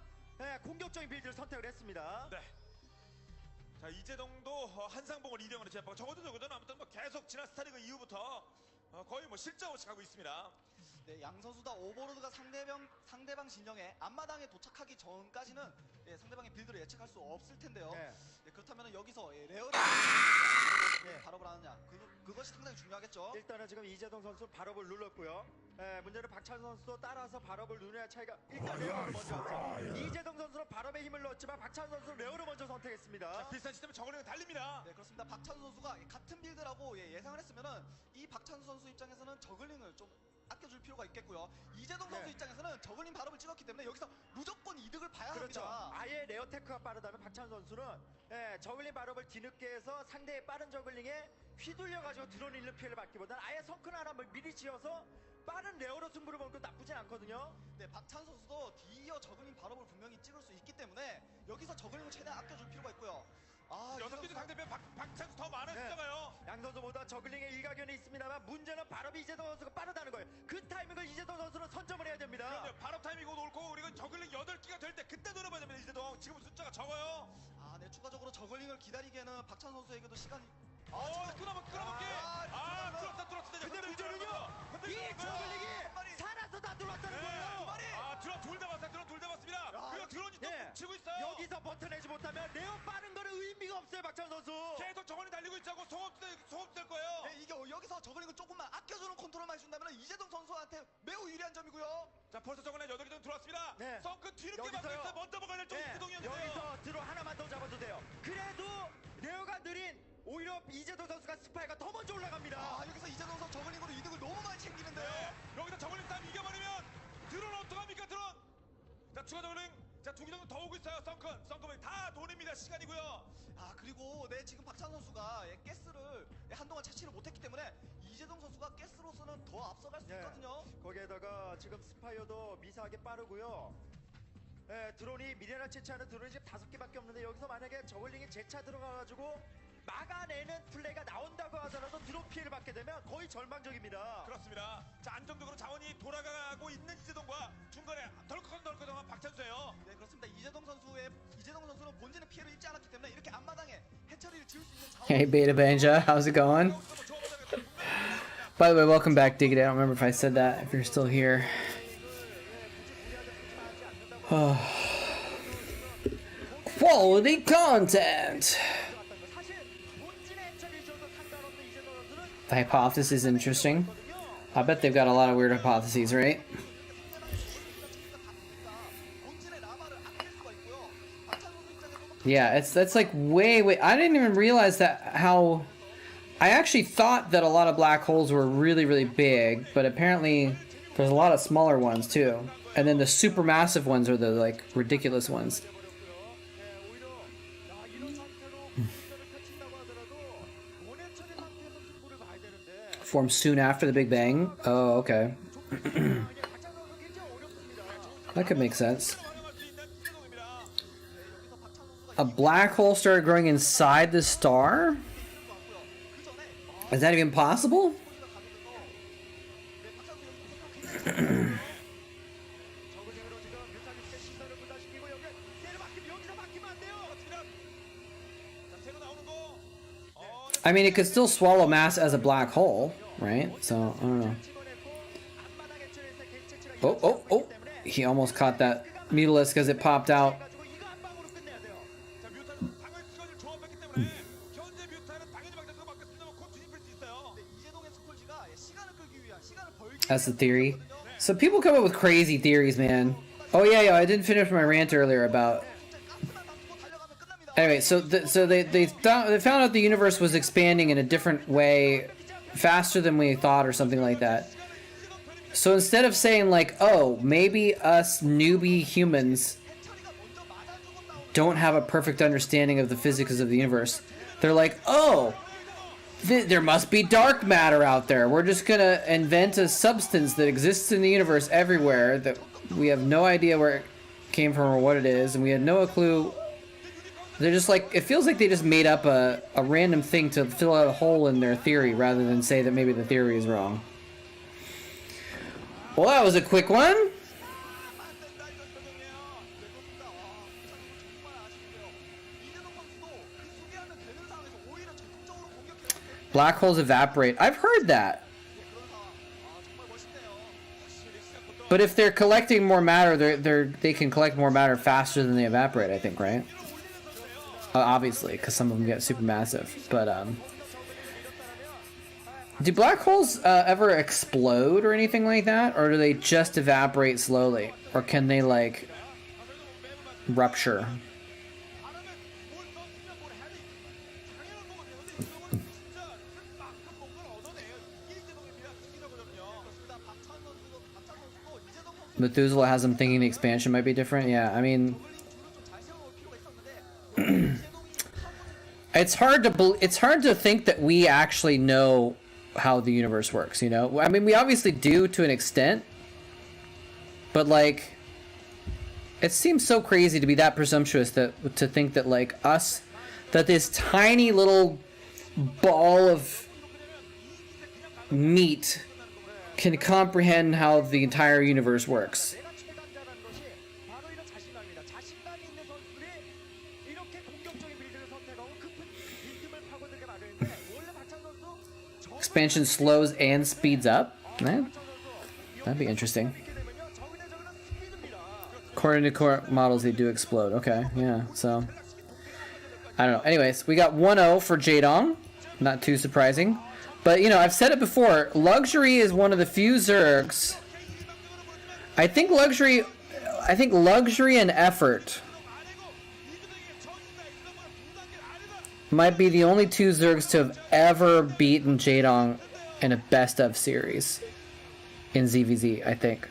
공격적인 빌드를 선택을 했습니다. 네. 자, 이재동도 한상봉을 2대0으로 제압하고 저거는 아무튼 계속 지난 스타리그 이후부터 거의 실점 없이 가고 있습니다. 네, 양 선수 다 오버로드가 상대방 진영에 앞마당에 도착하기 전까지는 상대방의 빌드를 예측할 수 없을 텐데요. 그렇다면 여기서 레어를 발업을 하느냐 그것이 상당히 중요하겠죠. 일단은 지금 이재동 선수 발업을 눌렀고요. 문제는 박찬 선수도 따라서 발업을 누르냐 차이가 일단 레어를 먼저 왔어요. 이재동 선수는 발업에 힘을 넣었지만 박찬 선수는 레어를 먼저 선택했습니다. 자, 비슷한 시스템에 저거는 달립니다. 네, 그렇습니다. 박찬수 선수가 같은 빌드라고 예상을 했으면은 이 박찬수 선수 입장에서는 저글링을 좀 아껴줄 필요가 있겠고요. 이재동 선수 입장에서는 저글링 발업을 찍었기 때문에 여기서 무조건 이득을 봐야 그렇죠. 합니다. 아예 레어 테크가 빠르다면 박찬 선수는 저글링 발업을 뒤늦게 해서 상대의 빠른 저글링에 휘둘려가지고 드론 잃는 피해를 받기보다는 아예 성큰 하나 미리 지어서 빠른 레어로 승부를 보는 건 나쁘진 않거든요. 네, 박찬 선수도 뒤이어 저글링 발업을 분명히 찍을 수 있기 때문에 여기서 저글링을 최대한 아껴줄 필요가 있고요. 6개도 상대편 박찬수 더 많았잖아요. 양 선수 모두 저글링의 일가견이 있습니다만 문제는 발업이 이재동 선수가 빠르다는 거예요. 그 타이밍을 이재동 선수는 선점을 해야 됩니다. 그런데 발업 타이밍이 옳고 그리고 저글링 8개가 될 때 그때 노려봐야 됩니다. 이재동 지금 숫자가 적어요. 네, 추가적으로 저글링을 기다리기에는 박찬 선수에게도 시간이 끊어먹기 뚫었어. 근데 문제는요 이 저글링이 살아서 다 들어왔다는 거예요. 드론 둘 다 봤습니다. 그리고 드론이 또 치고 있어요. 여기서 버텨내지 못하면 레어 빠른 거는 의미가 없어요. 박찬 선수 계속 저글링 달리고 있자고 소급될 거예요. 네, 이게 여기서 저글링을 조금만 아껴주는 컨트롤만 해준다면 이재동 선수한테 매우 유리한 점이고요. 자, 벌써 저글링 8개 들어왔습니다. 썬크 뒤늦게 막혔어요. 먼저 먹어낼 쪽 이재동이었어요. 여기서 드론 하나만 더 잡아도 돼요. 그래도 레어가 느린 오히려 이재동 선수가 스파이가 더 먼저 올라갑니다. 여기서 이재동 선수 저글링으로 이득을 너무 많이 챙기는데요. 여기서 저글링 싸움 이겨버리면 드론 어떡합니까 드론. 자, 추가 저글링 두 개 정도 더 오고 있어요. 썬크는 다 돈입니다. 시간이고요. 그리고 지금 박찬 선수가 가스를 한동안 채취를 못했기 때문에 이재동 선수가 가스로서는 더 앞서갈 수 있거든요. 거기에다가 지금 스파이어도 미세하게 빠르고요. 드론이 미네랄 채취하는 드론이 지금 5개밖에 없는데 여기서 만약에 저글링이 재차 들어가가지고 막아내는 플레이가 나온다고 하더라도 드론 피해를 받게 되면 거의 절망적입니다. 그렇습니다. 자, 안정적으로 자원이 돌아가고 있는 이재동과 중간에 덜컥한 박찬수예요. 네, 그렇습니다. 이재동 선수는 본진의 피해를 입지 않았기 때문에 이렇게 앞마당에 해처리를 지을 수 있는 자원. Hey Beta Banja, how's it going? By the way, welcome back, Dig It. I don't remember if I said that, if you're still here. Quality content. The hypothesis is interesting. I bet they've got a lot of weird hypotheses, right? Yeah, that's like way. I didn't even realize that how. I actually thought that a lot of black holes were really big, but apparently there's a lot of smaller ones too. And then the supermassive ones are the like ridiculous ones. Formed soon after the Big Bang. Oh, okay. That could make sense. A black hole started growing inside the star? Is that even possible? I mean, it could still swallow mass as a black hole, right? So, I don't know. Oh. He almost caught that Mutalisk as it popped out. That's the theory. So people come up with crazy theories, man. Oh yeah, I didn't finish my rant earlier about... Anyway, so they found out the universe was expanding in a different way, faster than we thought, or something like that. So instead of saying like, oh, maybe us newbie humans don't have a perfect understanding of the physics of the universe, they're like, oh, there must be dark matter out there. We're just gonna invent a substance that exists in the universe everywhere that we have no idea where it came from or what it is, and we had no clue. They're just like, it feels like they just made up a random thing to fill out a hole in their theory rather than say that maybe the theory is wrong. Well, that was a quick one. Black holes evaporate. I've heard that. But if they're collecting more matter, they can collect more matter faster than they evaporate, I think, right? Obviously, because some of them get supermassive. But do black holes ever explode or anything like that, or do they just evaporate slowly, or can they like rupture? Methuselah has them thinking the expansion might be different. Yeah, I mean, it's hard to think that we actually know how the universe works, you know? I mean, we obviously do to an extent, but like, it seems so crazy to be that presumptuous to think that like us, that this tiny little ball of meat can comprehend how the entire universe works. Expansion slows and speeds up? Eh, that'd be interesting. According to core models, they do explode. Okay, yeah, so... I don't know. Anyways, we got 1-0 for Jaedong. Not too surprising. But, you know, I've said it before. Luxury is one of the few Zergs. I think luxury and effort might be the only two Zergs to have ever beaten Jaedong in a best of series in ZVZ, I think.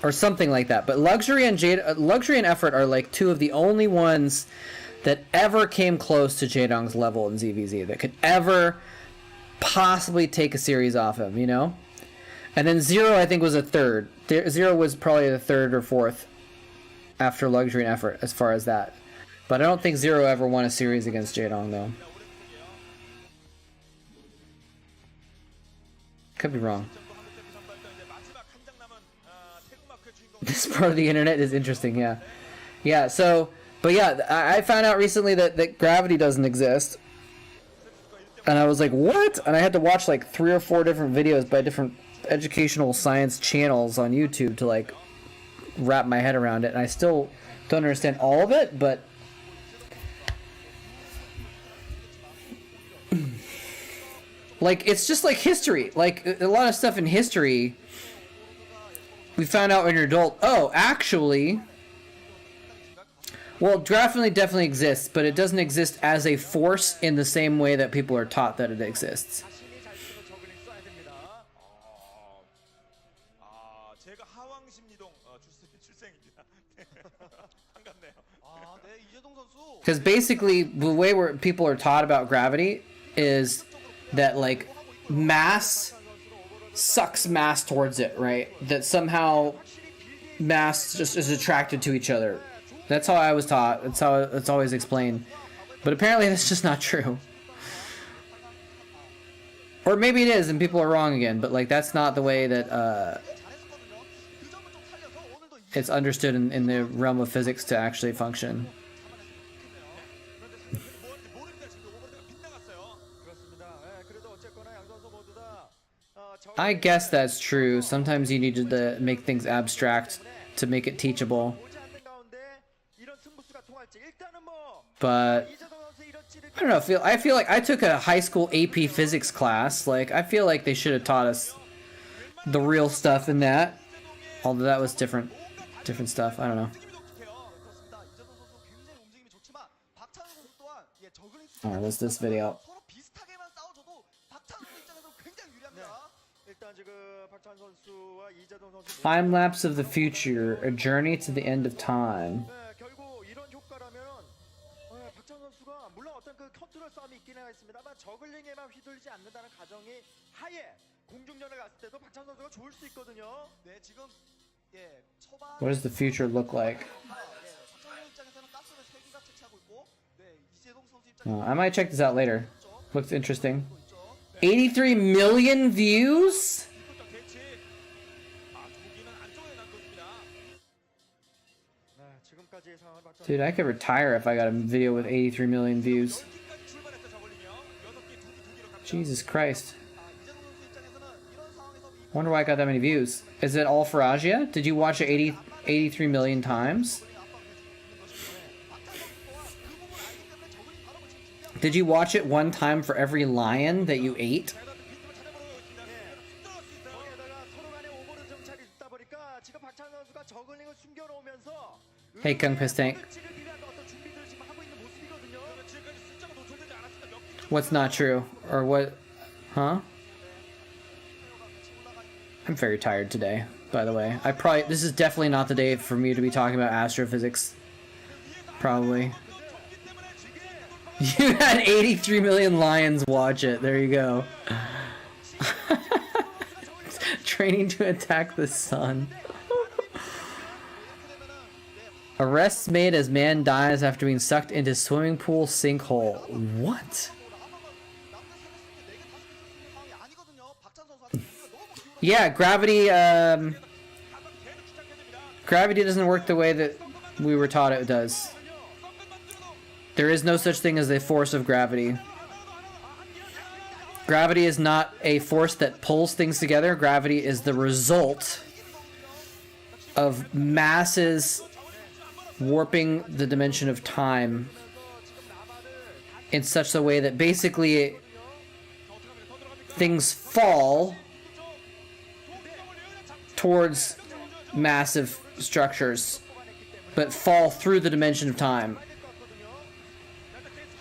Or something like that. But luxury and effort are like two of the only ones that ever came close to Jaedong's level in ZVZ, that could ever possibly take a series off him, you know? And then Zero, I think, was a third. Zero was probably the third or fourth after luxury and effort, as far as that. But I don't think Zero ever won a series against Jaedong, though. Could be wrong. This part of the internet is interesting, yeah. Yeah, so... But yeah, I found out recently that gravity doesn't exist. And I was like, what? And I had to watch like 3 or 4 different videos by different educational science channels on YouTube to like wrap my head around it, and I still don't understand all of it, but like it's just like history. Like a lot of stuff in history we found out when you're adult, oh, actually, well, definitely exists, but it doesn't exist as a force in the same way that people are taught that it exists. 제가 하왕심리동 출생입니다. 반갑네요. 네, 이재동 선수. Because basically, the way where people are taught about gravity is that like mass sucks mass towards it, right? That somehow mass just is attracted to each other. That's how I was taught. That's how it's always explained. But apparently that's just not true. Or maybe it is and people are wrong again, but like that's not the way that it's understood in the realm of physics to actually function. I guess that's true. Sometimes you need to make things abstract to make it teachable. But I don't know. I feel like I took a high school AP physics class. Like I feel like they should have taught us the real stuff in that. Although that was different stuff. I don't know. Alright, what's this video? Time lapse of the future, a journey to the end of time. What does the future look like? I might check this out later. Looks interesting. 83 million views? Dude, I could retire if I got a video with 83 million views. Jesus Christ. Wonder why I got that many views. Is it all for Asia? Did you watch it 83 million times? Did you watch it one time for every lion that you ate? Hey, Kung Piss Tank. What's not true? Or what? Huh? I'm very tired today, by the way. This is definitely not the day for me to be talking about astrophysics. Probably. You had 83 million lions watch it. There you go. Training to attack the sun. Arrests made as man dies after being sucked into swimming pool sinkhole. What? Yeah, gravity doesn't work the way that we were taught it does. There is no such thing as a force of gravity. Gravity is not a force that pulls things together. Gravity is the result of masses warping the dimension of time in such a way that basically things fall towards massive structures, but fall through the dimension of time.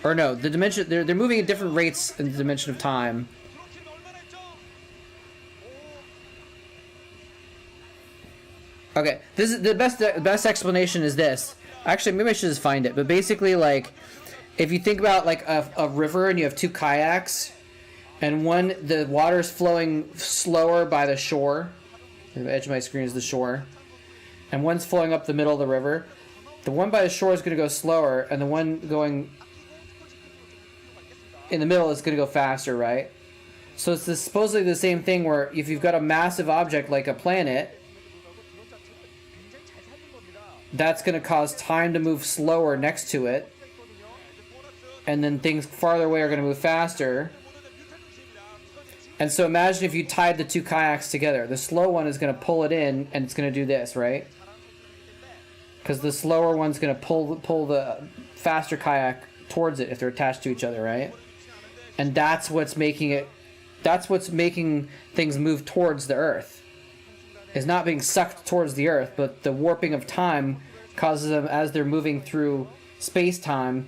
Or no, the dimension, they're moving at different rates in the dimension of time. Okay, this is the best explanation is this. Actually, maybe I should just find it. But basically, like, if you think about like a river and you have two kayaks, and the water is flowing slower by the shore. The edge of my screen is the shore, and one's flowing up the middle of the river. The one by the shore is going to go slower, and the one going in the middle is going to go faster, right? So it's supposedly the same thing where if you've got a massive object like a planet, that's going to cause time to move slower next to it, and then things farther away are going to move faster. And so imagine if you tied the two kayaks together. The slow one is going to pull it in, and it's going to do this, right? Because the slower one's going to pull the faster kayak towards it if they're attached to each other, right? And that's what's making things move towards the Earth. It's not being sucked towards the Earth, but the warping of time causes them, as they're moving through space-time,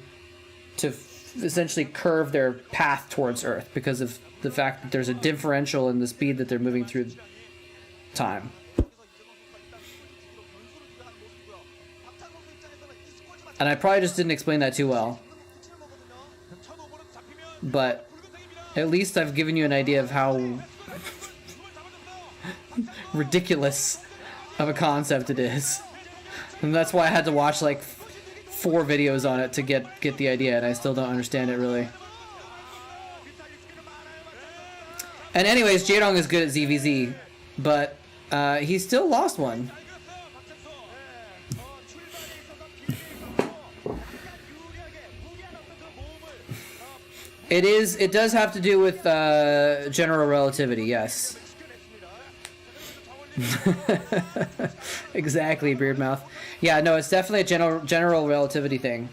to essentially curve their path towards Earth because of the fact that there's a differential in the speed that they're moving through time. And I probably just didn't explain that too well. But at least I've given you an idea of how ridiculous of a concept it is. And that's why I had to watch like 4 videos on it to get the idea, and I still don't understand it really. And anyways, Jaedong is good at ZVZ, but he still lost one. It does have to do with general relativity, yes. Exactly, Beardmouth. Yeah, no, it's definitely a general relativity thing.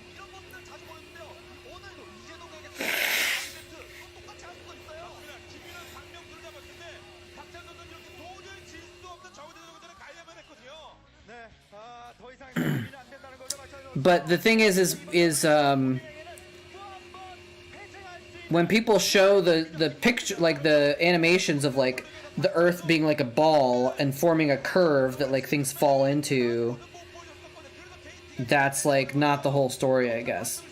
But the thing is when people show the picture, like the animations of like the Earth being like a ball and forming a curve that like things fall into, that's like not the whole story, I guess.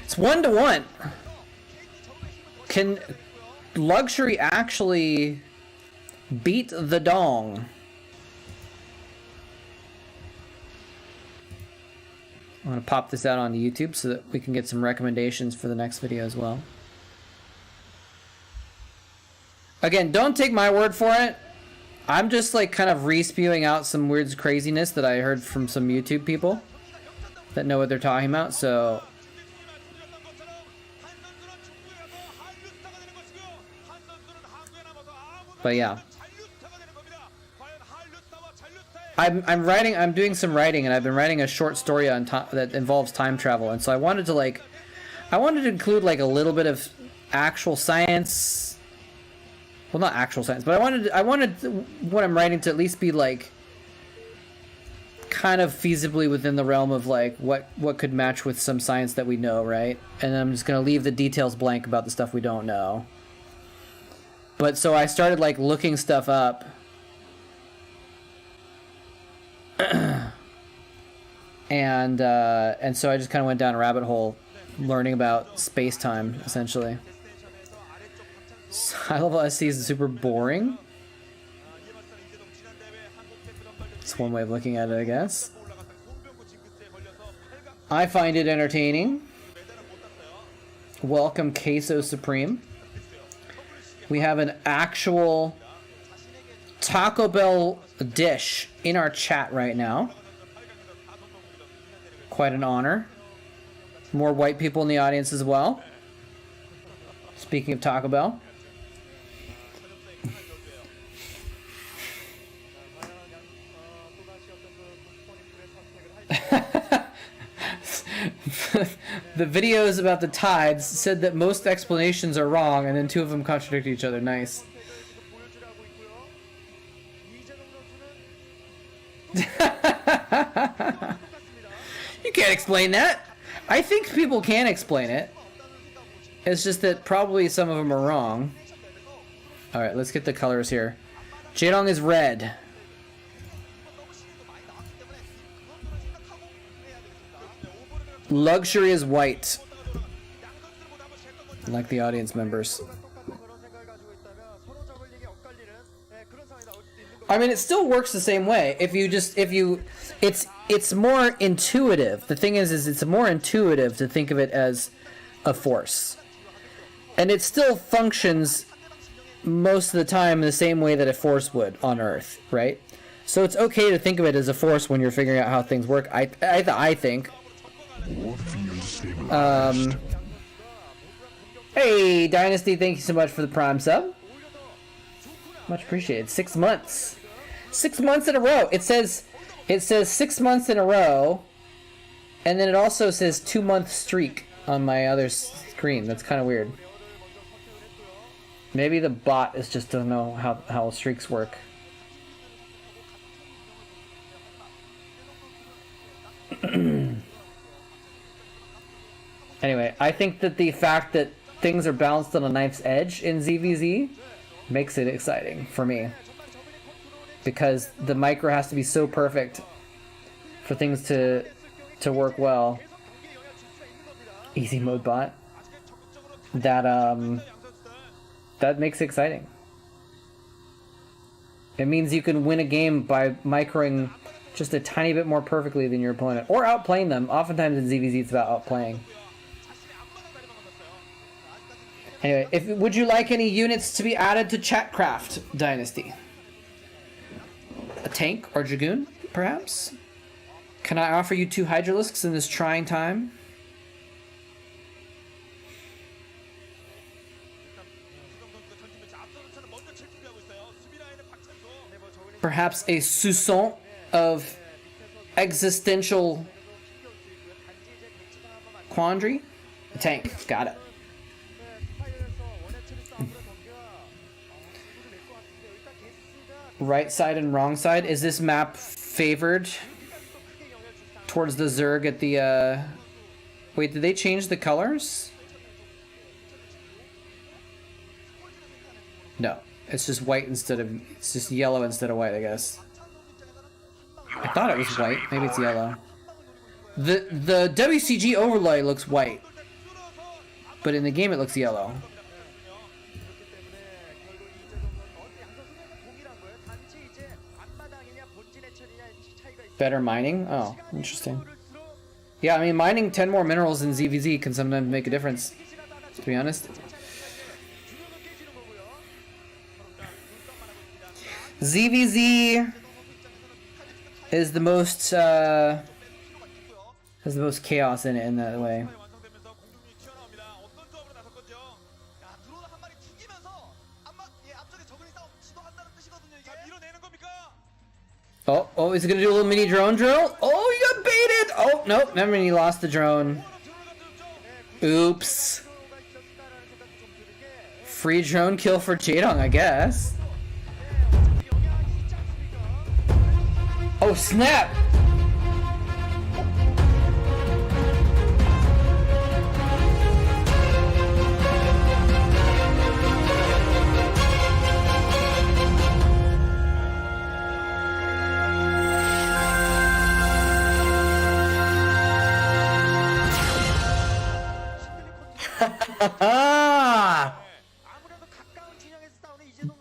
It's 1-to-1. Can luxury actually beat the dong? I'm going to pop this out onto YouTube so that we can get some recommendations for the next video as well. Again, don't take my word for it. I'm just like kind of re-spewing out some weird craziness that I heard from some YouTube people that know what they're talking about, so... But yeah. I'm doing some writing, and I've been writing a short story on that involves time travel, and so I wanted to include like a little bit of actual science. Well, not actual science, but I wanted what I'm writing to at least be like kind of feasibly within the realm of like what could match with some science that we know, right? And I'm just gonna leave the details blank about the stuff we don't know. But so I started like looking stuff up. And so I just kind of went down a rabbit hole learning about space-time, essentially. High-level SC is super boring. It's one way of looking at it, I guess. I find it entertaining. Welcome, Queso Supreme. We have an actual Taco Bell dish in our chat right now. Quite an honor. More white people in the audience as well. Speaking of Taco Bell. The videos about the tides said that most explanations are wrong, and then 2 of them contradict each other. Nice. You can't explain that. I think people can explain it. It's just that probably some of them are wrong. Alright, let's get the colors here. Jaedong is red. Luxury is white. Like the audience members. I mean, it still works the same way. It's more intuitive. The thing is it's more intuitive to think of it as a force. And it still functions most of the time the same way that a force would on Earth, right? So it's okay to think of it as a force when you're figuring out how things work. I think. Hey, Dynasty, thank you so much for the Prime sub. Much appreciated. 6 months. 6 months in a row. It says 6 months in a row, and then it also says 2 month streak on my other screen. That's kind of weird. Maybe the bot is just don't know how streaks work. Anyway, I think that the fact that things are balanced on a knife's edge in ZVZ makes it exciting for me. Because the micro has to be so perfect for things to work well. Easy mode bot. That makes it exciting. It means you can win a game by microing just a tiny bit more perfectly than your opponent. Or outplaying them. Oftentimes in ZVZ it's about outplaying. Anyway, would you like any units to be added to Chatcraft Dynasty? A tank or Dragoon, perhaps? Can I offer you 2 Hydralisks in this trying time? Perhaps a soupçon of existential quandary? A tank, got it. Right side and wrong side. Is this map favored towards the Zerg at the wait, did they change the colors? No, it's just white instead of, it's just yellow instead of white, I guess. I thought it was white. Maybe it's yellow. The WCG overlay looks white, but in the game it looks yellow. Better mining? Oh, interesting. Yeah, I mean, mining 10 more minerals in ZVZ can sometimes make a difference, to be honest. ZVZ is the most, has the most chaos in it in that way. Oh, is it gonna do a little mini drone drill? Oh, you got baited! Oh, nope, remember he lost the drone. Oops. Free drone kill for Jaedong, I guess. Oh, snap!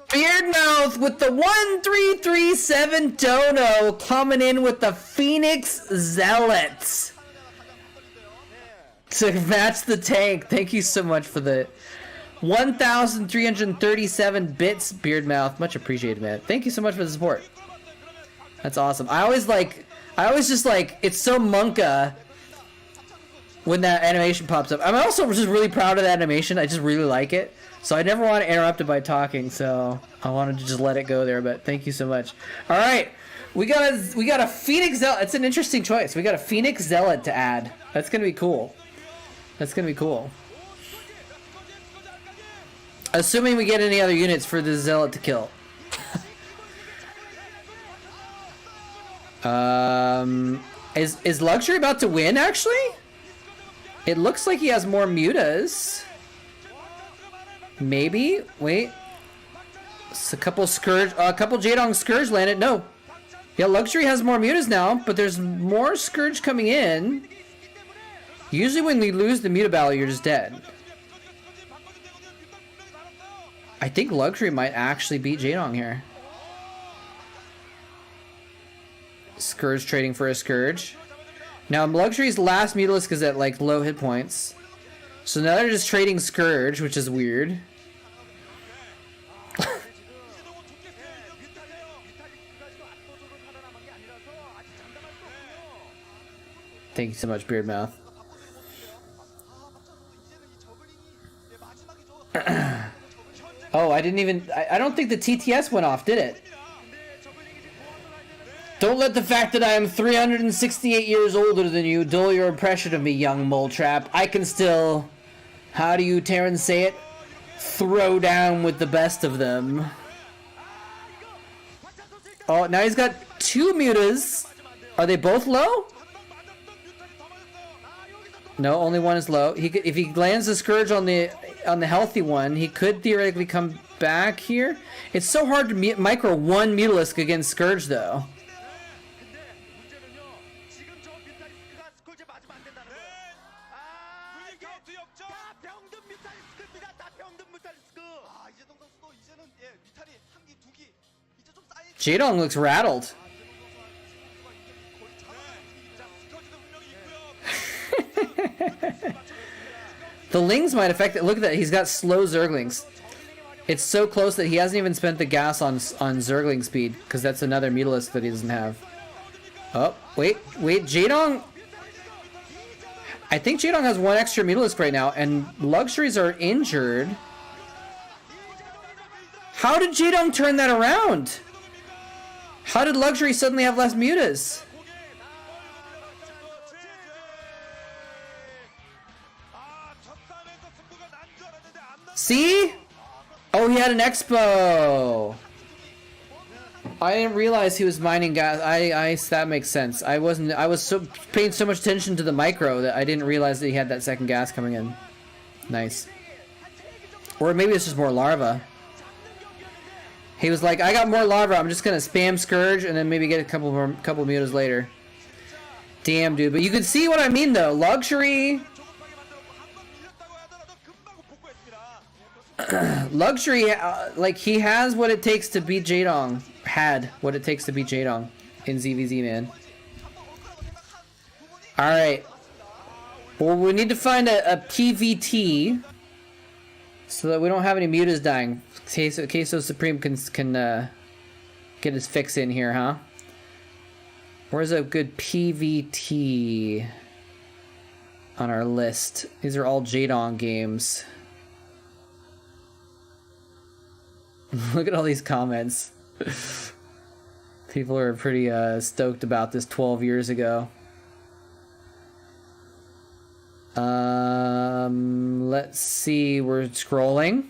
Beardmouth with the 1337 dono coming in with the Phoenix Zealots to match the tank. Thank you so much for the 1,337 bits, Beardmouth. Much appreciated, man. Thank you so much for the support. That's awesome. I always just like, it's so monka when that animation pops up. I'm also just really proud of that animation. I just really like it. So I never want to interrupt it by talking, so I wanted to just let it go there, but thank you so much. All right, we got a Phoenix Zealot. It's an interesting choice. We got a Phoenix Zealot to add. That's going to be cool. That's going to be cool. Assuming we get any other units for the Zealot to kill. Is Luxury about to win, actually? It looks like he has more mutas. Maybe? Wait. It's a couple Scourge, a couple Jaedong Scourge landed. No. Yeah, Luxury has more mutas now, but there's more Scourge coming in. Usually when we lose the muta battle, you're just dead. I think Luxury might actually beat Jaedong here. Scourge trading for a Scourge. Now, Luxury's last Mutalisk is at, like, low hit points. So now they're just trading Scourge, which is weird. Thank you so much, Beardmouth. I didn't even... I don't think the TTS went off, did it? Don't let the fact that I am 368 years older than you dull your impression of me, young moletrap. I can still... How do you Terran say it? Throw down with the best of them. Oh, now he's got 2 mutas. Are they both low? No, only one is low. He could, if he lands the Scourge on the healthy one, he could theoretically come back here. It's so hard to micro one Mutalisk against Scourge, though. Jaedong looks rattled. The Lings might affect it. Look at that. He's got slow Zerglings. It's so close that he hasn't even spent the gas on Zergling speed, because that's another Mutalisk that he doesn't have. Oh, wait. Jaedong... I think Jaedong has 1 extra Mutalisk right now, and Luxuries are injured. How did Jaedong turn that around? How did Luxury suddenly have less mutas? See? Oh, he had an expo. I didn't realize he was mining gas. That makes sense. I was so paying so much attention to the micro that I didn't realize that he had that second gas coming in. Nice. Or maybe it's just more larva. He was like, I got more larva, I'm just gonna spam Scourge and then maybe get a couple mutas later. Damn, dude. But you can see what I mean, though. Luxury... Luxury, like, he has what it takes to beat Jaedong. Had what it takes to beat Jaedong in ZVZ, man. Alright. Well, we need to find a PVT so that we don't have any mutas dying. Queso Supreme can get his fix in here, huh? Where's a good PVT on our list? These are all Jaedong games. Look at all these comments. People are pretty stoked about this 12 years ago. Let's see. We're scrolling.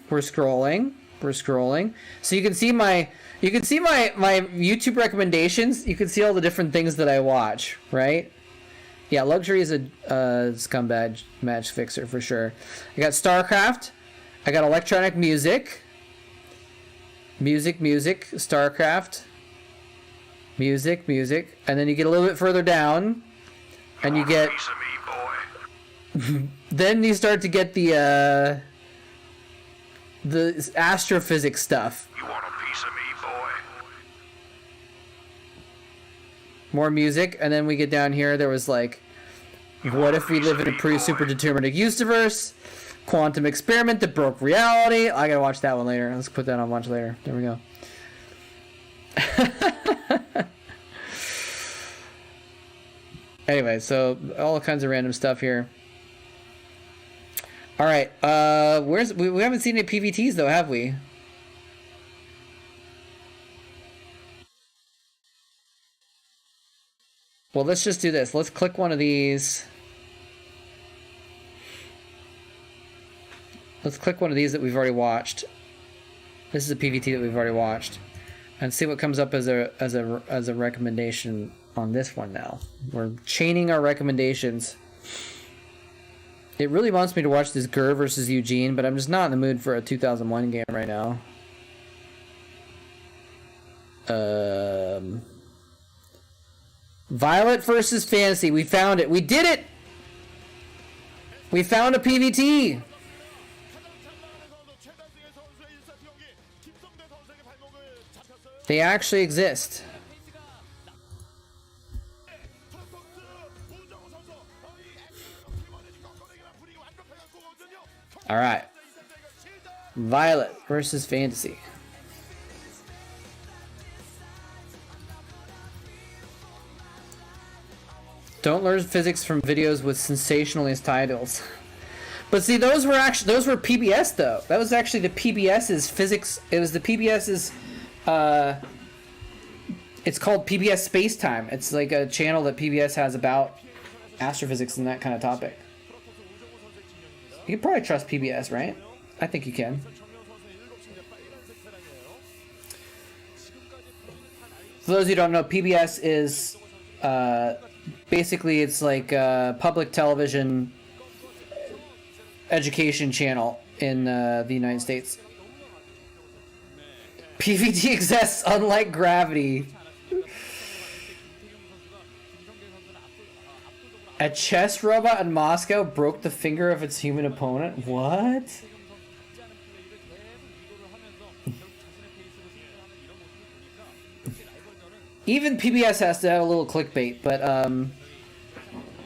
So you can see my YouTube recommendations. You can see all the different things that I watch, right? Yeah, Luxury is a scumbag match fixer for sure. I got Starcraft. I got electronic music. Music, Starcraft, music, and then you get a little bit further down, and you get... Then you start to get the astrophysics stuff. You want a piece of me, boy? More music, and then we get down here, there was like, what if we live in a super deterministic universe? Quantum experiment that broke reality. I gotta watch that one later. Let's put that on watch later. There we go. Anyway, so all kinds of random stuff here. All right, we haven't seen any PVTs though, have we? Well, let's just do this. Let's click one of these. Let's click one of these that we've already watched. This is a PVT that we've already watched, and see what comes up as a recommendation on this one. Now we're chaining our recommendations. It really wants me to watch this Gur versus Eugene, but I'm just not in the mood for a 2001 game right now. Violet versus Fantasy. We found it. We did it. We found a PVT. They actually exist. All right. Violet versus Fantasy. Don't learn physics from videos with sensationalist titles. But see, those were PBS though. That was actually the PBS's physics. It was the PBS's. It's called PBS Space Time. It's like a channel that PBS has about astrophysics and that kind of topic. You can probably trust PBS, right? I think you can. For those who don't know, PBS is basically it's like a public television education channel in the United States. PVT exists unlike gravity. A chess robot in Moscow broke the finger of its human opponent? What? Even PBS has to have a little clickbait,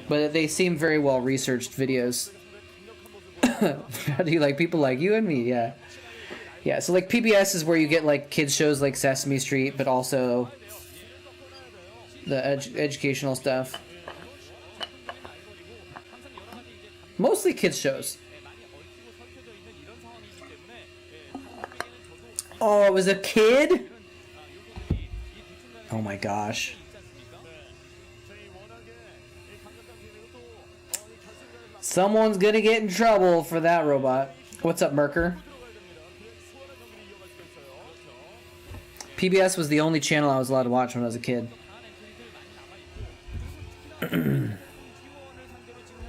but they seem very well researched videos. How do you like people like you and me? Yeah. Yeah, so like PBS is where you get like kids shows like Sesame Street, but also the educational stuff. Mostly kids shows. Oh, it was a kid? Oh my gosh. Someone's gonna get in trouble for that robot. What's up, Merker? PBS was the only channel I was allowed to watch when I was a kid.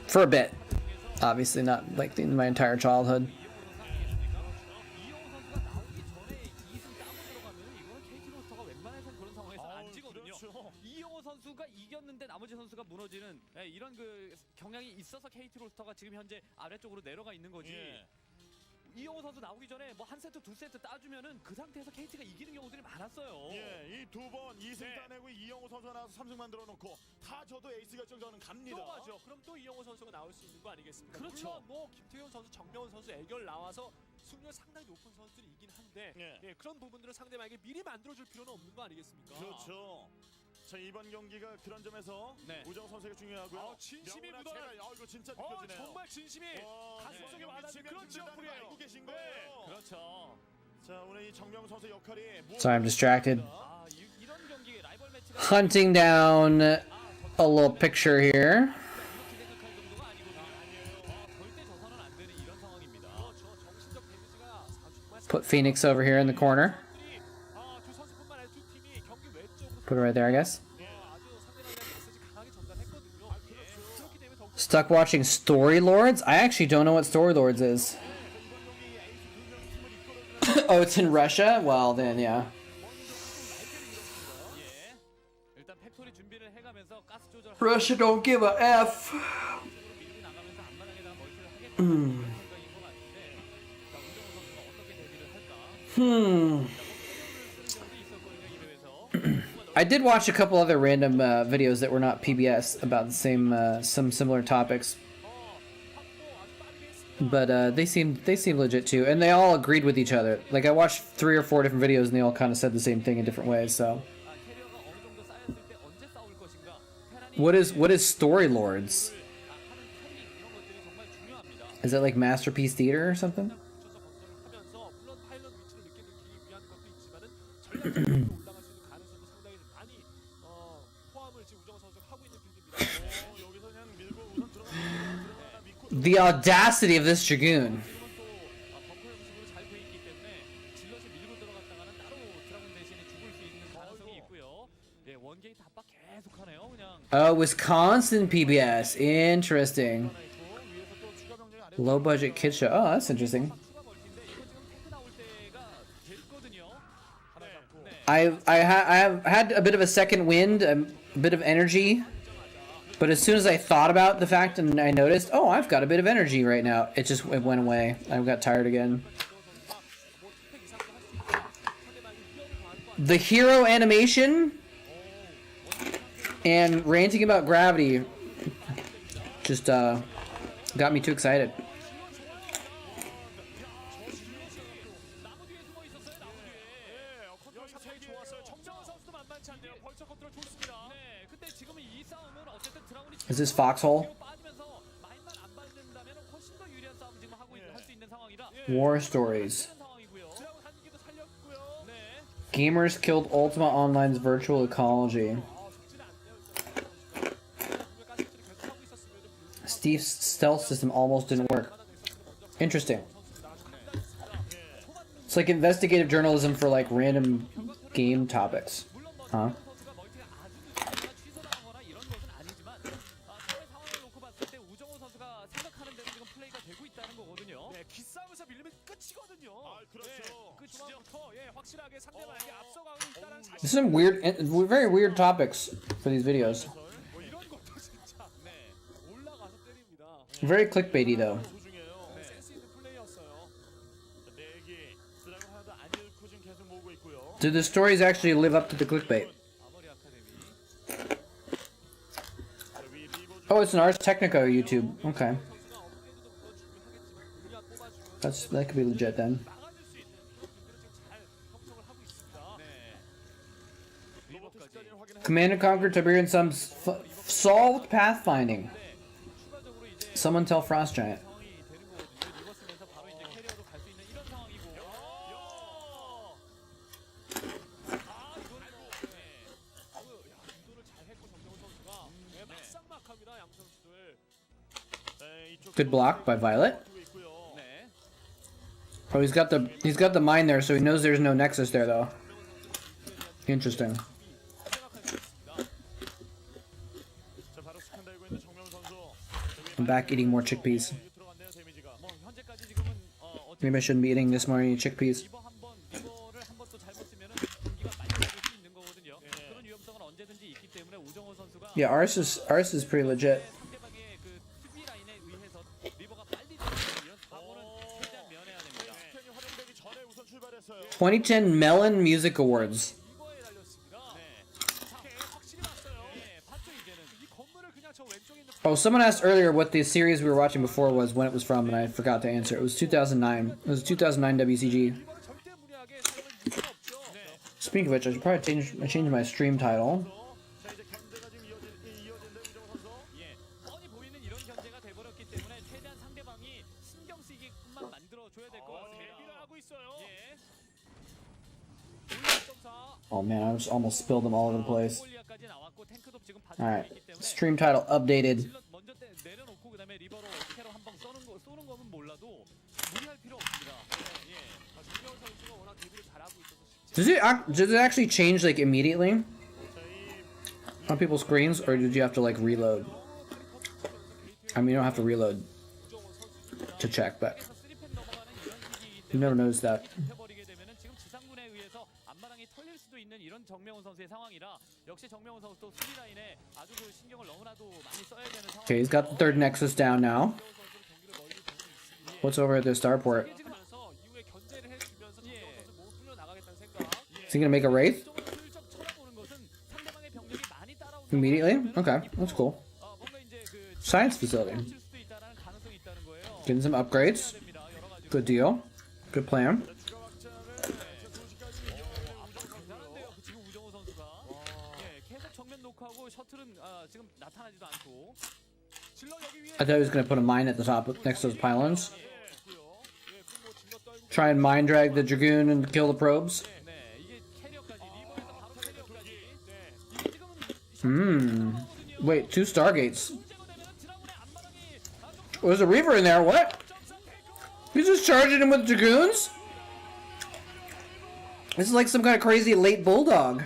For a bit. Obviously not like in my entire childhood. 이영호 선수 나오기 전에 뭐 한 세트 두 세트 따주면은 그 상태에서 KT가 이기는 경우들이 많았어요. 예, 이 두 번 2승 따내고 이영호 선수가 나와서 3승 만들어 놓고 다 저도 에이스 결정전은 갑니다. 또 가죠. 그럼 또 이영호 선수가 나올 수 있는 거 아니겠습니까? 그렇죠. 물론 뭐 김태현 선수, 정명훈 선수 애결 나와서 승률 상당히 높은 선수들이긴 한데 예, 그런 부분들은 상대방에게 미리 만들어줄 필요는 없는 거 아니겠습니까? 그렇죠. 자, 이번 경기가 그런 점에서 우정 선수가 중요하고요. 진심이 명훈아, 묻어나. 제발, 이거 진짜 느껴지네요. 정말 진심이 가슴속에 와닿는 그런 지역풀이에요. 알고 계신 거예요. 그렇죠. 자, 오늘 이 정명 선수 역할이 Sorry, I'm distracted. Hunting down a little picture here. Put Phoenix over here in the corner. Put it right there, I guess. Stuck watching Story Lords? I actually don't know what Story Lords is. Oh, it's in Russia? Well, then, yeah. Russia don't give a F. I did watch a couple other random videos that were not PBS about the same, some similar topics, but they seemed legit too, and they all agreed with each other. Like I watched 3 or 4 different videos, and they all kind of said the same thing in different ways. So, what is Story Lords? Is that like Masterpiece Theater or something? The audacity of this Dragoon. Oh, Wisconsin PBS. Interesting. Low budget kid show. Oh, that's interesting. I have had a bit of a second wind, a bit of energy. But as soon as I thought about the fact and I noticed, oh, I've got a bit of energy right now, it went away. I got tired again. The hero animation and ranting about gravity just got me too excited. Is this Foxhole? War stories. 상황이고요. 드라곤 한 개도 살렸고요. 네. Gamers killed Ultima Online's virtual ecology. 쉽지는 않네요. 분명 가스를 계속 하고 있었으면 Steve's stealth system almost didn't work. Interesting. It's like investigative journalism for like random game topics. Huh? 선수가 멀티가 아주 취소당하거나 이런 것은 아니지만 처음에 상황을 놓고 봤을 때 우정호 선수가 생각하는 대로 지금 플레이가 되고 있다는 거거든요. 네, 기싸움에서 밀리면 끝이거든요. 아, 그렇죠. 끝이죠. 예, 확실하게 상대방에게 앞서가고 있다는 사실. There's some weird, very weird topics for these videos. 뭐 이런 것도 진짜 네, 올라가서 때립니다. Very clickbaity though. 소중해요. 센스 있는 플레이였어요. 내기 드라곤 하나도 안 잃고 지금 계속 모으고 있고요. Do the stories actually live up to the clickbait? 아머리 아카데미. 위 리버 Oh, it's an Ars Technica YouTube. Okay, 선수가 업그레이드도 물론 준비하겠지만 물량 뽑아주면 that could be legit then. 막아줄 수 있는 그런 분들을 지금 잘 협정을 하고 있습니다. 네. 로버트 숫자를 확인해. Command and Conquer Tiberian Subs solved pathfinding. 추가적으로 이제 Someone tell Frost Giant. 상황이 되는 거거든요. 리버스면서 바로 이제 캐리어로 갈 수 있는 이런 상황이고. 이거는 네. 야, 유도를 잘 했고 정명훈 선수가 네, 막상막합니다. 양 선수들. Good block by Violet. 있고요. 네. Oh, he's got the mine there, so he knows there's no nexus there though. Interesting. 생각할 수 있습니다. 자, 바로 스캔 달고 있는 정명 선수. I'm back eating more chickpeas. 들어갔네요, 데미지가. 뭐 현재까지 지금은 어떻게 Maybe I shouldn't be eating this morning chickpeas. 리버를 한 번 또 잘못 쓰면은 경기가 말려질 수 있는 거거든요. 그런 위험성은 언제든지 있기 때문에 우정호 선수가 Yeah, Ars is pretty legit. 상대방의 그 수비 라인에 의해서 리버가 빨리 들어가는 이런 사고는 최대한 면해야 됩니다. 스캔이 활용되기 전에 우선 출발했어요. 2010 Melon Music Awards. 이거에 달렸습니다. 네. 자, 확실히 왔어요. 네, 봤죠 이제는. 이 건물을 그냥 저 왼쪽에 있는 Oh, someone asked earlier what the series we were watching before was, when it was from, and I forgot to answer. It was 2009. It was 2009 WCG. 리버를 절대 무리하게 사용할 이유가 없죠. 네. Speaking of which, I should probably change my stream title. 자, 이제 견제가 지금 이어지는데 우정호 선수. 예, 뻔히 보이는 이런 견제가 돼버렸기 때문에 최대한 상대방이 신경 쓰기만 만들어줘야 될 것 같습니다. 대비를 하고 있어요. 예. Oh man, I just almost spilled them all over the place. 폴리아까지 나왔고 탱크도 지금 Alright, 받고 있기 때문에 stream title updated. 질럿 먼저 내려놓고 그다음에 리버로 캐로 한방 쏘는 거는 몰라도 무리할 필요 없습니다. 예. 정명훈 선수가 워낙 데뷔를 잘하고 있어서 Does it actually change like immediately on people's screens, or did you have to like reload? I mean, you don't have to reload to check, but you never noticed that. 해버리게 되면은 지금 지상군에 의해서 앞마당이 털릴 수도 있는 이런 정명훈 선수의 상황이라 역시 정명훈 선수도 수비 라인에 아주 그 신경을 너무나도 많이 써야 되는 상황. Okay, he's got the third nexus down now. What's over at the starport? 이후에 견제를 해주면서 정명훈 선수 못 풀려 나가겠다는 생각. Is he gonna make a wraith 슬쩍 쳐다보는 것은 상대방의 병력이 많이 따라오는 immediately? Okay, that's cool. 뭔가 이제 그 Science facility. 칠 수도 있다라는 가능성이 있다는 거예요. Getting some upgrades. 됩니다. 여러 가지. Good deal. Good plan. 잘한데요. 지금 우정호 선수가 예, 계속 정면 노크하고 셔틀은 지금 나타나지도 않고 질러 여기 위에 I thought he was gonna put a mine at the top next to those pylons. 있고요. 예, 그뭐 질러 떨고 Try and mine drag the Dragoon and kill the probes. 네, 이게 캐리어까지 리버에서 바로 캐리어까지 이게 지금은 Wait, 2 Stargates. 문제가 되면은 드라군의 앞마당이 There's a Reaver in there, what? He's just charging him with Dragoons? This is like some kind of crazy late Bulldog.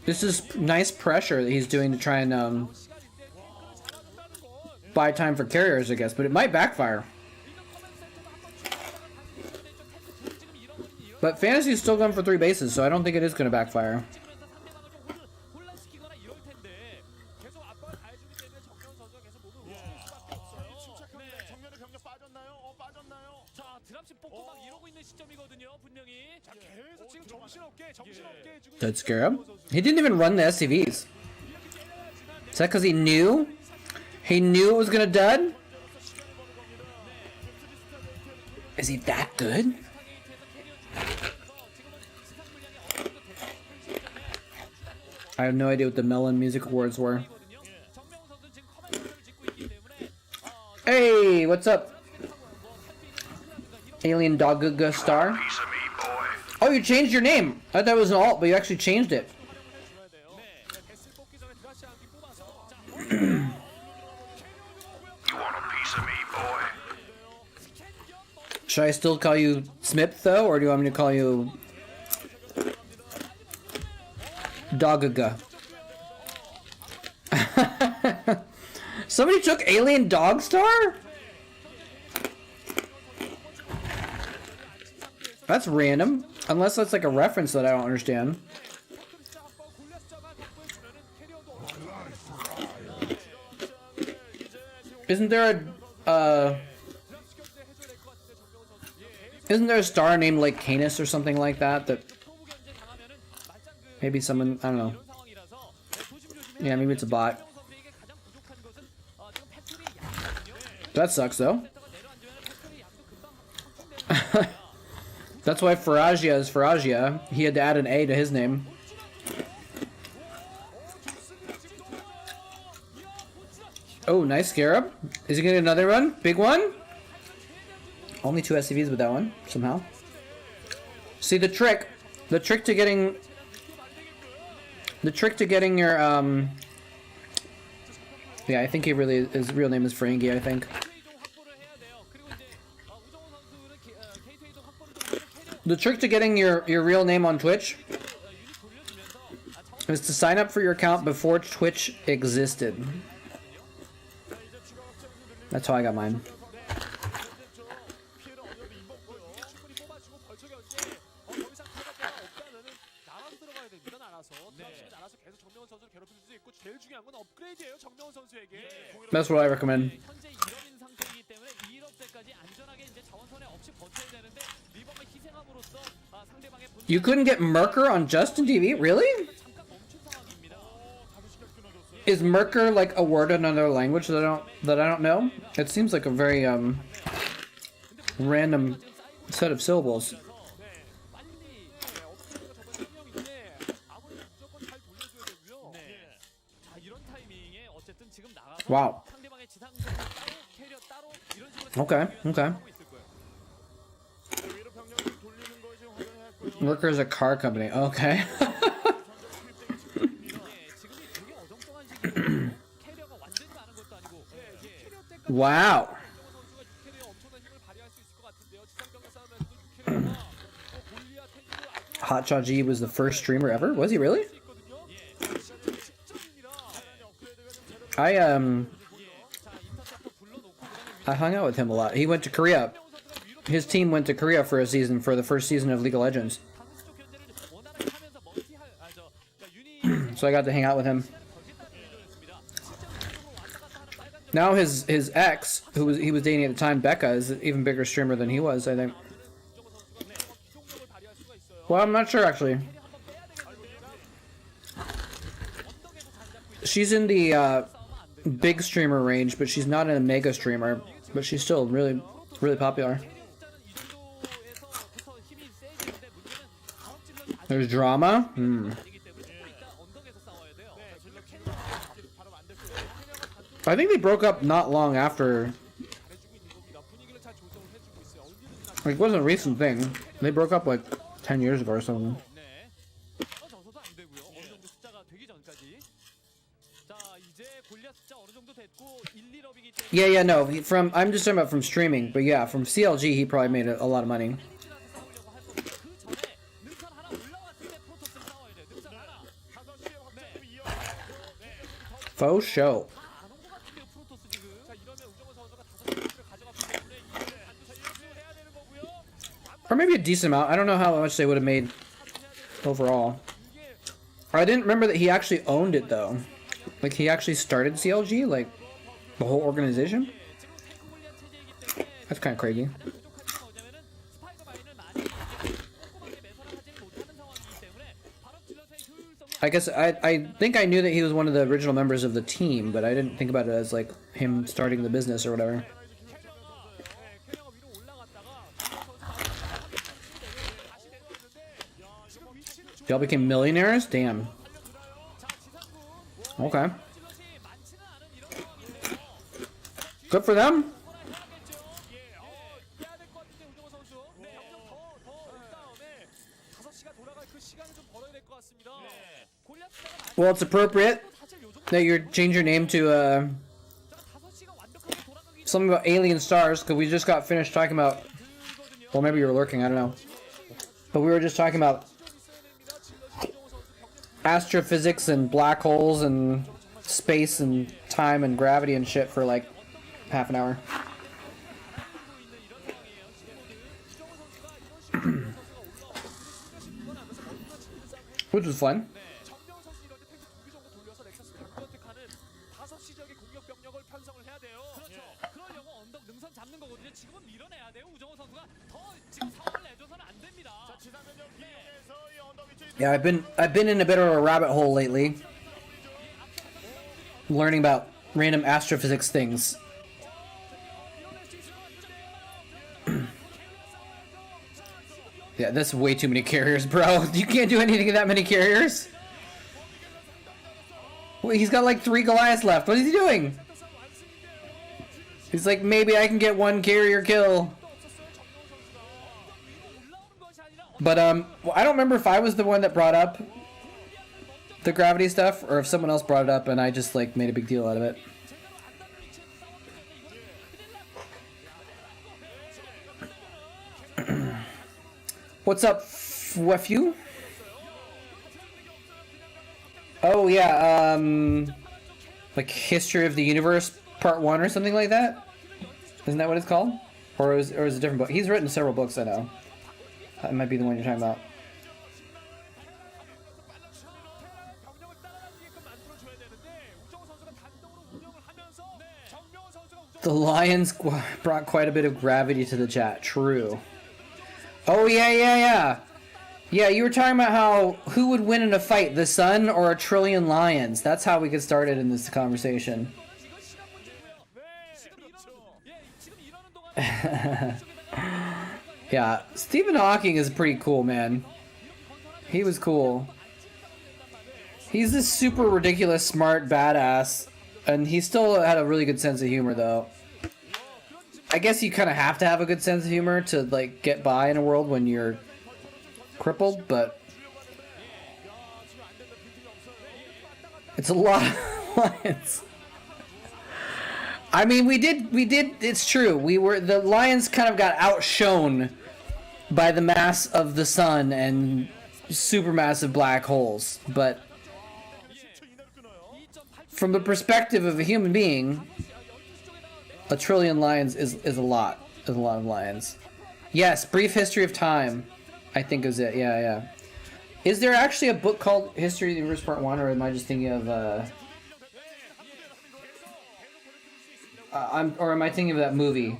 This is nice pressure that he's doing to try and buy time for carriers, I guess, but it might backfire. But Fantasy is still going for 3 bases, so I don't think it is going to backfire. 혼란시키거나 이럴 텐데 계속 압박을 가해주기 때문에 정명훈 선수가 계속 몸을 움직일 수밖에 없어요. 네. 정면에 병력 빠졌나요? 빠졌나요? 자, 드랍십 뽑고 막 이러고 있는 시점이거든요, 분명히. 자, 계속 지금 정신없게 해주고 Dead Scarab. He didn't even run the SCVs. Is that because he knew? He knew it was going to dud? Is he that good? I have no idea what the Melon Music Awards were. Hey, what's up? Alien Dogga Star. Piece of me, boy. Oh, you changed your name. I thought it was an alt, but you actually changed it. You want a piece of me, boy? Should I still call you Smith though, or do you want me to call you Dogga? Somebody took Alien Dog Star? That's random. Unless that's like a reference that I don't understand. Isn't there a star named like Canis or something like that? That maybe someone, I don't know. Yeah, maybe it's a bot. That sucks though. That's why Faragia is Faragia. He had to add an A to his name. Oh, nice Scarab. Is he getting another one? Big one? Only 2 SCVs with that one, somehow. See, the trick to getting your, yeah, I think he really, his real name is Ferengi, I think. The trick to getting your real name on Twitch is to sign up for your account before Twitch existed. That's how I got mine. That's what I recommend. You couldn't get Merker on Justin TV? Really? Is Merker like a word in another language that I don't know? It seems like a very random set of syllables. Wow. Okay, okay. Merker is a car company. Okay. Wow. Hotshot G was the first streamer ever? Was he really? I hung out with him a lot. He went to Korea. His team went to Korea for a season, for the first season of League of Legends. So I got to hang out with him. Now his ex, he was dating at the time, Becca, is an even bigger streamer than he was, I think. Well, I'm not sure actually. She's in the big streamer range, but she's not in a mega streamer. But she's still really, really popular. There's drama? I think they broke up not long after. Like, it wasn't a recent thing. They broke up like 10 years ago or something. Yeah, no. I'm just talking about from streaming, but yeah, from CLG he probably made a lot of money. Faux show. Or maybe a decent amount. I don't know how much they would have made overall. I didn't remember that he actually owned it though. Like he actually started CLG, like the whole organization. That's kind of crazy. I guess I think I knew that he was one of the original members of the team, but I didn't think about it as like him starting the business or whatever. Y'all became millionaires? Damn. Okay. Good for them. 해야 될 것 같은데 우정호 선수. 병력 더 온 다음에 5시가 돌아갈 그 시간을 좀 벌어야 될 것 같습니다. 골리앗 숫자가 Well, it's appropriate 사실 요 정도 that you change your name to 5시가 완벽하게 돌아가기 something about alien stars, because we just got finished talking about. Well, maybe you were lurking. I don't know. But we were just talking about astrophysics and black holes and space and time and gravity and shit for like half an hour. Which was fun. 정명 선수 이럴 때 탱크 2개 정도 돌려서 넥서스 선택하는 5시 지역의 공격 병력을 편성을 해야 돼요. 그렇죠. 그러려고 언덕 능선 잡는 거거든요. 지금은 밀어내야 돼요. 우정호 선수가 더 지금 상황을 내줘서는 안 됩니다. Yeah, I've been in a bit of a rabbit hole lately, learning about random astrophysics things. Yeah, that's way too many carriers, bro. You can't do anything with that many carriers. Wait, he's got like 3 Goliaths left. What is he doing? He's like, maybe I can get 1 carrier kill. But I don't remember if I was the one that brought up the gravity stuff, or if someone else brought it up and I just like made a big deal out of it. What's up, Fwefu? Oh yeah, like History of the Universe Part 1 or something like that? Isn't that what it's called? Or is it a different book? He's written several books, I know. That might be the one you're talking about. The Lions brought quite a bit of gravity to the chat. True. Oh, yeah. Yeah, you were talking about how who would win in a fight, the sun or a trillion lions. That's how we get started in this conversation. Yeah, Stephen Hawking is pretty cool, man. He was cool. He's this super ridiculous, smart badass, and he still had a really good sense of humor, though. I guess you kind of have to have a good sense of humor to like get by in a world when you're crippled, but it's a lot of lions. I mean, we did, it's true. The lions kind of got outshone by the mass of the sun and supermassive black holes, but from the perspective of a human being, a trillion lions is a lot. Is a lot of lions. Yes, Brief History of Time, I think is it. Yeah. Is there actually a book called History of the Universe Part 1, or am I just thinking of am I thinking of that movie?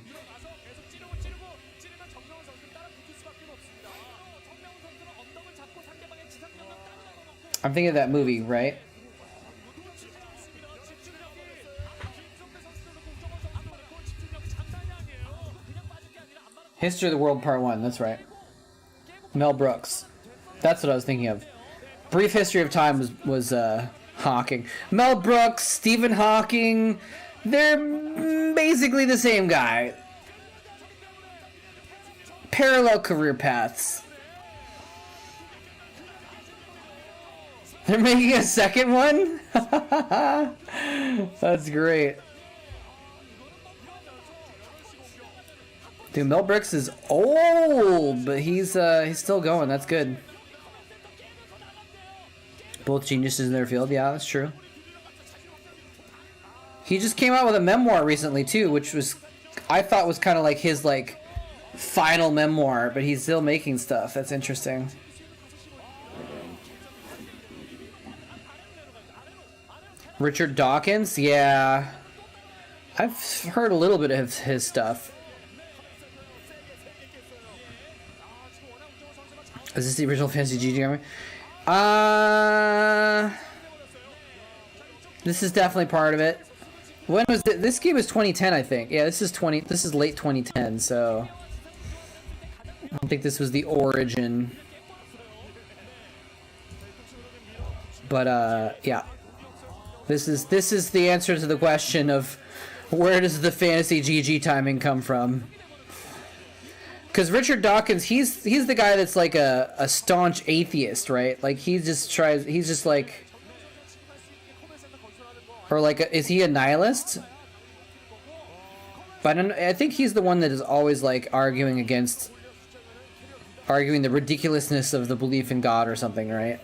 I'm thinking of that movie, right? History of the World Part 1, that's right. Mel Brooks. That's what I was thinking of. Brief History of Time was Hawking. Mel Brooks, Stephen Hawking, they're basically the same guy. Parallel career paths. They're making a second one? That's great. Dude, Mel Brooks is old, but he's still going. That's good. Both geniuses in their field. Yeah, that's true. He just came out with a memoir recently too, which I thought was kind of like his like final memoir, but he's still making stuff. That's interesting. Richard Dawkins? Yeah. I've heard a little bit of his stuff. Is this the original Fantasy GG army? This is definitely part of it. When was it? This game was 2010, I think. Yeah, this is late 2010, so I don't think this was the origin. But yeah. This is the answer to the question of where does the fantasy GG timing come from? Because Richard Dawkins, he's the guy that's like a staunch atheist, right? Like he's just like, or like, is he a nihilist? But I think he's the one that is always like arguing the ridiculousness of the belief in God or something, right?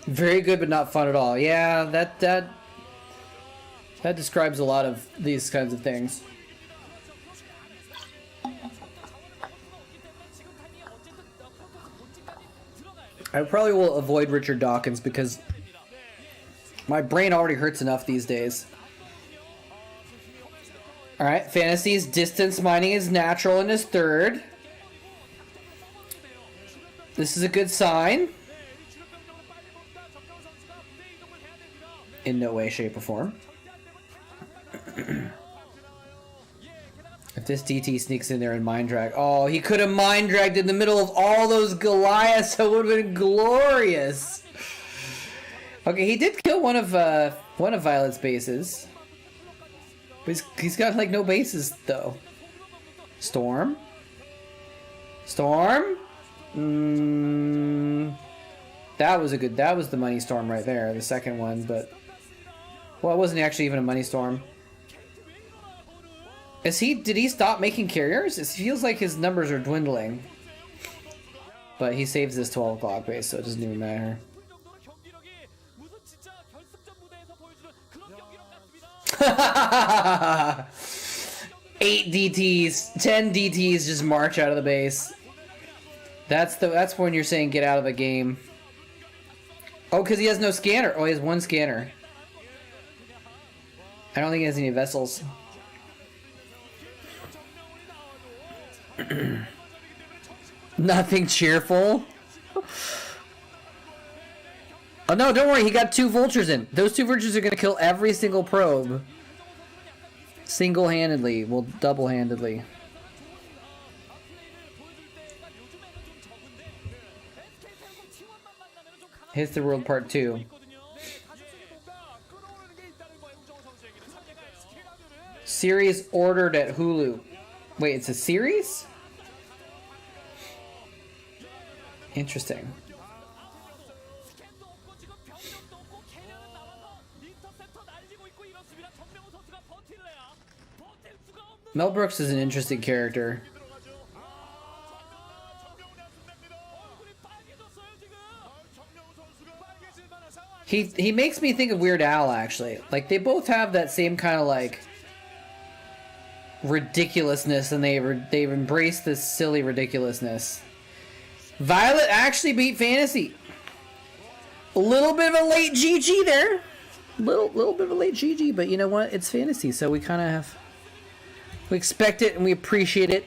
Very good, but not fun at all. Yeah, that describes a lot of these kinds of things. I probably will avoid Richard Dawkins because my brain already hurts enough these days. Alright, Fantasy's distance mining is natural in his third. This is a good sign. In no way, shape, or form. If this DT sneaks in there and mind drag, oh, he could have mind dragged in the middle of all those Goliaths. That would have been glorious. Okay, he did kill one of Violet's bases, but he's got like no bases though. Storm. That was the money storm right there, the second one, but well, it wasn't actually even a money storm. Did he stop making carriers? It feels like his numbers are dwindling. But he saves this 12 o'clock base, so it doesn't even matter. 8 DTs, 10 DTs just march out of the base. That's when you're saying get out of the game. Oh, because he has no scanner. Oh, he has one scanner. I don't think he has any vessels. Nothing cheerful. Oh no, don't worry, he got 2 vultures in. Those 2 vultures are gonna kill every single probe. Single-handedly, well, double-handedly. Hits the World Part 2. Series ordered at Hulu. Wait, it's a series? Interesting. Mel Brooks is an interesting character. He makes me think of Weird Al, actually. Like, they both have that same kind of, like, ridiculousness, and they've embraced this silly ridiculousness. Violet actually beat Fantasy. A little bit of a late GG there. Little bit of a late GG, but you know what? It's Fantasy, so we kind of have... We expect it and we appreciate it.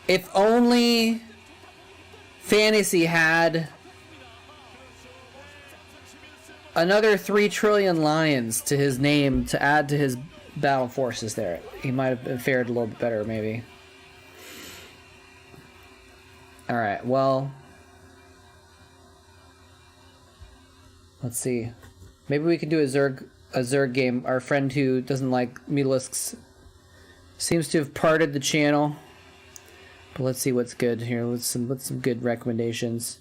If only Fantasy had another 3 trillion lions to his name to add to his battle forces there, he might have fared a little bit better, maybe. Alright, well... Let's see. Maybe we can do a Zerg game. Our friend who doesn't like Mutalisks seems to have parted the channel. But let's see what's good here. Let's some good recommendations.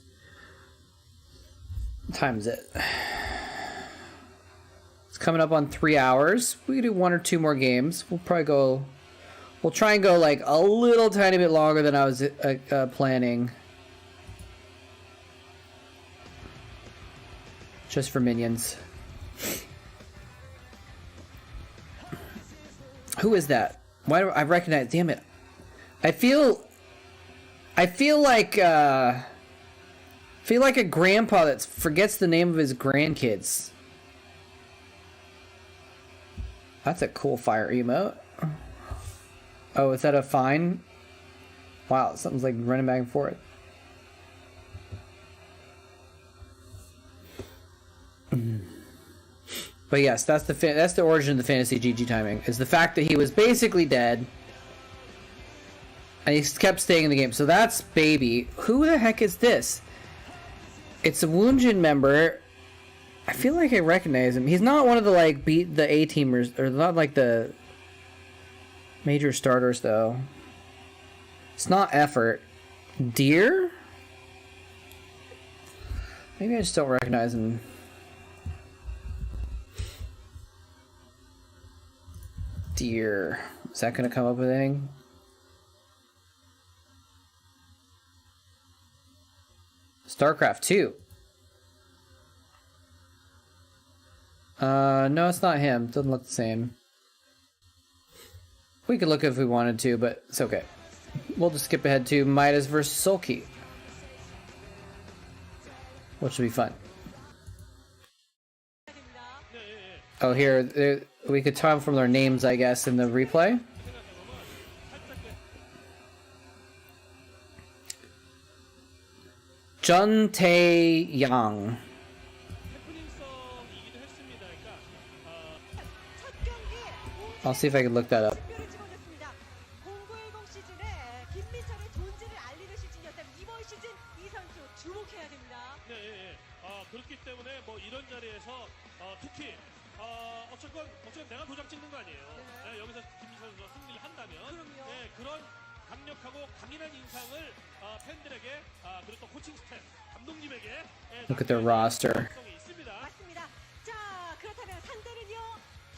What time is it? It's coming up on 3 hours. We can do 1 or 2 more games. We'll try and go like a little tiny bit longer than I was planning. Just for minions. Who is that? Why do I recognize? Damn it! I feel like a grandpa that forgets the name of his grandkids. That's a cool fire emote. Oh, is that a fine? Wow, something's like running back and forth. But yes, that's the origin of the Fantasy GG timing. Is the fact that he was basically dead, and he kept staying in the game. So that's Baby. Who the heck is this? It's a Woonjin member. I feel like I recognize him. He's not one of the like beat the A teamers, or not like the major starters though. It's not Effort. Deer? Maybe I just don't recognize him. Deer. Is that gonna come up with anything? Starcraft 2. No, it's not him. Doesn't look the same. We could look if we wanted to, but it's okay. We'll just skip ahead to Midas versus Sulky, which should be fun. Oh, here, we could tell from their names, I guess, in the replay. Jun Tae Yang. I'll see if I can look that up. 어쨌건 내가 도장 찍는 거 아니에요. 여기서 김민철 선수가 승리를 한다면 그런 강력하고 강인한 인상을 팬들에게 그리고 또 코칭 스태프 감독님에게 Look at their roster. 맞습니다. 자, 그렇다면 상대는요.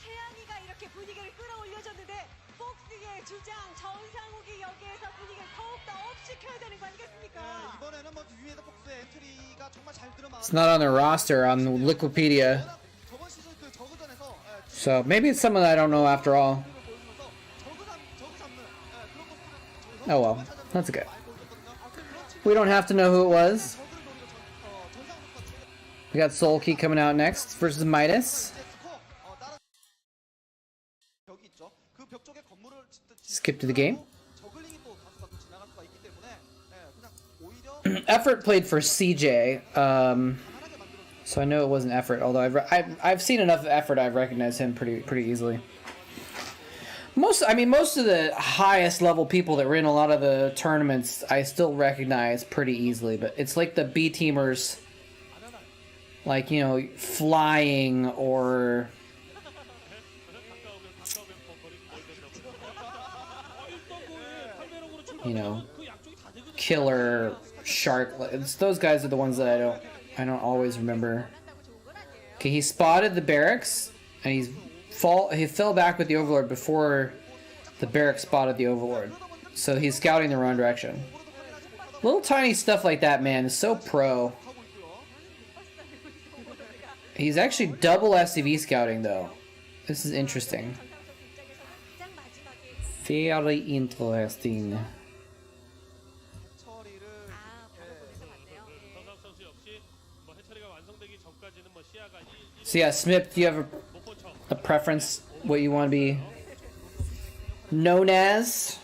태양이가 이렇게 분위기를 끌어올려줬는데 폭스의 주장 전상욱이 여기에서 분위기를 더욱더 업시켜야 되는 거 아니겠습니까? 이번에는 뭐 위에서 폭스의 엔트리가 정말 잘 들어맞. It's not on their roster on Wikipedia. 저번 시즌 그 저그전에서 So maybe it's someone I don't know after all. Oh well, that's okay. We don't have to know who it was. We got Sulky coming out next versus Midas. Skip to the game. Effort played for Seige, so I know it wasn't Effort. Although I've seen enough Effort, I've recognized him pretty easily. Most of the highest level people that were in a lot of the tournaments, I still recognize pretty easily. But it's like the B teamers, like, you know, flying or, you know, killer, shark. It's those guys are the ones that I don't always remember. Okay, he spotted the barracks and he fell back with the Overlord before the barracks spotted the Overlord. So he's scouting the wrong direction. Little tiny stuff like that, man, is so pro. He's actually double SCV scouting though. This is interesting. Very interesting. So yeah, Smip, do you have a preference, what you want to be known as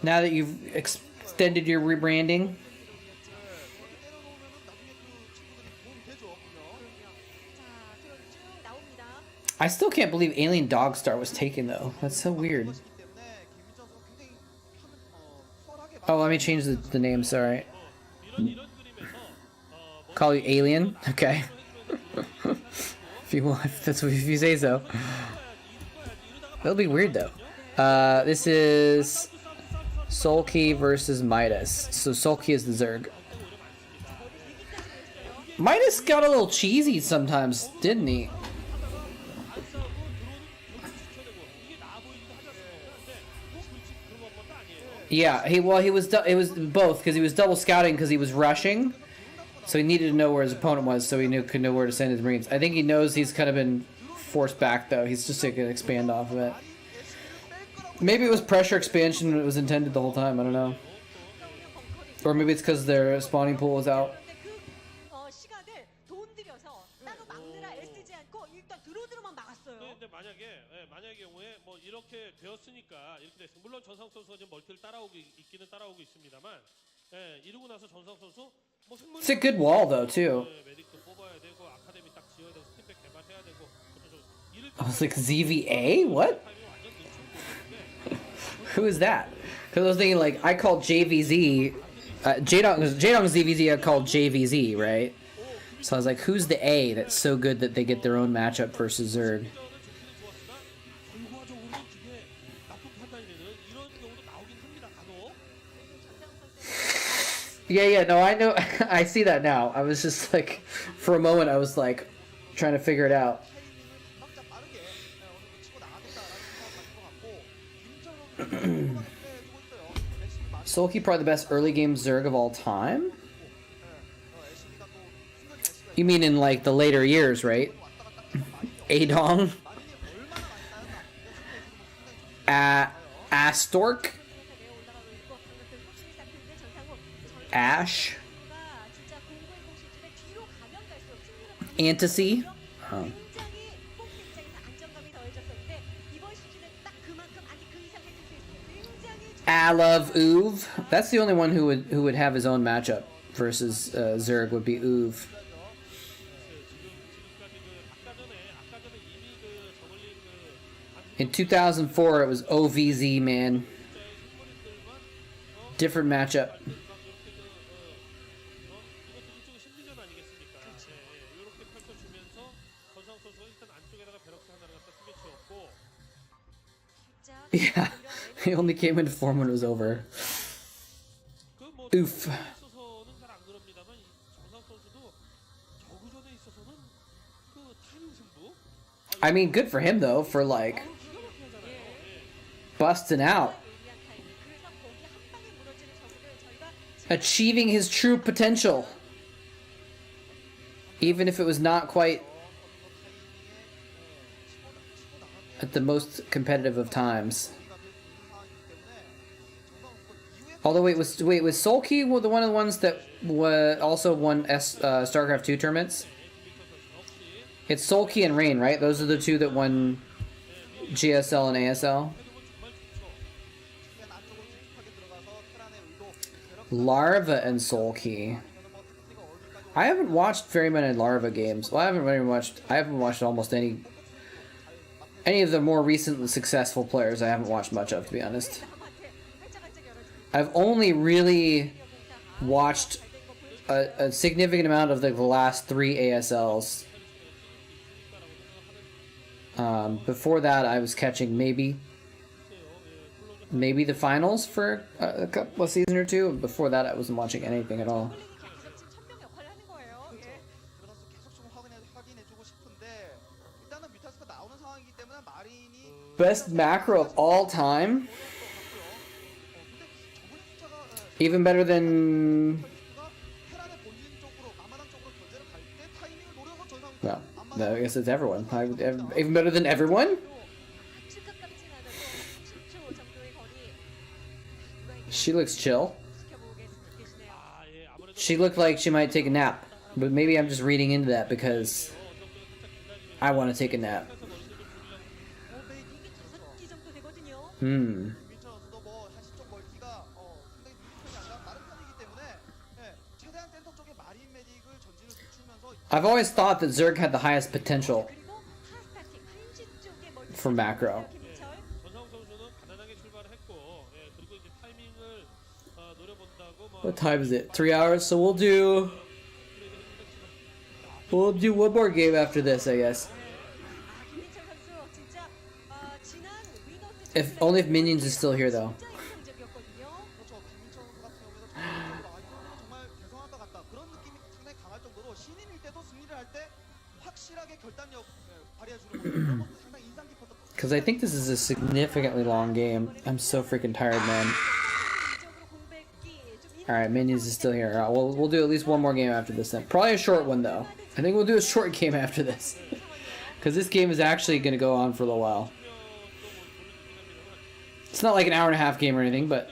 now that you've extended your rebranding? I still can't believe Alien Dogstar was taken though. That's so weird. Oh, let me change the name, sorry. Call you Alien? Okay. If you say so. It'll be weird though. This is Sulky versus Midas. So Sulky is the Zerg. Midas got a little cheesy sometimes, didn't he? Yeah, it was both, because he was double scouting because he was rushing. So he needed to know where his opponent was, so he could know where to send his Marines. I think he knows he's kind of been forced back, though. He's just going to expand off of it. Maybe it was pressure expansion and it was intended the whole time. I don't know. Or maybe it's because their spawning pool was out. It's a good wall, though, too. I was like, ZVA? What? Who is that? Because I was thinking, like, I called JVZ Jaedong's DVZ called JVZ, right? So I was like, who's the A that's so good that they get their own matchup versus Zerg? Yeah, no, I know. I see that now. I was just like, for a moment, I was like, trying to figure it out. Sulky, probably the best early game Zerg of all time? You mean in like the later years, right? Adong? Stork? Ash? Antasy? Oh. I love Uv. That's the only one who would have his own matchup versus Zerg would be Uv. In 2004, it was OVZ, man. Different matchup. Yeah, he only came into form when it was over. Oof. I mean, good for him though, for like busting out, achieving his true potential, even if it was not quite at the most competitive of times. Although wait, was Sulky the one of the ones that also won Starcraft 2 tournaments? It's Sulky and Rain, right? Those are the two that won GSL and ASL. Larva and Sulky. I haven't watched very many Larva games. Well, I haven't watched almost any of the more recently successful players. I haven't watched much of, to be honest. I've only really watched a significant amount of the last 3 ASLs. Before that, I was catching maybe the finals for a couple of season or two. Before that, I wasn't watching anything at all. Best macro of all time? Even better than... Well, I guess it's everyone. Even better than everyone? She looks chill. She looked like she might take a nap. But maybe I'm just reading into that because I want to take a nap. I've always thought that Zerg had the highest potential for macro. What time is it? 3 hours, so we'll do one more game after this, I guess. Only if Minions is still here though. Because I think this is a significantly long game. I'm so freaking tired, man. Alright, Minions is still here. Right, we'll do at least one more game after this then. Probably a short one though. I think we'll do a short game after this. Because this game is actually going to go on for a little while. It's not like an hour and a half game or anything, but...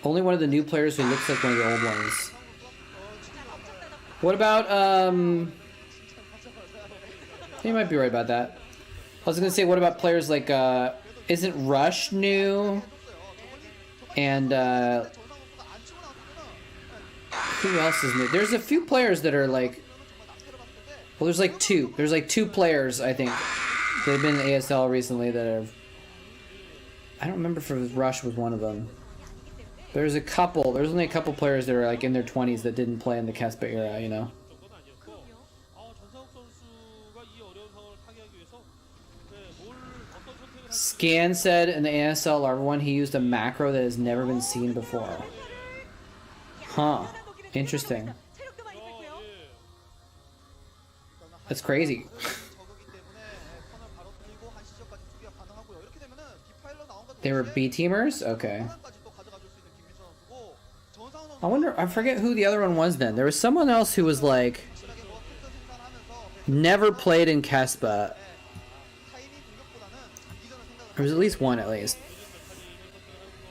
Only one of the new players who looks like one of the old ones. What about, You might be right about that. I was gonna say, what about players like, isn't Rush new? And, who else is new? There's a few players that are like... Well, there's like two. There's like 2 players, I think, that have been in ASL recently that I don't remember if it was Rush was one of them. There's only a couple players that are like in their 20s that didn't play in the Kespa era, you know. 정도는 아니었고 전상욱 선수가 이 어려운 상황을 타개하기 위해서 뭘 어떤 선택을 할지 Scan said in the ASL Larva one he used a macro that has never been seen before. Huh. Interesting. 체력도 많이 뺐고요. That's crazy. 저거기 때문에 턴을 바로 돌리고 한 시점까지 수비가 가능하고요. 이렇게 되면은 디파일러 나온 것 They were B teamers? Okay. 까지 또 가져가줄 수 있는 김민철 선수고 전상훈 선수 I wonder, I forget who the other one was then. There was someone else who was like, 확실하게 뭐 특전 생산하면서 never played in Kespa. 타이밍 공격보다는 이전을 생각을 There was at least one, at least.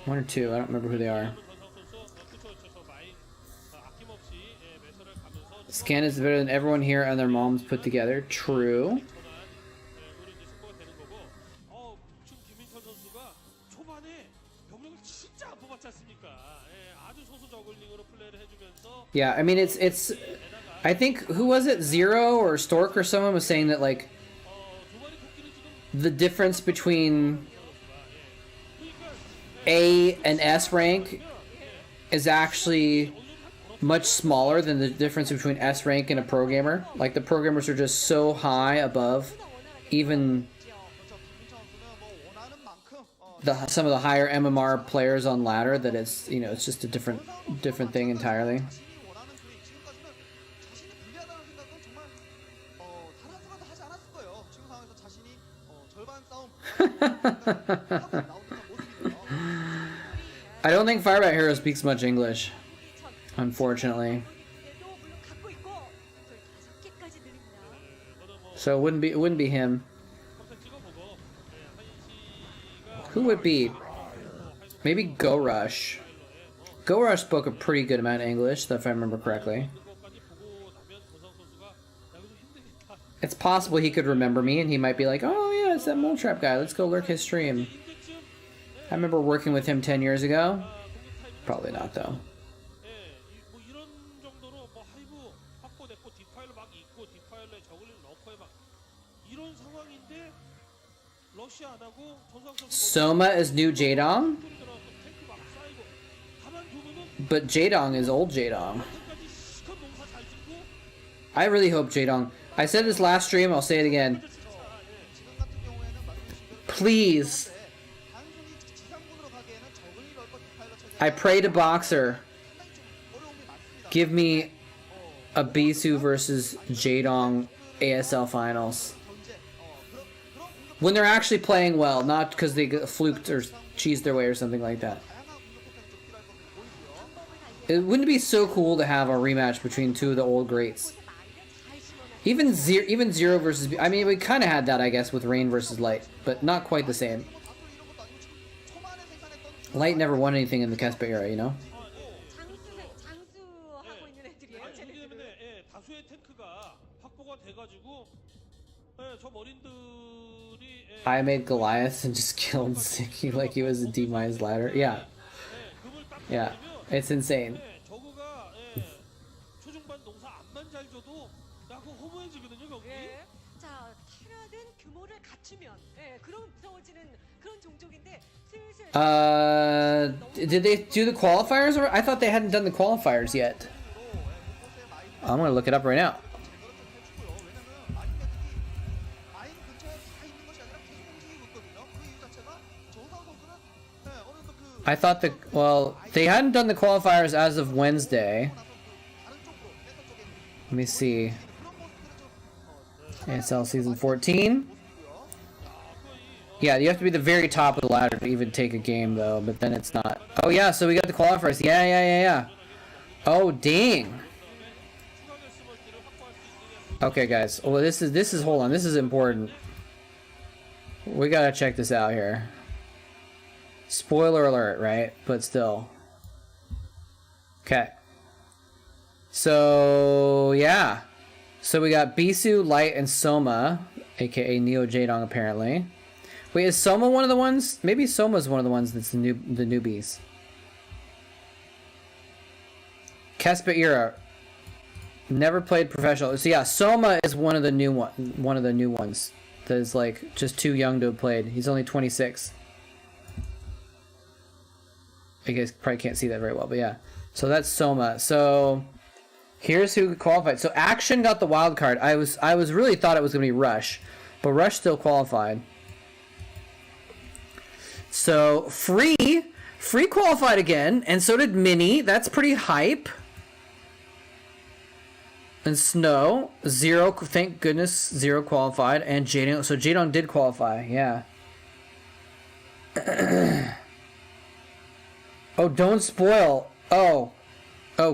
One or two, I don't remember who they are. 전상욱 선수 그쵸 많이 아낌없이 매설을 가면서 Scan is better than everyone here and their moms put together. True. 전환 오늘 이제 승부가 되는 거고 지금 김민철 선수가 초반에 병력을 진짜 안 뽑았지 않습니까? 아주 소수 저글링으로 플레이를 해주면서 Yeah, I mean, it's, I think, who was it? Zero or Stork or someone was saying that, like, 두 마리 토끼는 지금 the difference between A and S rank is actually much smaller than the difference between S rank and a pro gamer. Like, the programmers are just so high above even some of the higher MMR players on ladder that it's, you know, it's just a different thing entirely. 자신이 원하는 플레이 지금까지는 자신이 불리하다는 생각은 정말 다른 수가도 하지 않았을 거예요. 지금 상황에서 자신이 절반 싸움 하고 나온 듯한 모습이고요. I don't think Firebat Hero speaks much English, unfortunately. 또 물론 갖고 있고 저 5개까지 늘립니다. So it wouldn't be him. 컴퓨터 찍어보고 한시가 Who would it be? Maybe Go Rush. Go Rush spoke a pretty good amount of English, if I remember correctly. 것까지 보고 나면 전상욱 선수가 야 이거 좀 힘들겠다. It's possible he could remember me and he might be like, oh yeah, it's that moletrap guy, let's go lurk his stream. 이때쯤 I remember working with him 10 years ago. Probably not though. 뭐 이런 정도로 뭐 하이브 확보됐고 디파일러 막 있고 디파일러에 저글링 넣고 막 이런 상황인데 러시 안 하고 전상욱 선수 Soma is new Jadong, 탱크 막 쌓이고 가만두면은 but Jadong is old Jadong. 끝까지 시컷 농사 잘 짓고 I really hope Jadong. I said this last stream, I'll say it again. 지금 같은 경우에는 말씀하신 Please, 단순히 지상군으로 가기에는 저글링 넓고 디파일러 체제 I pray to Boxer, 상당히 좀 어려움이 많습니다. give me a Bisu versus Jadong ASL finals. 견제 그런 공격 When they're actually playing well, not because they fluked or cheesed their way or something like that. 다양한 공격 패턴이 좀 필요할 것으로 보이고요. It wouldn't it be so cool to have a rematch between two of the old greats. Even zero versus. I mean, we kind of had that, I guess, with Rain versus Light, but not quite the same. 초반에 생산했던 Light never won anything in the Kespa era, you know. 장수하고 있는 애들이에요. 이게 쟤네들은. 때문에 다수의 탱크가 확보가 돼가지고 저 머린들이 I made Goliath and just killed Ziki like he was a demised ladder. Yeah, 금을 딱 yeah, it's insane. 저거가 초중반 농사 안만 잘 줘도 야 그거 허무해지거든요 경기. 예. 자, 테란은 규모를 갖추면 그럼 무서워지는 그런 종족인데 슬슬 Did they do the qualifiers? Or I thought they hadn't done the qualifiers yet. I'm gonna look it up right now. 마인 근처에 다 있는 것이 아니라 계속 움직이고 있거든요. 그 이유 자체가 정상 선수는 어느 정도 그 I thought they hadn't done the qualifiers as of Wednesday. 다른 쪽으로 센터 쪽에 Let me see. 그런 모습들을 좀 ASL season 14. 모습이고요. Yeah, you have to be the very top of the ladder to even take a game, though. But then it's not. Oh yeah, so we got the qualifiers. Yeah. Oh dang. Okay, guys. Well, this is. Hold on. This is important. We gotta check this out here. Spoiler alert, right? But still. Okay. So yeah. So we got Bisu, Light, and Soma, aka Neo Jadong, apparently. Wait, is Soma one of the ones? Maybe Soma's one of the ones that's the newbies. Kespa era. Never played professional. So yeah, Soma is one of the new ones that is like just too young to have played. He's only 26. You guys probably can't see that very well, but yeah. So that's Soma. So here's who qualified. So Action got the wild card. I was really thought it was gonna be Rush, but Rush still qualified. So Free qualified again, and so did Mini. That's pretty hype. And Snow, 0, thank goodness, 0 qualified, and Jadong. So Jadong did qualify, yeah. Oh, don't spoil. Oh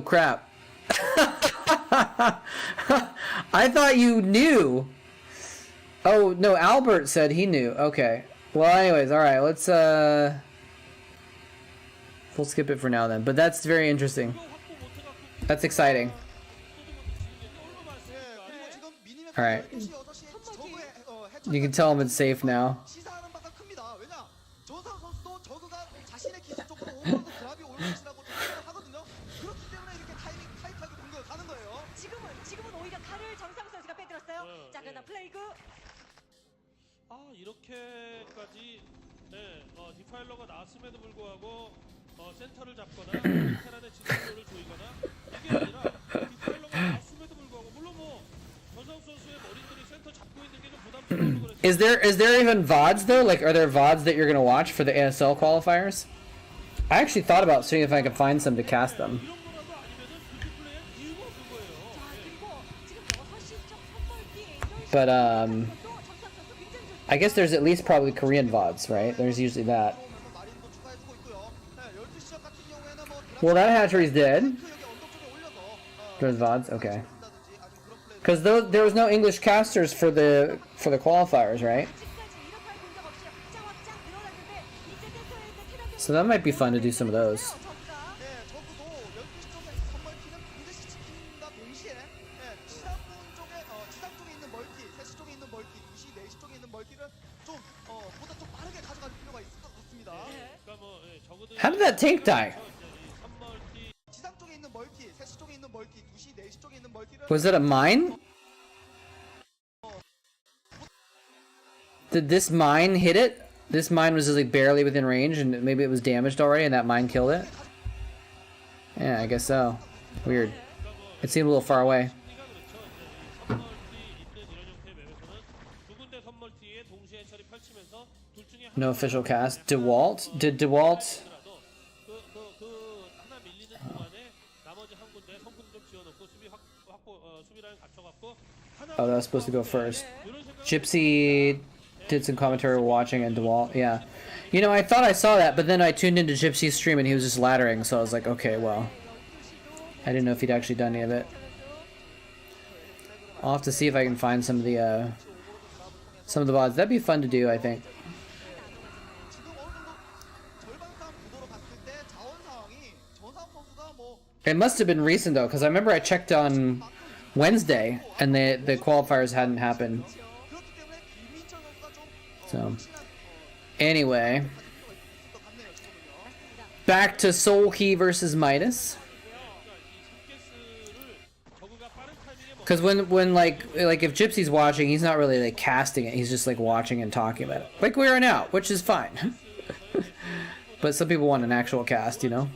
crap. I thought you knew. Oh no, Albert said he knew. Okay. Well, anyways, all right. Let's we'll skip it for now then. But that's very interesting. That's exciting. All right. You can tell him it's safe now. 지금은 오히려 칼을 정상훈 선수가 빼들었어요. 자, 그러나 플레이그. 이렇게까지 디파일러가 나왔음에도 불구하고 센터를 잡거나 테란의 지도를 조이거나 이게 아니라 디파일러가 나왔음에도 불구하고 물론 뭐 전상욱 선수의 머리들이 센터 잡고 있는 게 좀 부담스러운 거라서 Is there even VODs though? Like, are there VODs that you're gonna watch for the ASL qualifiers? I actually thought about seeing if I could find some to cast them. But I guess there's at least probably Korean VODs, right? There's usually that. Well, that hatchery's dead. There's VODs, okay. Because there was no English casters for the qualifiers, right? So that might be fun to do some of those. How did that tank die? Was it a mine? Did this mine hit it? This mine was just like barely within range and maybe it was damaged already and that mine killed it? Yeah, I guess so. Weird. It seemed a little far away. No official cast. DeWalt? Did DeWalt? Oh, that was supposed to go first. Gypsy did some commentary watching and DeWalt, yeah. You know, I thought I saw that, but then I tuned into Gypsy's stream and he was just laddering, so I was like, okay, well. I didn't know if he'd actually done any of it. I'll have to see if I can find some of the VODs. That'd be fun to do, I think. It must have been recent though, because I remember I checked on Wednesday and the qualifiers hadn't happened. So anyway, back to Soul Key versus Midas. Because when like if Gypsy's watching, he's not really like casting it. He's just like watching and talking about it, like we are now, which is fine. But some people want an actual cast, you know.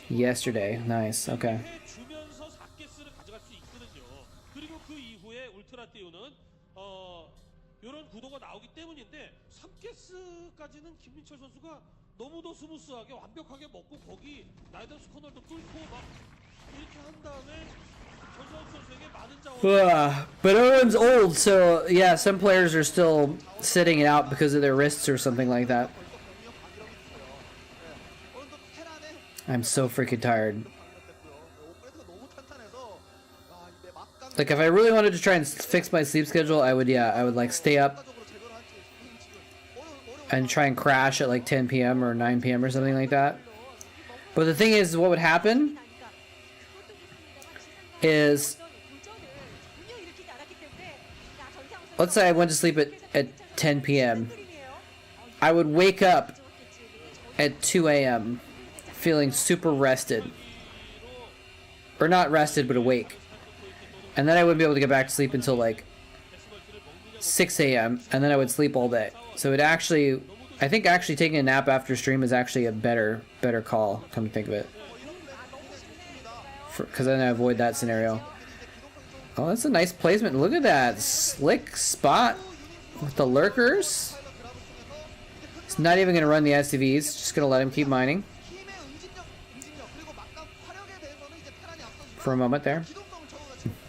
Yesterday, nice. Okay. But everyone's old, so yeah, some players are still sitting it out because of their wrists or something like that. I'm so freaking tired. Like, if I really wanted to try and fix my sleep schedule, I would like stay up and try and crash at like 10 p.m. or 9 p.m. or something like that. But the thing is, what would happen is, let's say I went to sleep at 10 p.m. I would wake up at 2 a.m. feeling super rested. Or not rested, but awake. And then I wouldn't be able to get back to sleep until like 6 a.m. and then I would sleep all day. So it actually I think actually taking a nap after stream is actually a better call, come to think of it. Because then I avoid that scenario. Oh, that's a nice placement. Look at that slick spot with the lurkers. It's not even going to run the SCVs. Just going to let him keep mining. For a moment there. 맞습니다.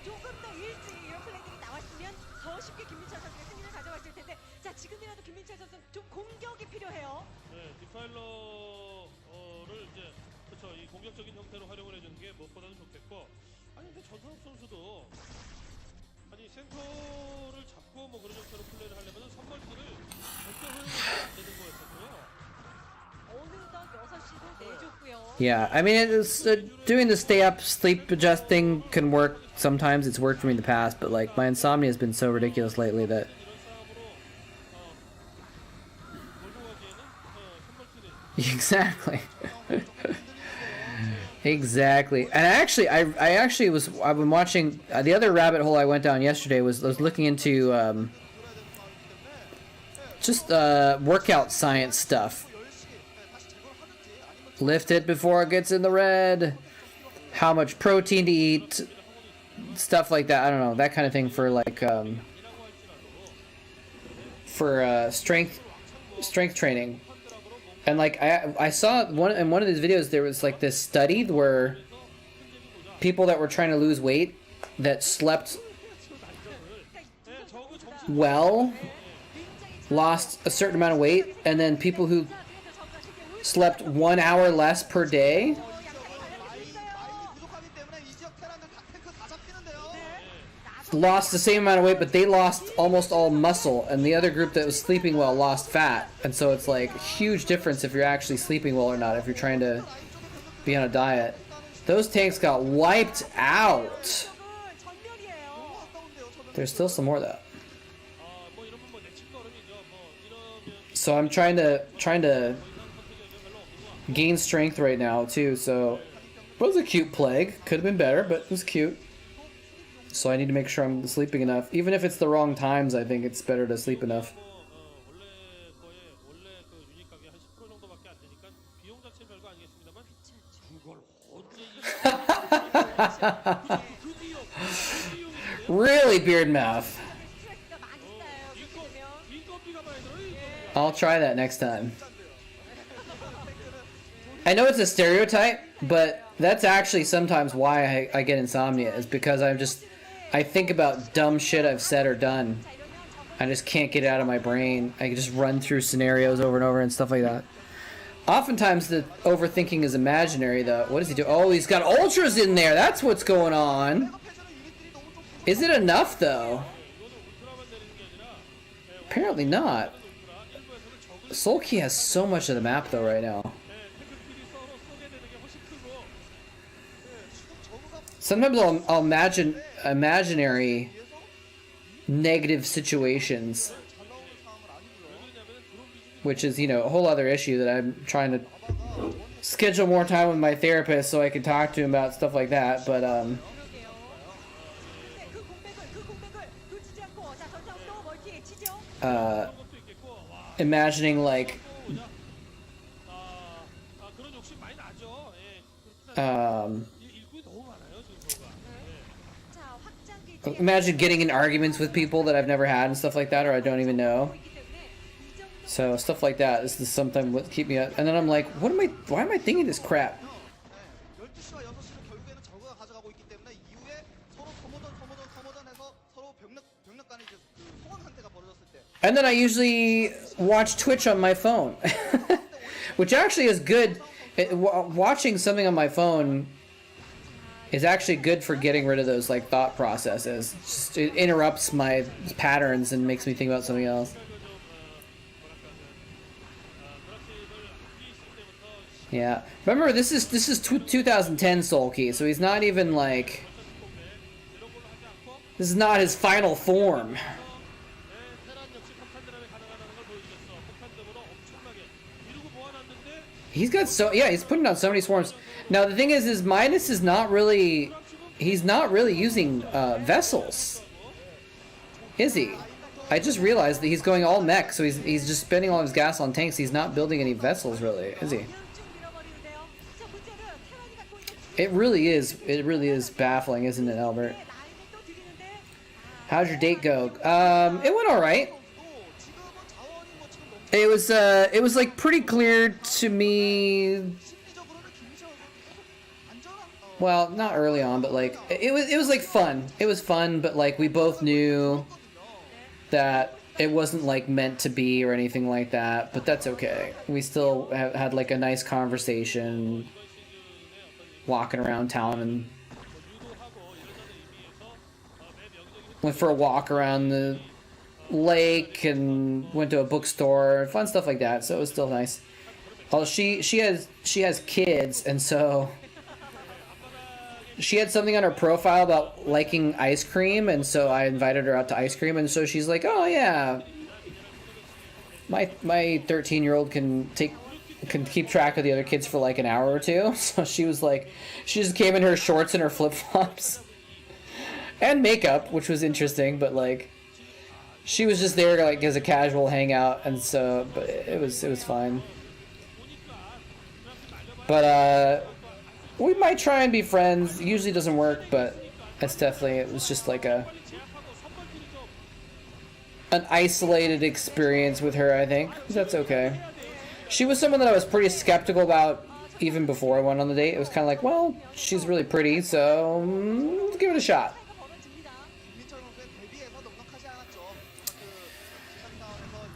조금 더 일찍 이런 플레이들이 나왔으면 더 쉽게 김민철 선수가 승리를 가져갔을 텐데 자 지금이라도 김민철 선수 좀 공격이 필요해요. 네, 디파일러를 이제 그렇죠. 이 공격적인 형태로 활용을 해주는 게 무엇보다도 좋겠고, 아니 근데 전선욱 선수도 아니 센터를 잡고 뭐 그런 형태로 플레이를 하려면 선멀티를 절대 허용하면 안 되는 거였거든요. 어느덧 6시도 내줬고요. Yeah, I mean, it's, doing the stay up, sleep adjusting can work sometimes. It's worked for me in the past, but like my insomnia has been so ridiculous lately that. Exactly. Exactly. And I've been watching the other rabbit hole I went down yesterday was looking into just workout science stuff. Lift it before it gets in the red. How much protein to eat. Stuff like that. I don't know. That kind of thing for like strength training. And like I saw in one of these videos there was like this study where people that were trying to lose weight that slept well lost a certain amount of weight, and then people who slept 1 hour less per day lost the same amount of weight, but they lost almost all muscle, and the other group that was sleeping well lost fat. And so it's like a huge difference if you're actually sleeping well or not, if you're trying to be on a diet. Those tanks got wiped out. There's still some more though. So I'm trying to gain strength right now too, so it was a cute plague. Could have been better, but it was cute. So I need to make sure I'm sleeping enough. Even if it's the wrong times, I think it's better to sleep enough. Really, Beardmouth? I'll try that next time. I know it's a stereotype, but that's actually sometimes why I get insomnia, is because I think about dumb shit I've said or done. I just can't get it out of my brain. I just run through scenarios over and over and stuff like that. Oftentimes the overthinking is imaginary though. What does he do? Oh, he's got ultras in there. That's what's going on. Is it enough though? Apparently not. Sulky has so much of the map though right now. Sometimes I'll imagine imaginary negative situations, which is, you know, a whole other issue that I'm trying to schedule more time with my therapist so I can talk to him about stuff like that. But imagining like imagine getting in arguments with people that I've never had and stuff like that, or I don't even know. So stuff like that is something that keep me up. And then I'm like, why am I thinking this crap? And then I usually watch Twitch on my phone, which actually is good. Watching something on my phone is actually good for getting rid of those like thought processes. It interrupts my patterns and makes me think about something else. Yeah, remember this is 2010 Sulky, so he's not even like, this is not his final form. He's got he's putting down so many swarms. Now the thing is Midas is not really, he's not really using vessels, is he? I just realized that he's going all mech, so he's just spending all his gas on tanks. He's not building any vessels, really, is he? It really is baffling, isn't it, Albert? How'd your date go? It went all right. It was like pretty clear to me. Well, not early on, but like it was like fun. It was fun, but like we both knew that it wasn't like meant to be or anything like that. But that's okay. We still had like a nice conversation, walking around town, and went for a walk around the lake and went to a bookstore, fun stuff like that. So it was still nice. Well, she has kids, and so she had something on her profile about liking ice cream, and so I invited her out to ice cream, and so she's like, "Oh yeah, my 13-year-old can keep track of the other kids for like an hour or two." So she was like, she just came in her shorts and her flip-flops and makeup, which was interesting, but like she was just there like as a casual hangout, and so but it was fine. But we might try and be friends. It usually doesn't work, but it was just like an isolated experience with her, I think. That's okay. She was someone that I was pretty skeptical about even before I went on the date. It was kind of like, well, she's really pretty, so let's give it a shot.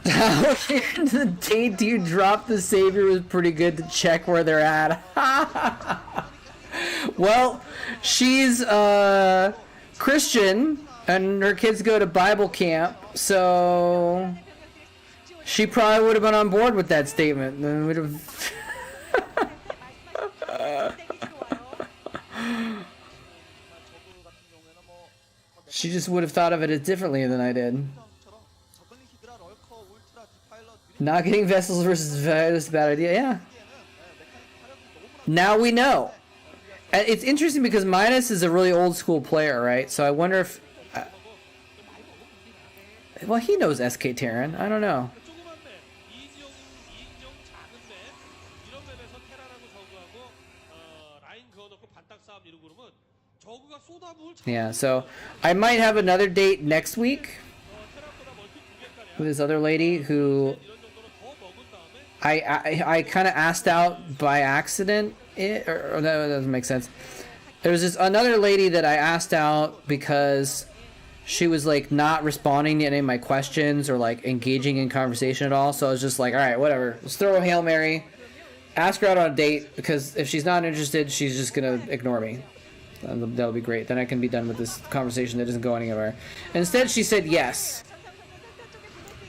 The date you dropped the savior was pretty good to check where they're at. Well, she's Christian and her kids go to Bible camp, so she probably would have been on board with that statement. Then would have. She just would have thought of it as differently than I did. Not getting vessels versus is a bad idea. Yeah. Now we know. And it's interesting because Midas is a really old school player, right? So I wonder if. Well, he knows SK Terran. I don't know. Yeah, so I might have another date next week with this other lady who I kind of asked out by accident. Or that doesn't make sense. There was this another lady that I asked out because she was like not responding to any of my questions or like engaging in conversation at all. So I was just like, all right, whatever. Let's throw a Hail Mary, ask her out on a date, because if she's not interested, she's just gonna ignore me. That'll be great. Then I can be done with this conversation that doesn't go anywhere. And instead, she said yes.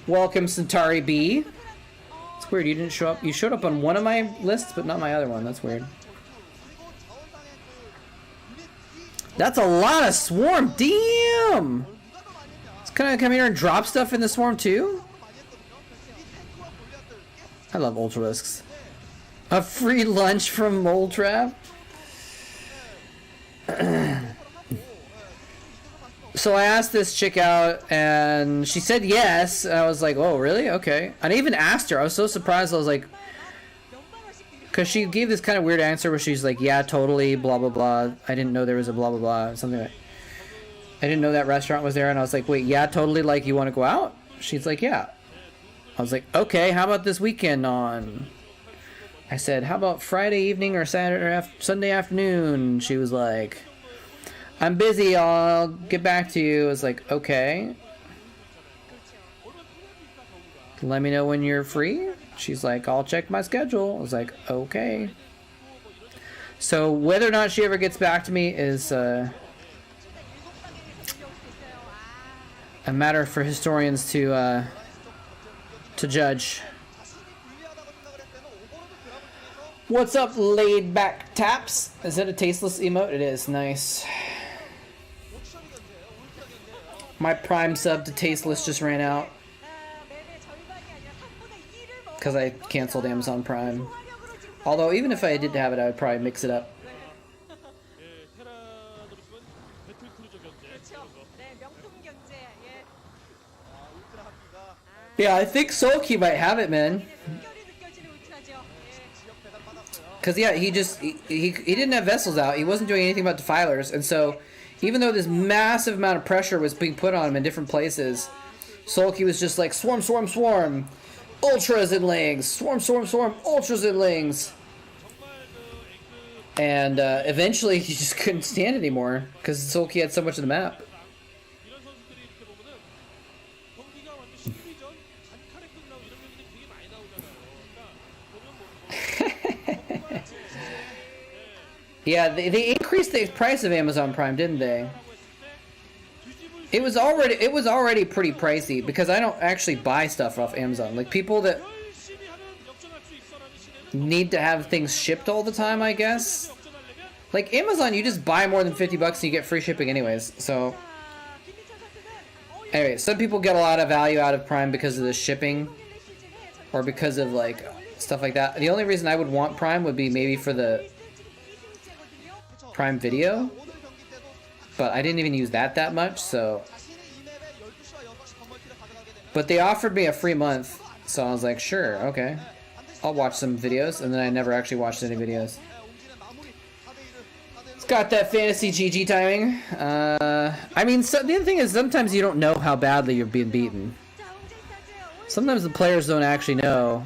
Welcome, Centauri B. It's weird. You didn't show up. You showed up on one of my lists, but not my other one. That's weird. That's a lot of swarm. Damn. Can I come here and drop stuff in the swarm too? I love Ultralisks. A free lunch from moletrap. So I asked this chick out and she said yes. I was like, oh really? Okay. And I even asked her. I was so surprised. I was like, because she gave this kind of weird answer where she's like, yeah, totally, blah blah blah. I didn't know there was a blah blah blah, something like. I didn't know that restaurant was there, and I was like, wait, yeah, totally, like, you want to go out? She's like, yeah. I was like, okay, how about this weekend on? I said, how about Friday evening or Sunday afternoon? She was like, I'm busy, I'll get back to you. I was like, okay. Let me know when you're free. She's like, I'll check my schedule. I was like, okay. So whether or not she ever gets back to me is a matter for historians to judge. What's up, laid back taps? Is that a tasteless emote? It is. Nice. My Prime sub to tasteless just ran out because I canceled Amazon Prime. Although even if I did have it, I would probably mix it up. Yeah, I think Sulky might have it, man. Cause yeah, he didn't have vessels out. He wasn't doing anything about defilers, and so even though this massive amount of pressure was being put on him in different places, Sulky was just like swarm, swarm, swarm, ultras and lings, swarm, swarm, swarm, ultras and lings, and eventually he just couldn't stand it anymore because Sulky had so much of the map. Yeah, they increased the price of Amazon Prime, didn't they? It was already pretty pricey because I don't actually buy stuff off Amazon. Like people that need to have things shipped all the time, I guess. Like Amazon, you just buy more than $50 and you get free shipping anyways. So anyway, some people get a lot of value out of Prime because of the shipping or because of like stuff like that. The only reason I would want Prime would be maybe for the Prime Video, but I didn't even use that much, so. But they offered me a free month, so I was like, sure, okay, I'll watch some videos, and then I never actually watched any videos. It's got that fantasy GG timing. I mean, so the other thing is sometimes you don't know how badly you're being beaten. Sometimes the players don't actually know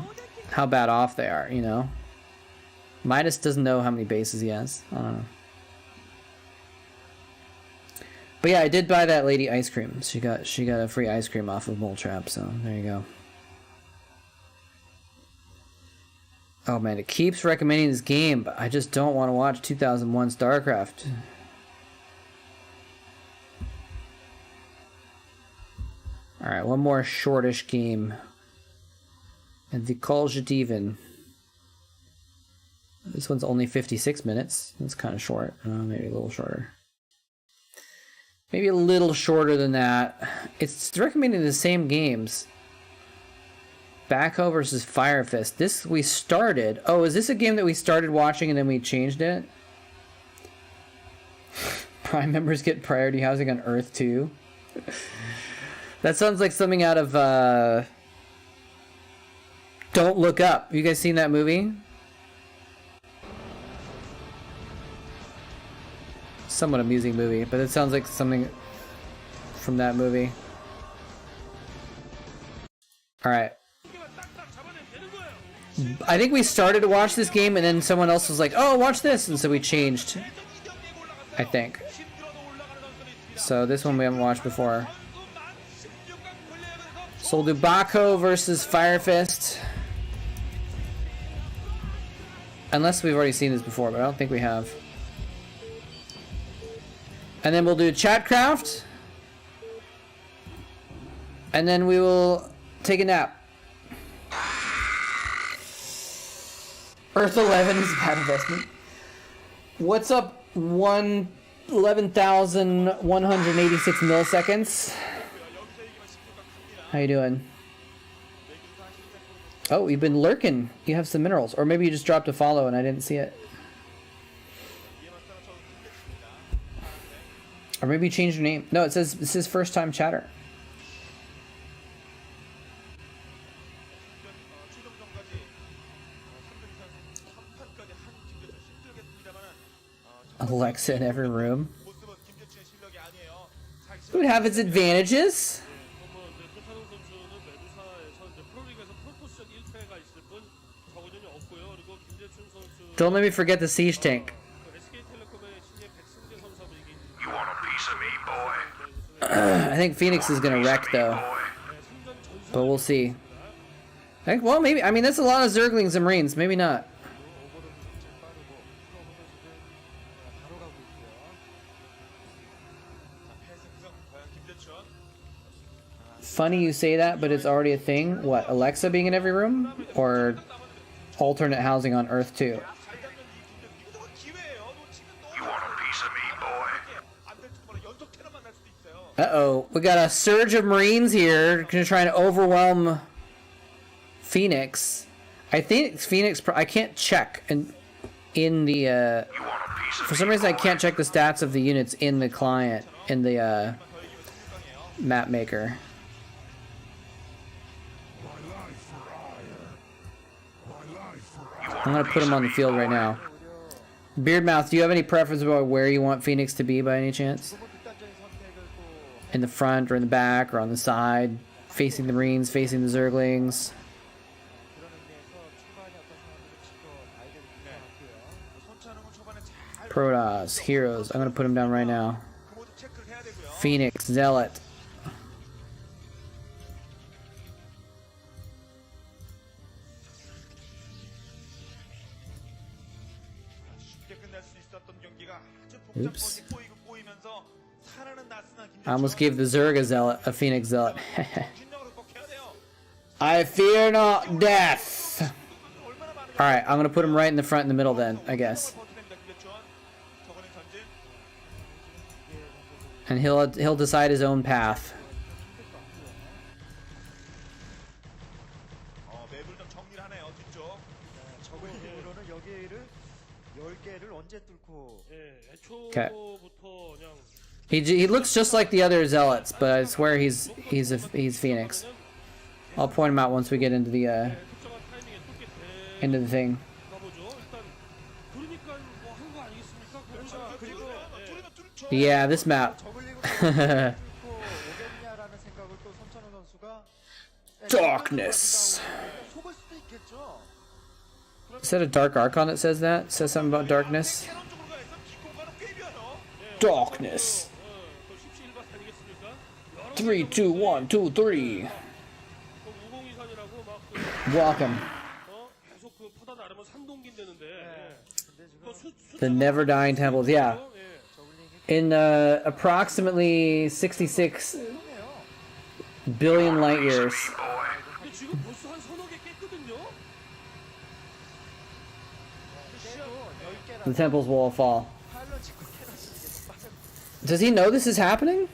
how bad off they are, you know? Midas doesn't know how many bases he has. I don't know. But yeah, I did buy that lady ice cream. She got a free ice cream off of moletrap, so there you go. Oh man, it keeps recommending this game, but I just don't want to watch 2001 Starcraft. Alright, one more shortish game. And the Kolzhativen. This one's only 56 minutes. That's kind of short. Maybe a little shorter. Maybe a little shorter than that. It's recommending the same games. Backhoe versus Fire Fist. This we started. Oh, is this a game that we started watching and then we changed it? Prime members get priority housing on Earth too. That sounds like something out of Don't Look Up. You guys seen that movie? Somewhat amusing movie, but it sounds like something from that movie. Alright. I think we started to watch this game and then someone else was like, oh, watch this, and so we changed. I think. So this one we haven't watched before. So we'll do Backhoe versus Fire Fist. Unless we've already seen this before, but I don't think we have. And then we'll do Chatcraft. And then we will take a nap. Earth 11 is a bad investment. What's up, 11,186 milliseconds? How you doing? Oh, you've been lurking. You have some minerals. Or maybe you just dropped a follow and I didn't see it. Or maybe you changed your name. No, it says first time chatter. Alexa in every room. It would have its advantages. Don't let me forget the siege tank. You want a piece of me, boy? I think Phoenix is gonna wreck though, but we'll see. Well, maybe. I mean, that's a lot of Zerglings and Marines. Maybe not. Funny you say that, but it's already a thing. What, Alexa being in every room? Or alternate housing on Earth too? You want a piece of me, boy? Uh-oh. We got a surge of Marines here. Gonna try and overwhelm Phoenix. I think Phoenix... I can't check in the... for some reason I can't check the stats of the units in the client, in the map maker. I'm gonna put him on the field right now. Beardmouth, do you have any preference about where you want Phoenix to be by any chance? In the front or in the back or on the side? Facing the Marines, facing the Zerglings? Protoss, Heroes. I'm gonna put him down right now. Phoenix, Zealot. Oops. I almost gave the Zerg a Phoenix Zealot. I fear not death. Alright, I'm gonna put him right in the front in the middle then, I guess. And he'll decide his own path. Okay. He looks just like the other zealots, but I swear he's Phoenix. I'll point him out once we get into the thing. Yeah, this map. Darkness. Is that a Dark Archon that says that? It says something about darkness? Darkness. 3, 2, 1, 2, 3. Welcome. The never dying temples, yeah. In approximately 66 billion light years. The temples will all fall. Does he know this is happening?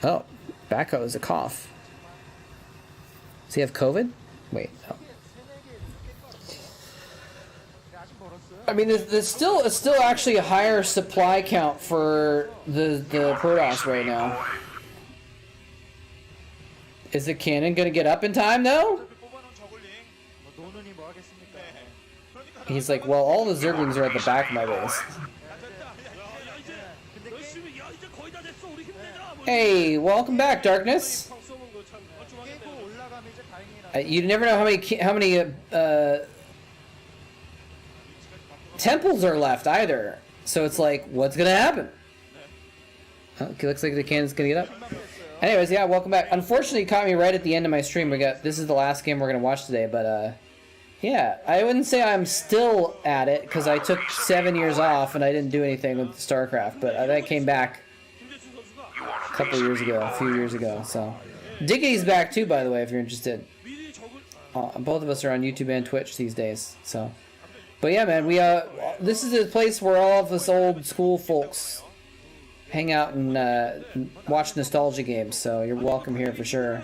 Oh, backhoe is a cough. Does he have COVID? Wait, no. I mean, there's still actually a higher supply count for the Protoss right now. Is the cannon gonna get up in time though? He's like, well, all the Zerglings are at the back of my base. Hey, welcome back, Darkness. You never know how many temples are left either. So it's like, what's gonna happen? Okay, looks like the cannon's gonna get up. Anyways, yeah, welcome back. Unfortunately, it caught me right at the end of my stream. This is the last game we're gonna watch today, but yeah, I wouldn't say I'm still at it because I took 7 years off and I didn't do anything with Starcraft, but that came back a couple years ago, a few years ago. So Diggity's back too, by the way, if you're interested. Both of us are on YouTube and Twitch these days. So, but yeah, man, this is a place where all of us old school folks hang out and watch nostalgia games. So you're welcome here for sure.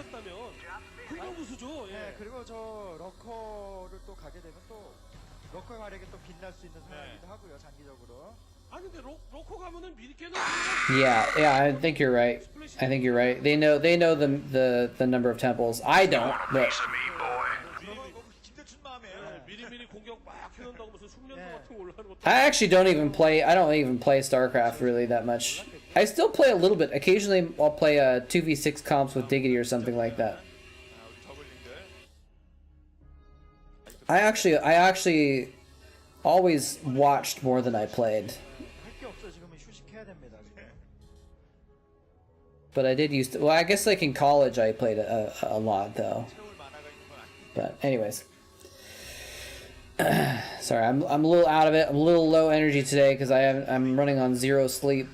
Yeah, I think you're right. I think you're right. They know the number of temples. I don't, but I actually don't even play. I don't even play Starcraft really that much. I still play a little bit. Occasionally, I'll play 2v6 comps with Diggity or something like that. I actually always watched more than I played. But I did used to. Well, I guess like in college I played a lot though. But anyways, sorry, I'm a little out of it. I'm a little low energy today because I'm running on 0 sleep.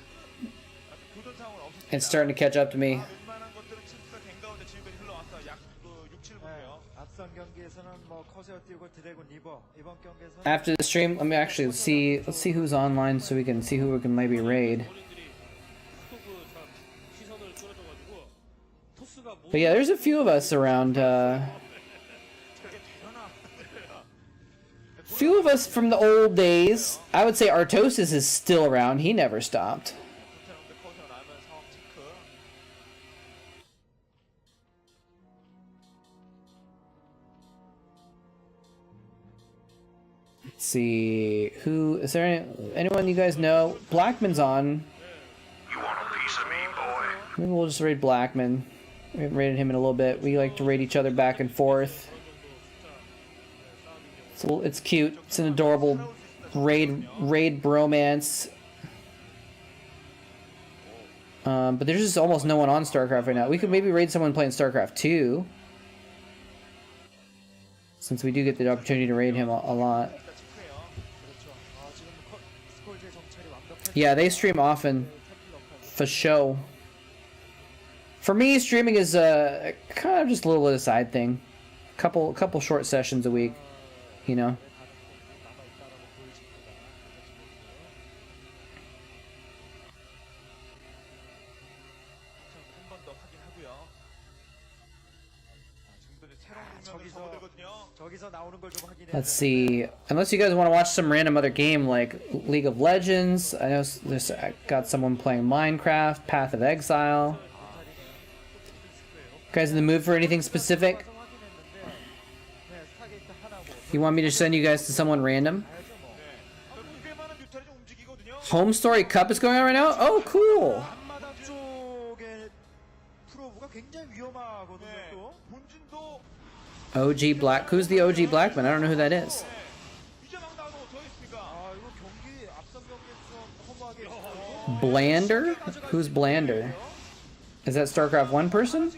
It's starting to catch up to me. After the stream, let me actually see. Let's see who's online so we can see who we can maybe raid. But yeah, there's a few of us around. Few of us from the old days. I would say Artosis is still around. He never stopped. Let's see. Who is there? Anyone you guys know? Blackman's on. You want a piece of me, boy? Maybe we'll just raid Blackman. We haven't raided him in a little bit. We like to raid each other back and forth. So it's cute. It's an adorable raid bromance. But there's just almost no one on Starcraft right now. We could maybe raid someone playing Starcraft 2. Since we do get the opportunity to raid him a lot. Yeah, they stream often. For show. For me, streaming is kind of just a little bit of a side thing. Couple short sessions a week, you know. Let's see. Unless you guys want to watch some random other game like League of Legends. I know I got someone playing Minecraft, Path of Exile. You guys in the mood for anything specific? You want me to send you guys to someone random? Home Story Cup is going on right now? Oh, cool! OG Black. Who's the OG Blackman? I don't know who that is. Blander? Who's Blander? Is that StarCraft 1 person?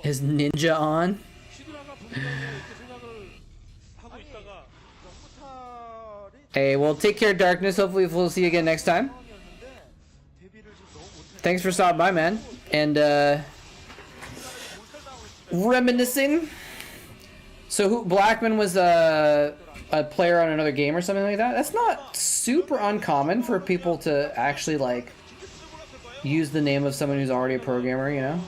Is Ninja on? Hey, well, take care, Darkness. Hopefully we'll see you again next time. Thanks for stopping by, man. And, reminiscing. So who Blackman was a player on another game or something like that? That's not super uncommon for people to actually like use the name of someone who's already a programmer, you know?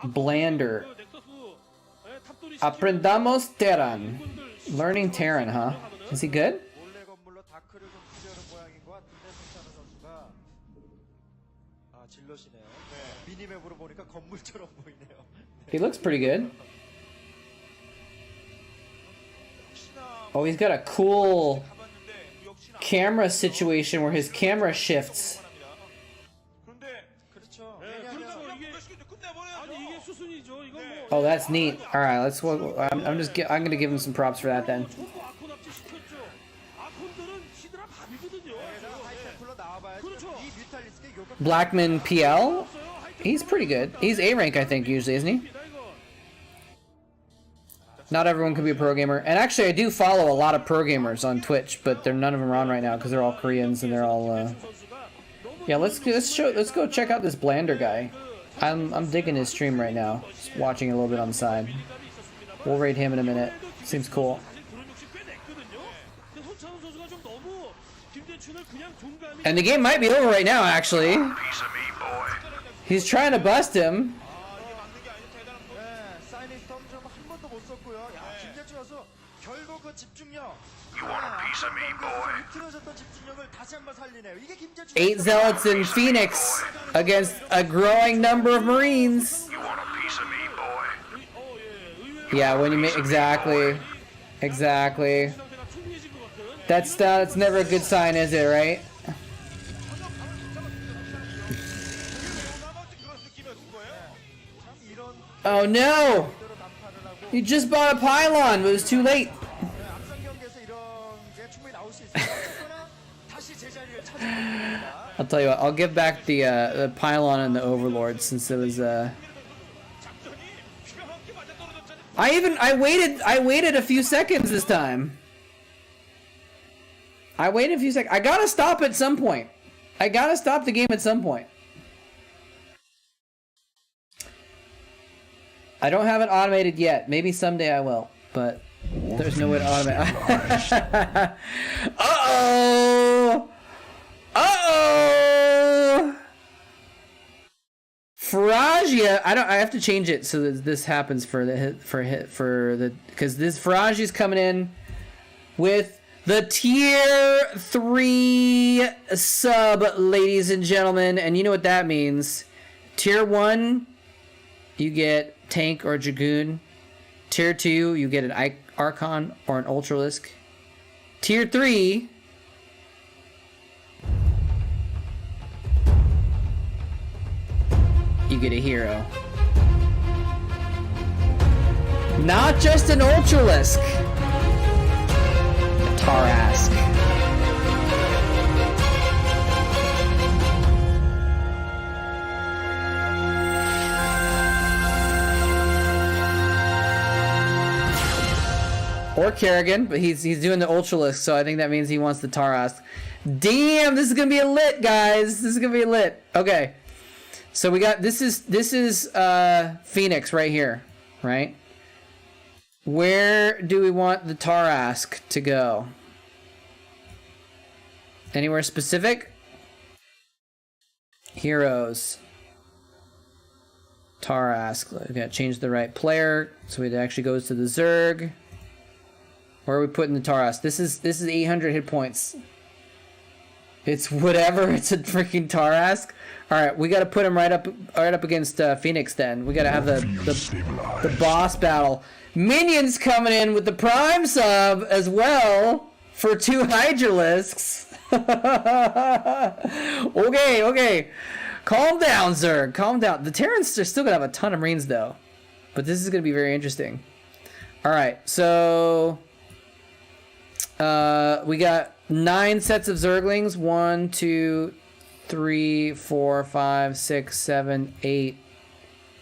Blander. Aprendamos Terran. Learning Terran, huh? Is he good? He looks pretty good. Oh, he's got a cool camera situation where his camera shifts. Oh, that's neat. All right, let's. I'm gonna give him some props for that then. Blackman PL, he's pretty good. He's A rank, I think, usually, isn't he? Not everyone can be a pro gamer, and actually, I do follow a lot of pro gamers on Twitch, but none of them are on right now because they're all Koreans and they're all. Yeah, let's go check out this Blander guy. I'm digging his stream right now. Just watching a little bit on the side. We'll raid him in a minute. Seems cool. And the game might be over right now, actually. He's trying to bust him. You want a piece of me, boy? 8 Zealots in Phoenix against a growing number of Marines. You want a piece of me, boy? Yeah, when you make exactly. That's never a good sign, is it, right? Oh no! You just bought a pylon, but it was too late. I'll tell you what, I'll give back the pylon and the overlord since it was I waited a few seconds this time. I waited a few seconds. I gotta stop at some point. I gotta stop the game at some point. I don't have it automated yet. Maybe someday I will, but there's no way to automate. Uh-oh! Uh-oh! Faragia, I have to change it so that this happens for the because this Faragia's coming in with The tier 3 sub, ladies and gentlemen, and you know what that means. Tier 1, you get tank or Dragoon. Tier 2, you get an Archon or an Ultralisk. Tier 3, you get a hero. Not just an Ultralisk. Tarask. Or Kerrigan, but he's doing the Ultralisk, so I think that means he wants the Tarask. Damn, this is gonna be a lit, guys. This is gonna be a lit. Okay, so we got this is Phoenix right here, right? Where do we want the Tarask to go? Anywhere specific? Heroes. Tarask. We gotta change the right player, so it actually goes to the Zerg. Where are we putting the Tarask? This is 800 hit points. It's whatever. It's a freaking Tarask. All right, we got to put him right up against Phoenix. Then we got to have the boss battle. Minions coming in with the Prime sub as well for 2 Hydralisks. Okay. Calm down, Zerg. Calm down. The Terrans are still gonna have a ton of Marines though, but this is gonna be very interesting. All right, so we got 9 sets of Zerglings. 1, 2, 3, 4, 5, 6, 7, 8,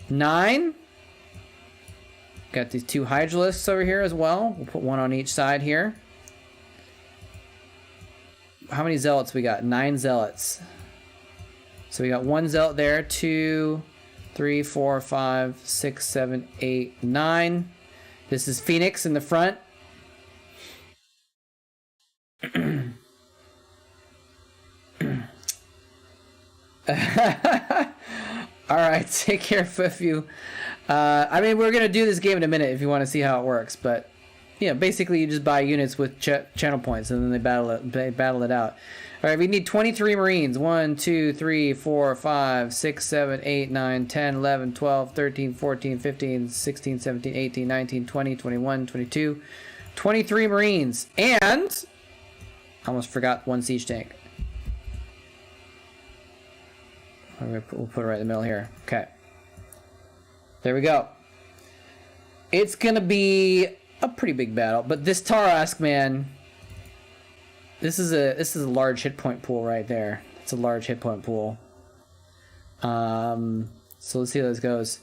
9. Got these 2 Hydralisks over here as well. We'll put 1 on each side here. How many Zealots we got? 9 Zealots. So we got 1 Zealot there. 2, 3, 4, 5, 6, 7, 8, 9. This is Phoenix in the front. Alright, take care of you. I mean, we're going to do this game in a minute if you want to see how it works, but yeah, basically you just buy units with channel points and then they battle it out. Alright, we need 23 Marines. 1, 2, 3, 4, 5, 6, 7, 8, 9, 10, 11, 12, 13, 14, 15, 16, 17, 18, 19, 20, 21, 22. 23 Marines. And I almost forgot 1 siege tank. We'll put it right in the middle here. Okay. There we go. It's gonna be a pretty big battle, but this Tarask, man, this is a large hit point pool right there. It's a large hit point pool. So let's see how this goes.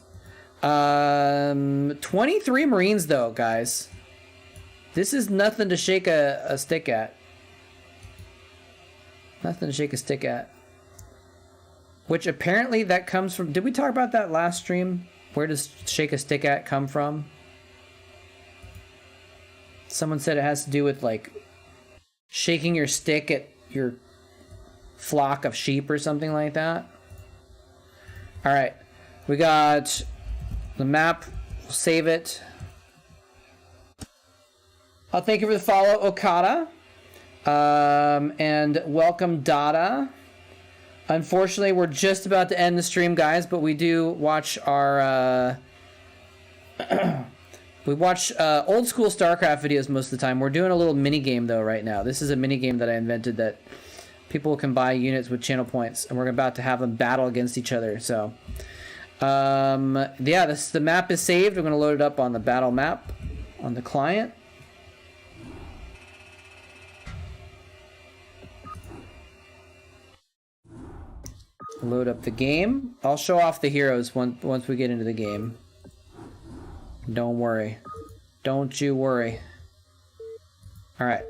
23 Marines though, guys. This is nothing to shake a stick at. Nothing to shake a stick at. Which apparently that comes from... Did we talk about that last stream? Where does shake a stick at come from? Someone said it has to do with, like, shaking your stick at your flock of sheep or something like that. Alright. We got the map. We'll save it. I'll thank you for the follow, Okada. And welcome, Dada. Unfortunately, we're just about to end the stream, guys, but we do watch our... we watch old school Starcraft videos most of the time. We're doing a little mini game though right now. This is a mini game that I invented that people can buy units with channel points, and we're about to have them battle against each other. So, yeah, the map is saved. We're going to load it up on the battle map on the client. Load up the game. I'll show off the heroes once we get into the game. Don't worry. Don't you worry. Alright.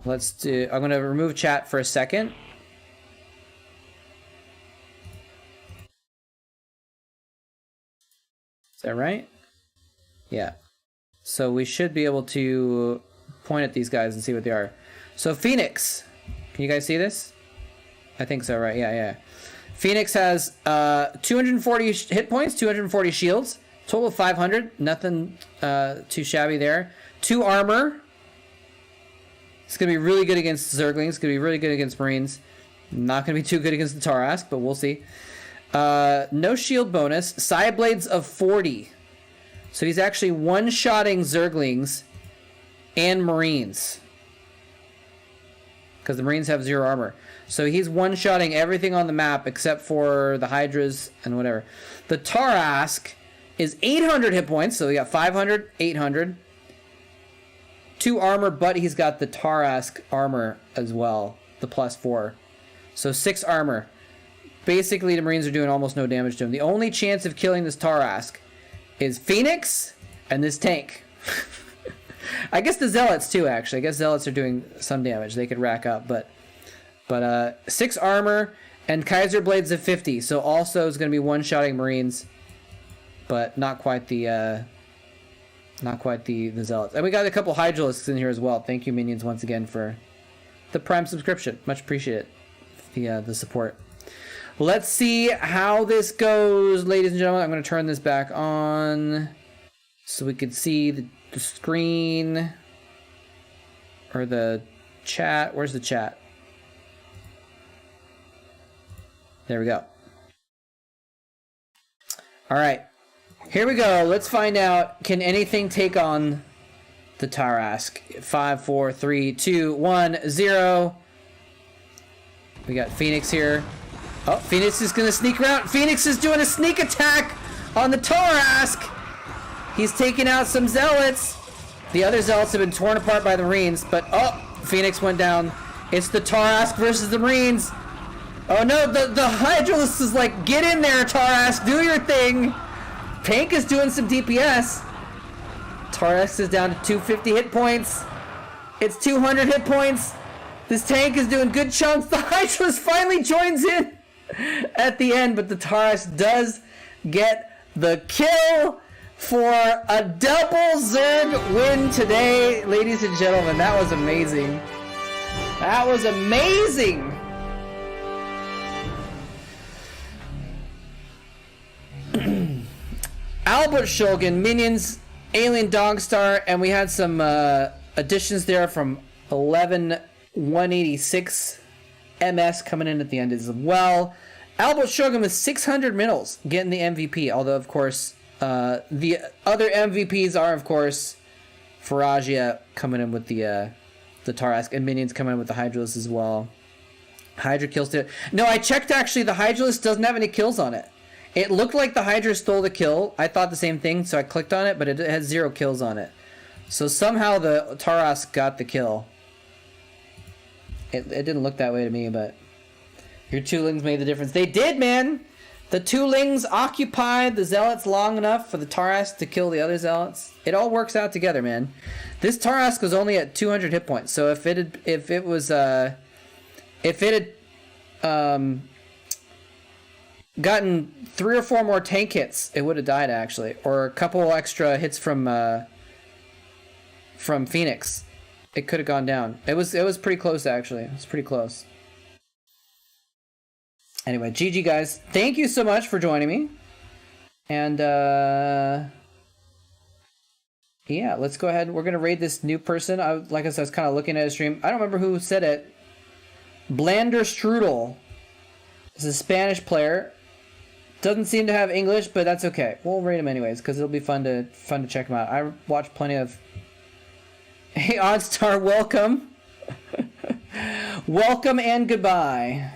Let's do... I'm going to remove chat for a second. Is that right? Yeah. So we should be able to point at these guys and see what they are. So Phoenix. Can you guys see this? I think so, right? Yeah. Phoenix has 240 hit points, 240 shields, Total of 500. Nothing too shabby there. 2 armor. It's going to be really good against Zerglings. It's going to be really good against Marines. Not going to be too good against the Tarask, but we'll see. No shield bonus. Side blades of 40. So he's actually one-shotting Zerglings and Marines. Because the Marines have 0 armor. So he's one-shotting everything on the map except for the Hydras and whatever. The Tarask is 800 hit points. So we got 500, 800. 2 armor, but he's got the Tarask armor as well. The +4. So 6 armor. Basically, the Marines are doing almost no damage to him. The only chance of killing this Tarask is Phoenix and this tank. I guess the Zealots too, actually. I guess Zealots are doing some damage. They could rack up, but 6 armor and Kaiser Blades of 50. So also is going to be one-shotting Marines, but not quite the Zealots. And we got a couple Hydralisks in here as well. Thank you, minions, once again for the Prime subscription. Much appreciated. The support. Let's see how this goes, ladies and gentlemen. I'm going to turn this back on so we can see the screen or the chat. Where's the chat? There we go. All right. Here we go. Let's find out, can anything take on the Tarask? 5, 4, 3, 2, 1, 0. We got Phoenix here. Oh, Phoenix is going to sneak around. Phoenix is doing a sneak attack on the Tarask. He's taking out some Zealots. The other Zealots have been torn apart by the Marines, but oh, Phoenix went down. It's the Tarask versus the Marines. Oh no, the Hydralisk is like, get in there, Tarask, do your thing. Tank is doing some DPS. Tarask is down to 250 hit points. It's 200 hit points. This tank is doing good chunks. The Hydralisk finally joins in at the end, but the Tarask does get the kill for a double Zerg win today, ladies and gentlemen. That was amazing. That was amazing. Albert Shogun, minions, Alien Dogstar, and we had some additions there from 11186 MS coming in at the end as well. Albert Shogun with 600 middles getting the MVP, although of course the other MVPs are of course Faragia coming in with the Tarask, and minions coming in with the Hydralisk as well. Hydra kills it. No, I checked actually, the Hydralisk doesn't have any kills on it. It looked like the Hydra stole the kill. I thought the same thing, so I clicked on it, but it had 0 kills on it. So somehow the Tarask got the kill. It didn't look that way to me, but your 2-lings made the difference. They did, man! The 2-lings occupied the Zealots long enough for the Tarask to kill the other Zealots. It all works out together, man. This Tarask was only at 200 hit points, so if it had gotten 3 or 4 more tank hits, it would have died actually, or a couple extra hits from Phoenix. It could have gone down. It was pretty close actually. It was pretty close. Anyway, GG guys. Thank you so much for joining me. And yeah, let's go ahead. We're gonna raid this new person. Like I said, I was kind of looking at his stream. I don't remember who said it. Blander Strudel is a Spanish player. Doesn't seem to have English, but that's okay. We'll raid him anyways because it'll be fun to check him out. I watch plenty of. Hey, Oddstar, welcome. Welcome and goodbye.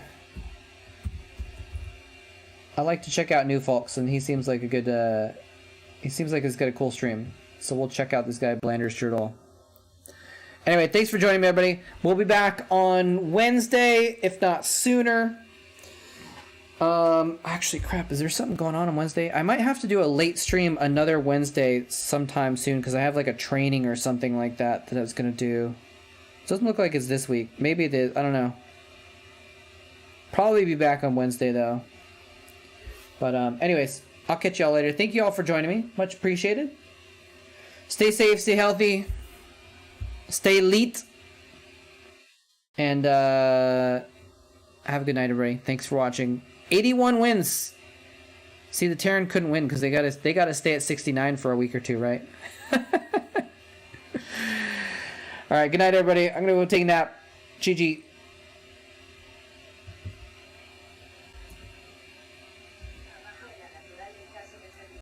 I like to check out new folks, and he seems like a good. He seems like he's got a cool stream, so we'll check out this guy Blander Strudel. Anyway, thanks for joining me, everybody. We'll be back on Wednesday, if not sooner. Actually, crap, is there something going on Wednesday? I might have to do a late stream another Wednesday sometime soon, because I have like a training or something like that I was going to do. It doesn't look like it's this week. Maybe it is. I don't know. Probably be back on Wednesday, though. But anyways, I'll catch y'all later. Thank you all for joining me. Much appreciated. Stay safe, stay healthy, stay elite, and have a good night, everybody. Thanks for watching. 81 wins. See, the Terran couldn't win because they gotta stay at 69 for a week or two, right? All right, good night, everybody. I'm gonna go take a nap. GG.